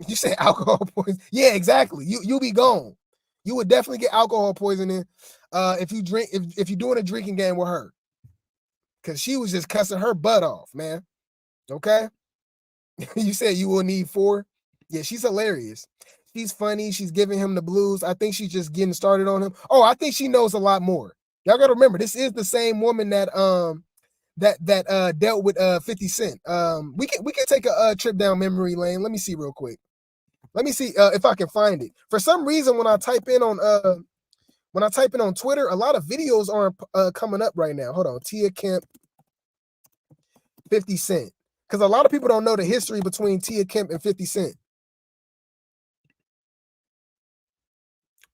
You say alcohol poisoning. Yeah, exactly. You be gone. You would definitely get alcohol poisoning if you drink if you're doing a drinking game with her. Cause she was just cussing her butt off, man. Okay. You said you will need 4. Yeah, she's hilarious. She's funny. She's giving him the blues. I think she's just getting started on him. Oh, I think she knows a lot more. Y'all gotta remember, this is the same woman that dealt with 50 Cent. We can take a trip down memory lane. Let me see real quick. Let me see if I can find it. For some reason, when I type in on Twitter, a lot of videos aren't coming up right now. Hold on, Tia Kemp, 50 Cent, because a lot of people don't know the history between Tia Kemp and 50 Cent.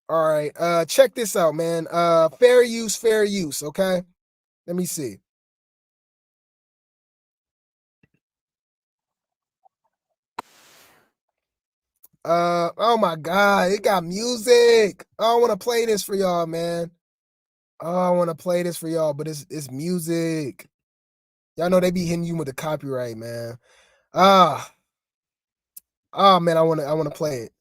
All right, check this out, man. Fair use. Okay, let me see. Oh my God, it got music. I want to play this for y'all, man. I want to play this for y'all, but it's music. Y'all know they be hitting you with the copyright, man. Man, I want to play it.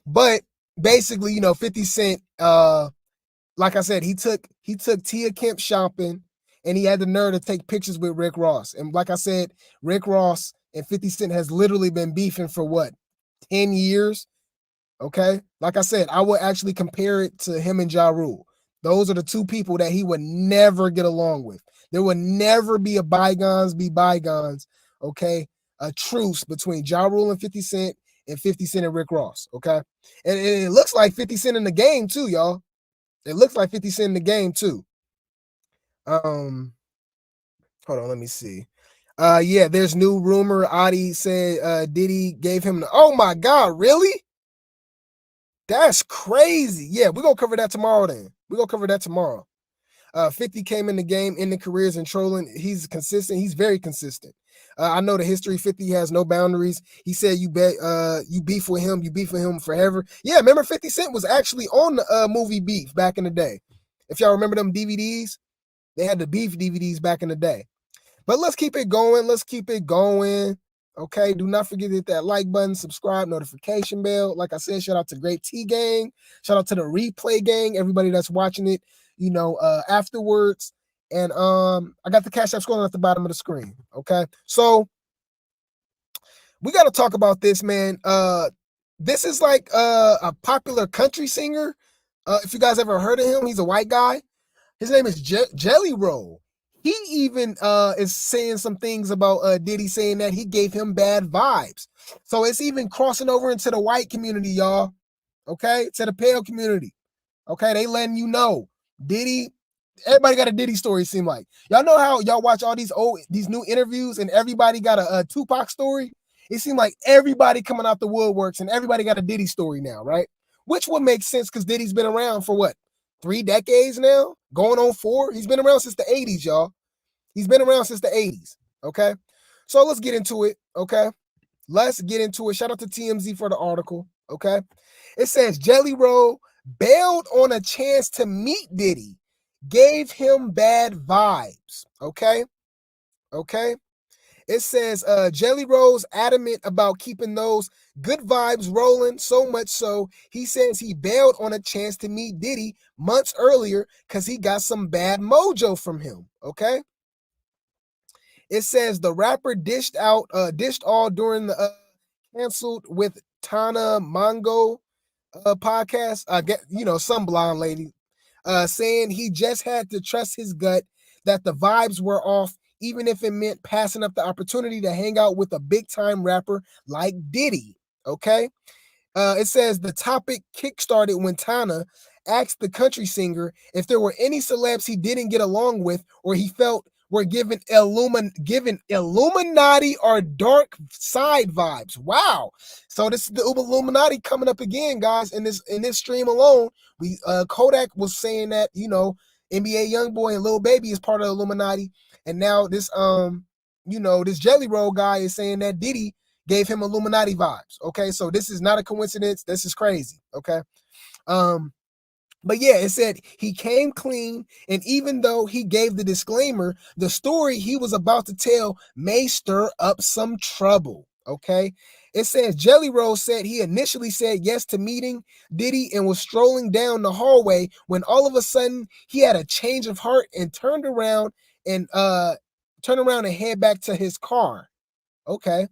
But basically, 50 Cent, like I said, he took Tia Kemp shopping, and he had the nerve to take pictures with Rick Ross. And like I said, Rick Ross and 50 Cent has literally been beefing for what, 10 years? Okay. Like I said, I would actually compare it to him and Ja Rule. Those are the two people that he would never get along with. There would never be a bygones be bygones, okay? A truce between Ja Rule and 50 Cent and 50 Cent and Rick Ross, okay? And it looks like 50 Cent in the game too, y'all. It looks like 50 Cent in the game too. Hold on, let me see. Yeah, there's new rumor. Adi said Diddy gave him oh my God, really? That's crazy. Yeah, we're gonna cover that tomorrow then. We're gonna cover that tomorrow. 50 came in the game, ending careers and trolling. He's consistent. He's very consistent. I know the history. 50 has no boundaries. He said you beef with him, you beef with him forever. Yeah, remember 50 Cent was actually on the movie Beef back in the day. If y'all remember them DVDs, they had the Beef DVDs back in the day. But let's keep it going. Let's keep it going. Okay, do not forget to hit that like button, subscribe, notification bell. Like I said, shout out to Great T Gang. Shout out to the replay gang, everybody that's watching it, afterwards. And I got the Cash App scrolling at the bottom of the screen. Okay, so we got to talk about this, man. This is like a popular country singer. If you guys ever heard of him, he's a white guy. His name is Jelly Roll. He even is saying some things about Diddy, saying that he gave him bad vibes. So it's even crossing over into the white community, y'all. Okay, to the pale community. Okay, they letting you know Diddy. Everybody got a Diddy story. Seem like y'all know how y'all watch all these new interviews and everybody got a Tupac story. It seemed like everybody coming out the woodworks and everybody got a Diddy story now, right? Which would make sense because Diddy's been around for what? 3 decades now, going on 4. He's been around since the 80s, y'all. He's been around since the 80s. Okay. So let's get into it. Okay. Let's get into it. Shout out to TMZ for the article. Okay. It says Jelly Roll bailed on a chance to meet Diddy, gave him bad vibes. Okay. Okay. It says Jelly Roll's adamant about keeping those good vibes rolling, so much so he says he bailed on a chance to meet Diddy months earlier because he got some bad mojo from him. Okay. It says the rapper dished all during the canceled with Tana Mongo podcast. Some blonde lady saying he just had to trust his gut that the vibes were off, even if it meant passing up the opportunity to hang out with a big time rapper like Diddy. Okay. It says the topic kickstarted when Tana asked the country singer if there were any celebs he didn't get along with or he felt were given Illuminati or dark side vibes. Wow. So this is the Illuminati coming up again, guys. In this stream alone, we Kodak was saying that, NBA YoungBoy and Lil Baby is part of the Illuminati. And now this this Jelly Roll guy is saying that Diddy gave him Illuminati vibes. Okay, so this is not a coincidence. This is crazy. Okay. But yeah, it said he came clean, and even though he gave the disclaimer, the story he was about to tell may stir up some trouble. Okay. It says Jelly Roll said he initially said yes to meeting Diddy and was strolling down the hallway when all of a sudden he had a change of heart and turned around and head back to his car. Okay.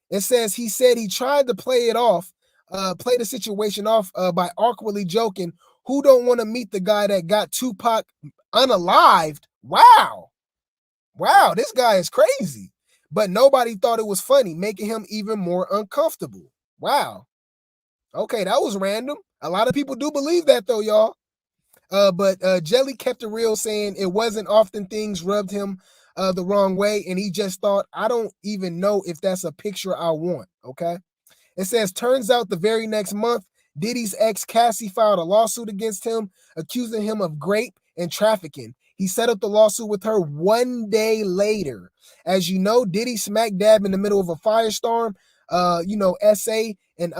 It says he said he tried to play the situation off by awkwardly joking, who don't want to meet the guy that got Tupac unalived? Wow. Wow, this guy is crazy. But nobody thought it was funny, making him even more uncomfortable. Wow. Okay, that was random. A lot of people do believe that though, y'all. But Jelly kept it real, saying it wasn't often things rubbed him the wrong way, and he just thought, I don't even know if that's a picture I want. Okay. It says, turns out the very next month, Diddy's ex Cassie filed a lawsuit against him, accusing him of rape and trafficking. He set up the lawsuit with her 1 day later. As you know, Diddy smack dab in the middle of a firestorm. SA and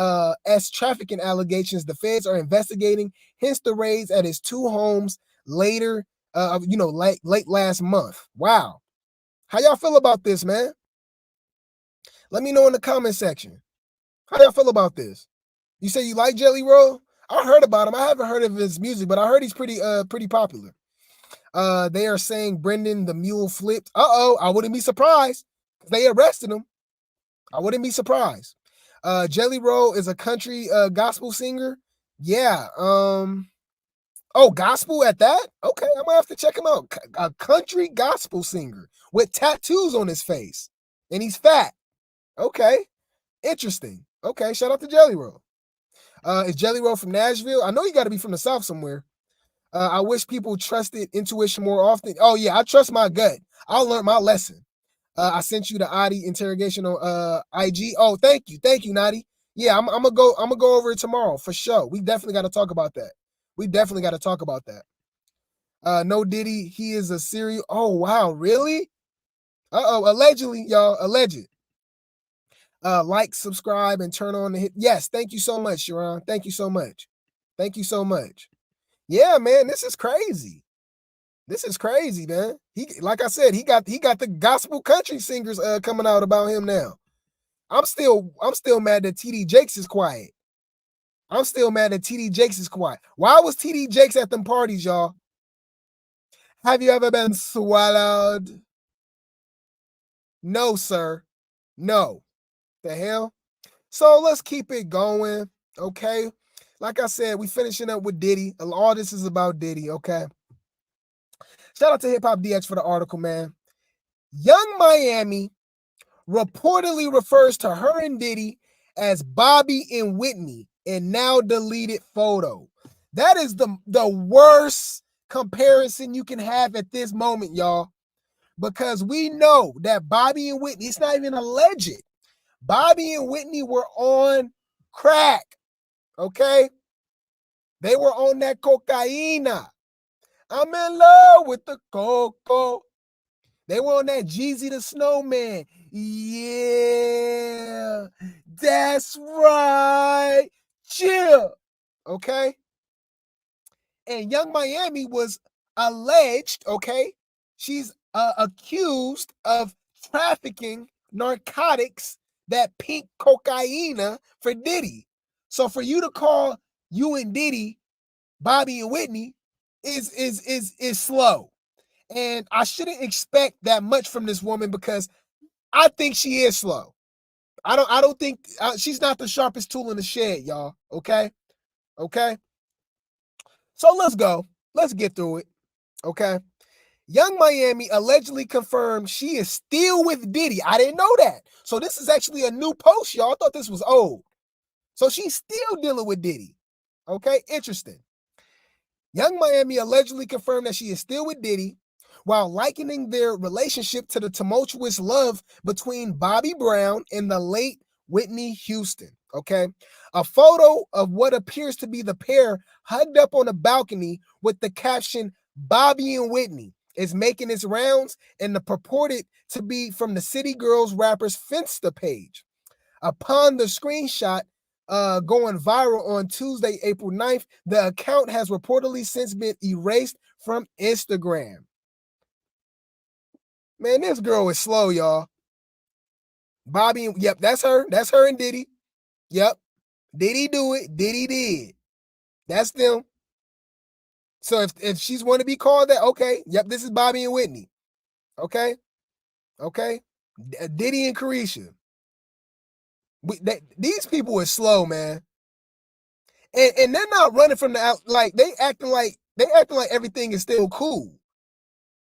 S trafficking allegations. The feds are investigating, hence the raids at his 2 homes later, late last month. Wow. How y'all feel about this, man? Let me know in the comment section. How y'all feel about this? You say you like Jelly Roll? I heard about him. I haven't heard of his music, but I heard he's pretty popular. They are saying Brendan the Mule flipped. I wouldn't be surprised. They arrested him. I wouldn't be surprised. Jelly Roll is a country gospel singer. Yeah. Oh, gospel at that? Okay, I'm gonna have to check him out. A country gospel singer with tattoos on his face, and he's fat. Okay, interesting. Okay, shout out to Jelly Roll. Is Jelly Roll from Nashville? I know you got to be from the South somewhere. I wish people trusted intuition more often. Oh yeah, I trust my gut. I learned my lesson. I sent you the Adi interrogation on IG. Oh, thank you, Nadi. Yeah, I'm gonna go over it tomorrow for sure. We definitely got to talk about that. No Diddy, he is a serial. Oh wow, really? Allegedly, y'all, alleged. Like, subscribe, and turn on the hit. Yes, thank you so much, Sharon. Thank you so much. Yeah, man, this is crazy. Man. He, like I said, he got the gospel country singers coming out about him now. I'm still mad that TD Jakes is quiet. Why was TD Jakes at them parties, y'all? Have you ever been swallowed? No, sir. No. The hell? So let's keep it going. Okay. Like I said, we finishing up with Diddy. All this is about Diddy, okay? Shout out to Hip Hop DX for the article, man. Young Miami reportedly refers to her and Diddy as Bobby and Whitney in now deleted photo. That is the worst comparison you can have at this moment, y'all. Because we know that Bobby and Whitney, it's not even alleged. Bobby and Whitney were on crack, okay? They were on that cocaina. I'm in love with the coco. They were on that Jeezy the Snowman. Yeah, that's right. Chill, okay? And Young Miami was alleged, okay? She's accused of trafficking narcotics, that pink cocaina, for Diddy. So for you to call you and Diddy Bobby and Whitney is slow. And I shouldn't expect that much from this woman because I think she is slow. I don't think she's not the sharpest tool in the shed, y'all. Okay. So let's go. Let's get through it. Okay. Young Miami allegedly confirmed she is still with Diddy. I didn't know that. So this is actually a new post, y'all. I thought this was old. So she's still dealing with Diddy. Okay. Interesting. Young Miami allegedly confirmed that she is still with Diddy, while likening their relationship to the tumultuous love between Bobby Brown and the late Whitney Houston. Okay. A photo of what appears to be the pair hugged up on a balcony with the caption Bobby and Whitney is making its rounds, and the purported to be from the City Girls rappers Finsta page. Upon the screenshot going viral on Tuesday, April 9th, the account has reportedly since been erased from Instagram. Man, this girl is slow, y'all. Bobby, yep, that's her. That's her and Diddy. Yep. Diddy do it. Diddy did. That's them. So if she's want to be called that, okay. Yep, this is Bobby and Whitney. Okay. Diddy and Carisha. These people are slow, man. And they're not running from the out, like they acting like everything is still cool.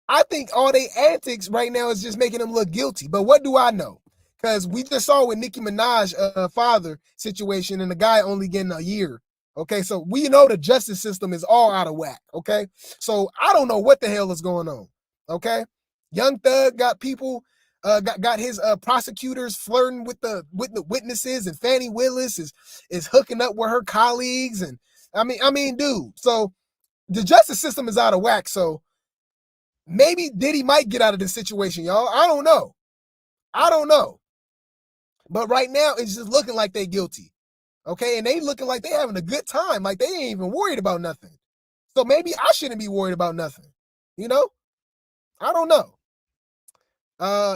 I think all they antics right now is just making them look guilty. But what do I know? Because we just saw with Nicki Minaj father situation, and the guy only getting a year. Okay, so we know the justice system is all out of whack. Okay, so I don't know what the hell is going on. Okay, Young Thug got people, got his prosecutors flirting with the witnesses, and Fannie Willis is hooking up with her colleagues, and I mean, dude. So the justice system is out of whack. So maybe Diddy might get out of this situation, y'all. I don't know. But right now, it's just looking like they guilty. Okay, and they looking like they having a good time. Like they ain't even worried about nothing. So maybe I shouldn't be worried about nothing. You know? I don't know.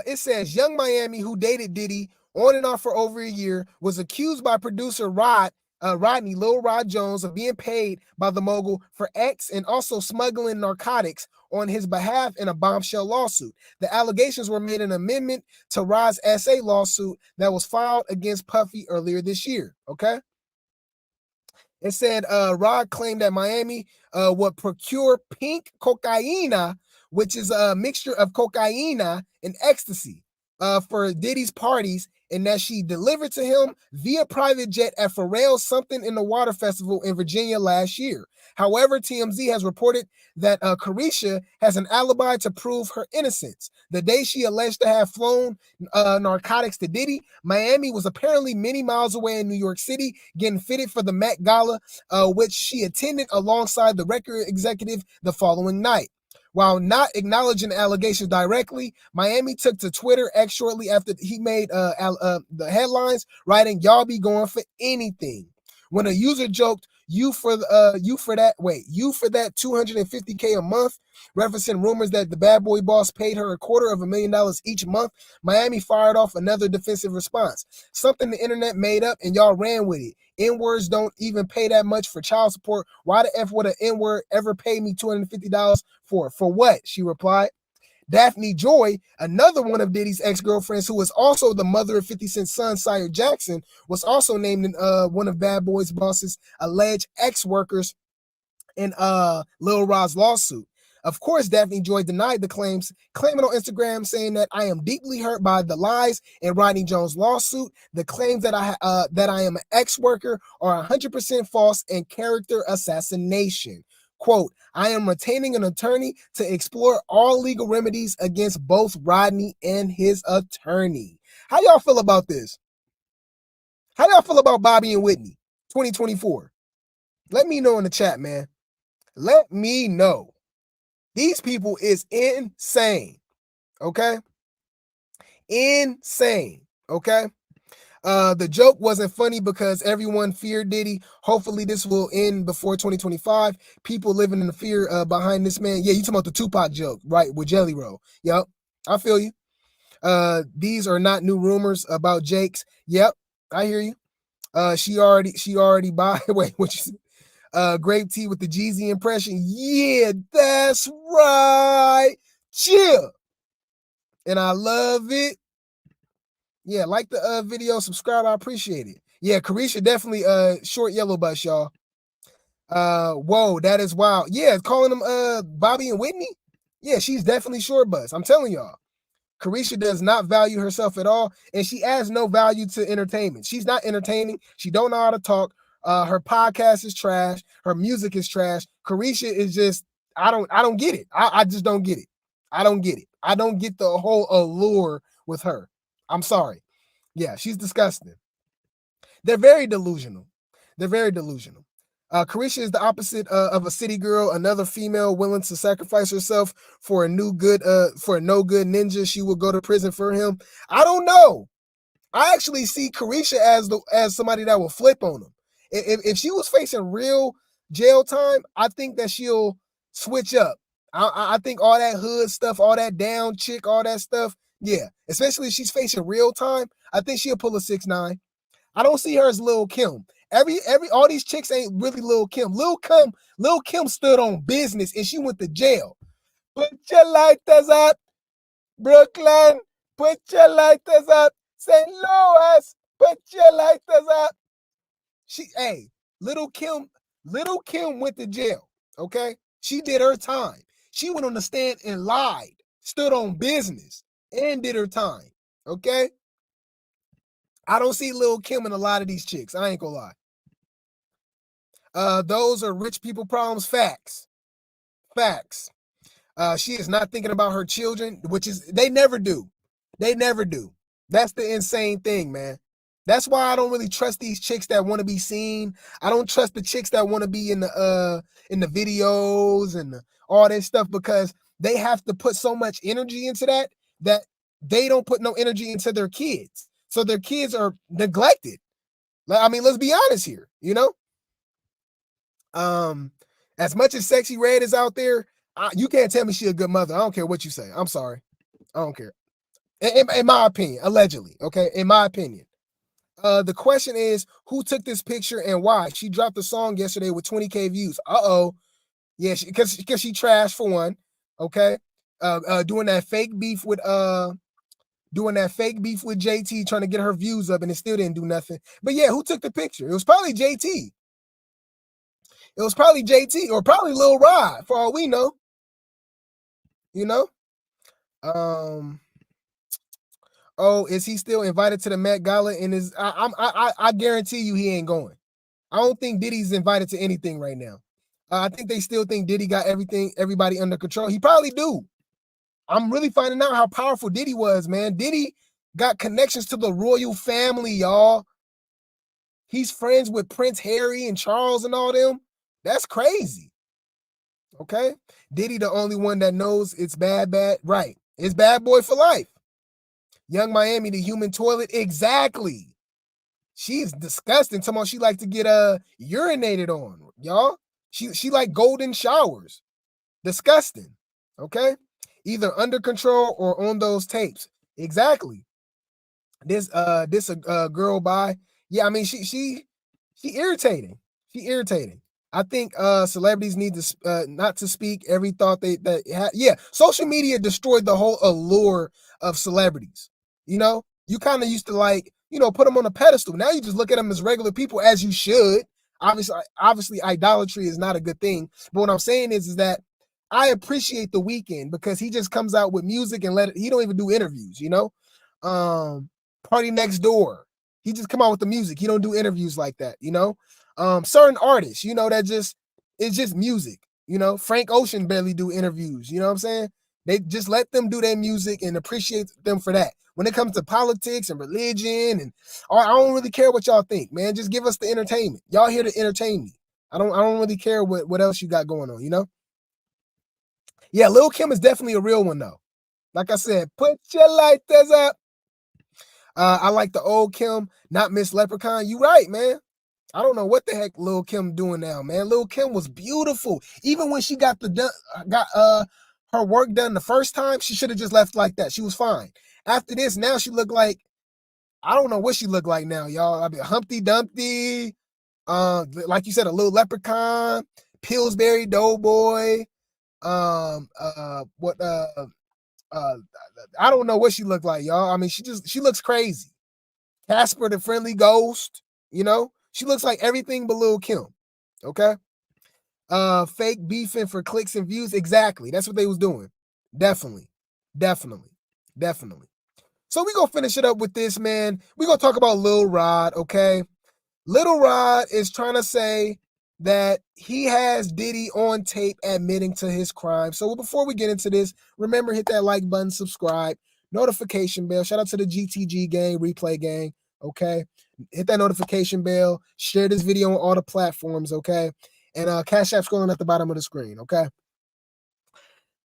It says Young Miami, who dated Diddy on and off for over a year, was accused by producer Rodney Lil Rod Jones of being paid by the mogul for X and also smuggling narcotics on his behalf in a bombshell lawsuit. The allegations were made an amendment to Rod's SA lawsuit that was filed against Puffy earlier this year. Okay. It said Rod claimed that Miami would procure pink cocaina, which is a mixture of cocaina and ecstasy, for Diddy's parties, and that she delivered to him via private jet at Pharrell Something in the Water Festival in Virginia last year. However, TMZ has reported that Carisha has an alibi to prove her innocence. The day she alleged to have flown narcotics to Diddy, Miami was apparently many miles away in New York City, getting fitted for the Met Gala, which she attended alongside the record executive the following night. While not acknowledging the allegations directly, Miami took to Twitter X shortly after he made the headlines, writing, "Y'all be going for anything." When a user joked, you for that $250K a month, referencing rumors that the bad boy boss paid her $250,000 each month, Miami fired off another defensive response. Something the internet made up and y'all ran with it. N-words don't even pay that much for child support. Why the F would an N-word ever pay me $250 for? For what? She replied. Daphne Joy, another one of Diddy's ex-girlfriends, who is also the mother of 50 Cent's son, Sire Jackson, was also named in one of Bad Boy's boss's alleged ex-workers in Lil Rod's lawsuit. Of course, Daphne Joy denied the claims, claiming on Instagram, saying that I am deeply hurt by the lies in Rodney Jones' lawsuit. The claims that I am an ex-worker are 100% false and character assassination. Quote, I am retaining an attorney to explore all legal remedies against both Rodney and his attorney. How y'all feel about this? How y'all feel about Bobby and Whitney 2024? Let me know in the chat, man. Let me know. These people is insane. Okay? Insane. Okay? The joke wasn't funny because everyone feared Diddy. Hopefully this will end before 2025. People living in the fear behind this man. Yeah, you talking about the Tupac joke, right? With Jelly Roll. Yep, I feel you. These are not new rumors about Jake's. Yep, I hear you. She already buy. Wait, what you said? Grape tea with the Jeezy impression. Yeah, that's right. Chill. And I love it. Yeah, like the video, subscribe. I appreciate it. Yeah, Carisha definitely short yellow bus, y'all. Whoa, that is wild. Yeah, calling them Bobby and Whitney. Yeah, she's definitely short bus. I'm telling y'all. Carisha does not value herself at all, and she adds no value to entertainment. She's not entertaining. She don't know how to talk. Her podcast is trash. Her music is trash. Carisha is just, I don't get it. I just don't get it. I don't get it. I don't get the whole allure with her. I'm sorry. Yeah, she's disgusting. They're very delusional. They're very delusional. Carisha is the opposite of a city girl, another female willing to sacrifice herself for a no good ninja. She will go to prison for him. I don't know. I actually see Carisha as somebody that will flip on him. If she was facing real jail time, I think that she'll switch up. I think all that hood stuff, all that down chick, all that stuff, yeah. Especially if she's facing real time, I think she'll pull a 6ix9ine. I don't see her as Lil Kim. All these chicks ain't really Lil Kim. Lil Kim stood on business and she went to jail. Put your lighters up, Brooklyn. Put your lighters up, St. Louis. Put your lighters up. Little Kim went to jail. Okay, she did her time. She went on the stand and lied, stood on business, and did her time. Okay. I don't see Lil Kim in a lot of these chicks. I ain't gonna lie. Those are rich people problems. Facts. She is not thinking about her children, which is, they never do. They never do. That's the insane thing, man. That's why I don't really trust these chicks that want to be seen. I don't trust the chicks that want to be in the videos and all this stuff, because they have to put so much energy into that they don't put no energy into their kids. So their kids are neglected. I mean, let's be honest here, you know? As much as Sexy Red is out there, you can't tell me she a good mother. I don't care what you say. I'm sorry. I don't care. In my opinion, allegedly, okay? In my opinion. The question is, who took this picture and why? She dropped a song yesterday with 20K views. Uh-oh. Yeah, because she trashed, for one, okay? Doing that fake beef with JT, trying to get her views up, and it still didn't do nothing. But yeah, who took the picture? It was probably JT. It was probably JT or probably Lil Rod, for all we know. You know? Oh, is he still invited to the Met Gala? And I guarantee you he ain't going. I don't think Diddy's invited to anything right now. I think they still think Diddy got everybody under control. He probably do. I'm really finding out how powerful Diddy was, man. Diddy got connections to the royal family, y'all. He's friends with Prince Harry and Charles and all them. That's crazy. Okay? Diddy the only one that knows it's bad. Right. It's bad boy for life. Young Miami, the human toilet. Exactly. She's disgusting. Someone she like to get urinated on, y'all. She like golden showers. Disgusting. Okay? Either under control or on those tapes. Exactly. This girl by. Yeah, I mean she irritating. She irritating. I think celebrities need to not to speak every thought yeah, social media destroyed the whole allure of celebrities. You know, you kind of used to like, you know, put them on a pedestal. Now you just look at them as regular people, as you should. Obviously idolatry is not a good thing. But what I'm saying is that I appreciate The Weeknd because he just comes out with music and he don't even do interviews, you know? Party Next Door. He just come out with the music. He don't do interviews like that, you know? Certain artists, you know, it's just music, you know? Frank Ocean barely do interviews, you know what I'm saying? They just let them do their music and appreciate them for that. When it comes to politics and religion and I don't really care what y'all think, man. Just give us the entertainment. Y'all here to entertain me. I don't really care what else you got going on, you know? Yeah, Lil Kim is definitely a real one though. Like I said, put your lighters up. I like the old Kim, not Miss Leprechaun. You right, man. I don't know what the heck Lil Kim doing now, man. Lil Kim was beautiful. Even when she got her work done the first time, she should have just left like that. She was fine. After this, now she looked like, I don't know what she looked like now, y'all. I mean, Humpty Dumpty, like you said, a little leprechaun, Pillsbury Doughboy, I don't know what she looked like, y'all. I mean, she looks crazy. Casper the Friendly Ghost, you know? She looks like everything but Lil Kim. Okay? Fake beefing for clicks and views. Exactly. That's what they was doing. Definitely. So we gonna finish it up with this, man. We gonna talk about Lil Rod, okay? Lil Rod is trying to say that he has Diddy on tape admitting to his crime. So before we get into this, remember, hit that like button, subscribe, notification bell. Shout out to the GTG gang, replay gang, okay? Hit that notification bell. Share this video on all the platforms, okay? And Cash App scrolling at the bottom of the screen, okay?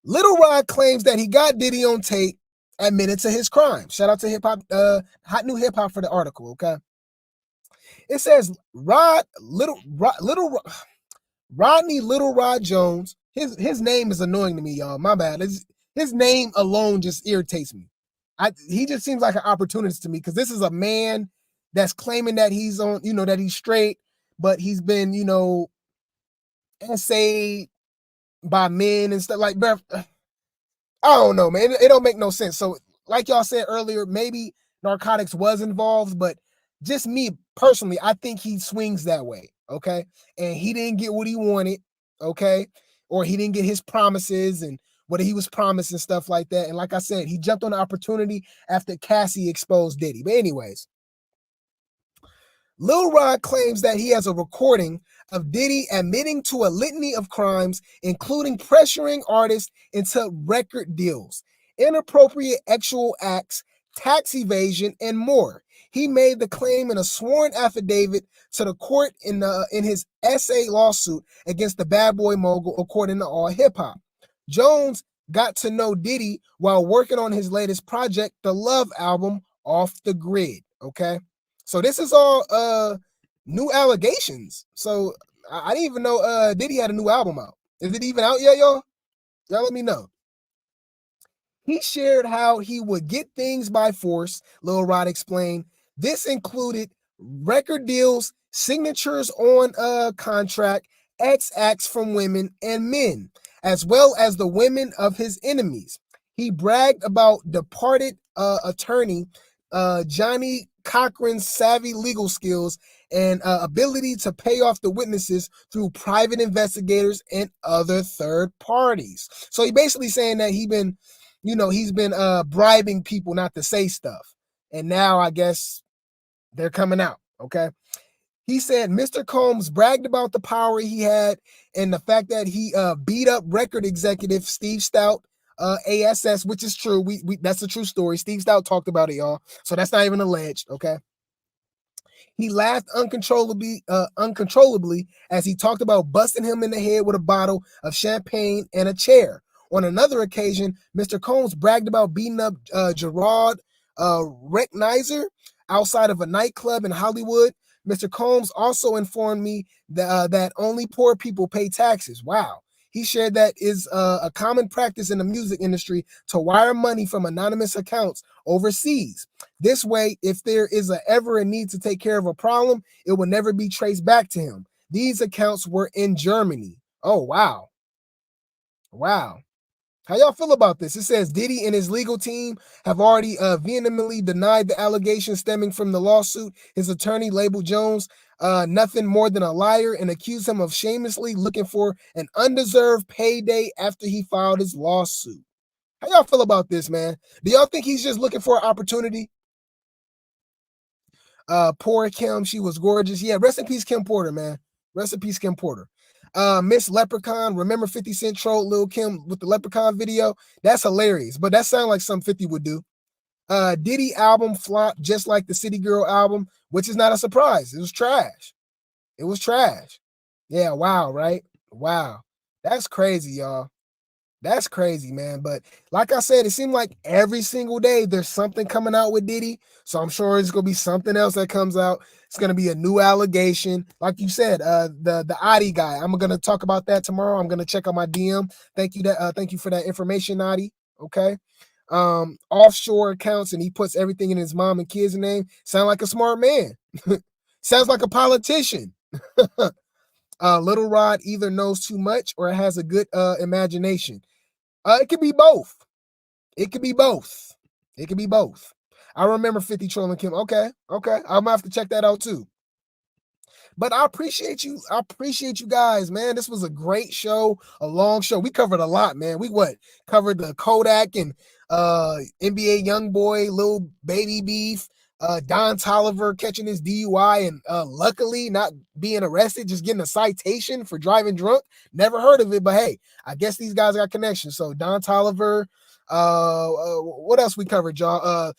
Lil Rod claims that he got Diddy on tape, admitted to his crime. Shout out to Hip Hop, Hot New Hip Hop for the article, okay? It says Rodney Little Rod Jones. His name is annoying to me, y'all. My bad. His name alone just irritates me. He just seems like an opportunist to me because this is a man that's claiming that he's on, you know, that he's straight, but he's been, you know, essayed by men and stuff like that. I don't know, man. It don't make no sense. So, like y'all said earlier, maybe narcotics was involved, but just me personally, I think he swings that way, okay? And he didn't get what he wanted, okay? Or he didn't get his promises and what he was promised and stuff like that. And like I said, he jumped on the opportunity after Cassie exposed Diddy. But anyways, Lil Rod claims that he has a recording of Diddy admitting to a litany of crimes, including pressuring artists into record deals, inappropriate sexual acts, tax evasion, and more. He made the claim in a sworn affidavit to the court in his SA lawsuit against the Bad Boy mogul, according to All Hip Hop. Jones got to know Diddy while working on his latest project, the Love album, Off the Grid. Okay, so this is all new allegations. So I didn't even know Diddy had a new album out. Is it even out yet, y'all? Y'all let me know. He shared how he would get things by force, Lil Rod explained. This included record deals, signatures on a contract, acts from women and men, as well as the women of his enemies. He bragged about departed attorney Johnny Cochran's savvy legal skills and ability to pay off the witnesses through private investigators and other third parties. So he basically saying that he's been bribing people not to say stuff. And now I guess they're coming out, okay? He said Mr. Combs bragged about the power he had and the fact that he beat up record executive Steve Stout, ASS, which is true. We that's a true story. Steve Stout talked about it, y'all. So that's not even alleged, okay? He laughed uncontrollably as he talked about busting him in the head with a bottle of champagne and a chair. On another occasion, Mr. Combs bragged about beating up Gerard Recknizer outside of a nightclub in Hollywood. Mr. Combs also informed me that only poor people pay taxes. Wow. He shared that is a common practice in the music industry to wire money from anonymous accounts overseas. This way, if there is ever a need to take care of a problem, it will never be traced back to him. These accounts were in Germany. Oh, wow. Wow. How y'all feel about this? It says Diddy and his legal team have already vehemently denied the allegations stemming from the lawsuit. His attorney labeled Jones nothing more than a liar and accused him of shamelessly looking for an undeserved payday after he filed his lawsuit. How y'all feel about this, man? Do y'all think he's just looking for an opportunity? Poor Kim, she was gorgeous. Yeah, rest in peace, Kim Porter, man. Rest in peace, Kim Porter. Miss Leprechaun, remember 50 Cent trolled Lil Kim with the Leprechaun video? That's hilarious, but that sounds like something 50 would do. Diddy album flopped just like the City Girl album, which is not a surprise. It was trash. It was trash. Yeah, wow, right? Wow. That's crazy, y'all. That's crazy, man. But like I said, it seemed like every single day there's something coming out with Diddy. So I'm sure it's gonna be something else that comes out. It's gonna be a new allegation. Like you said, the Adi guy. I'm gonna talk about that tomorrow. I'm gonna check out my DM. Thank you for that information, Adi. Okay. Offshore accounts, and he puts everything in his mom and kids' name. Sound like a smart man. Sounds like a politician. Little Rod either knows too much or has a good imagination. It could be both. It could be both. It could be both. I remember 50 trolling Kim. Okay. I'm gonna have to check that out too. But I appreciate you. I appreciate you guys, man. This was a great show, a long show. We covered a lot, man. We covered the Kodak and NBA YoungBoy, Lil Baby beef, Don Toliver catching his DUI and luckily not being arrested, just getting a citation for driving drunk. Never heard of it, but hey, I guess these guys got connections. So Don Toliver, what else we covered, y'all?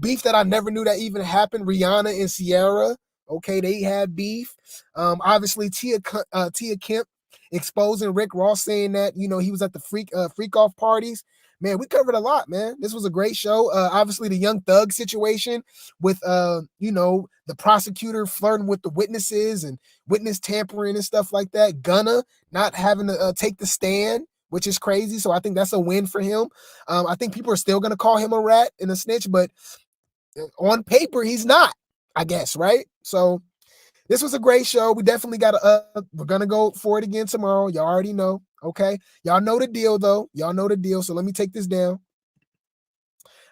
Beef that I never knew that even happened. Rihanna and Ciara. Okay, they had beef. Obviously Tia Kemp exposing Rick Ross, saying that he was at the freak off parties. Man, we covered a lot, man. This was a great show. Obviously the Young Thug situation with the prosecutor flirting with the witnesses and witness tampering and stuff like that. Gunna not having to take the stand, which is crazy. So I think that's a win for him. I think people are still gonna call him a rat and a snitch, but on paper he's not, I guess, right? So this was a great show. We definitely we're gonna go for it again tomorrow. Y'all already know. Okay. Y'all know the deal though. Y'all know the deal. So let me take this down.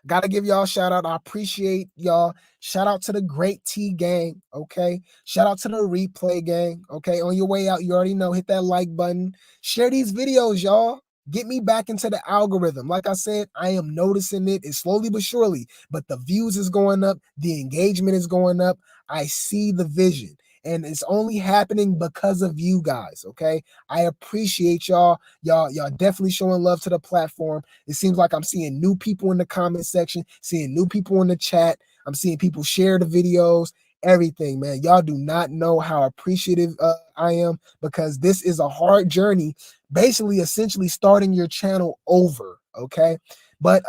Gotta give y'all a shout out. I appreciate y'all. Shout out to the Great T gang. Okay. Shout out to the Replay gang. Okay. On your way out, you already know, hit that like button. Share these videos, y'all. Get me back into the algorithm. Like I said, I am noticing it. It's slowly but surely, but the views is going up. The engagement is going up. I see the vision. And it's only happening because of you guys, okay? I appreciate y'all. Y'all definitely showing love to the platform. It seems like I'm seeing new people in the comment section, seeing new people in the chat. I'm seeing people share the videos, everything, man. Y'all do not know how appreciative I am, because this is a hard journey, basically, essentially starting your channel over, okay? But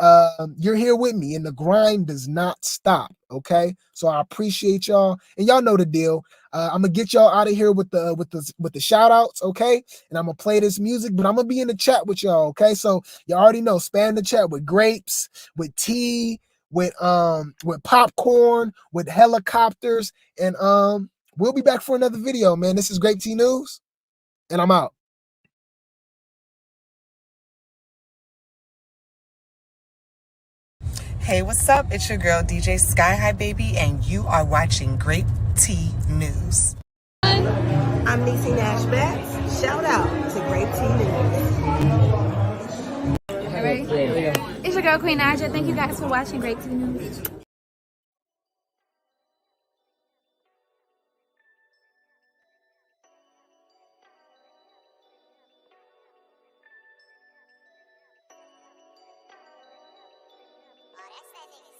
you're here with me, and the grind does not stop, okay? So I appreciate y'all, and y'all know the deal. I'm gonna get y'all out of here with the shout outs, okay? And I'm gonna play this music, but I'm gonna be in the chat with y'all, okay? So you already know, spam the chat with grapes, with tea, with popcorn, with helicopters, and we'll be back for another video, man. This is Grape Tea News, and I'm out. Hey, what's up? It's your girl DJ Sky High Baby, and you are watching Grape Tea News. I'm Nicki Minaj. Shout out to Grape Tea News. All right. It's your girl Queen Naja. Thank you guys for watching Grape Tea News. Oh, that's that nigga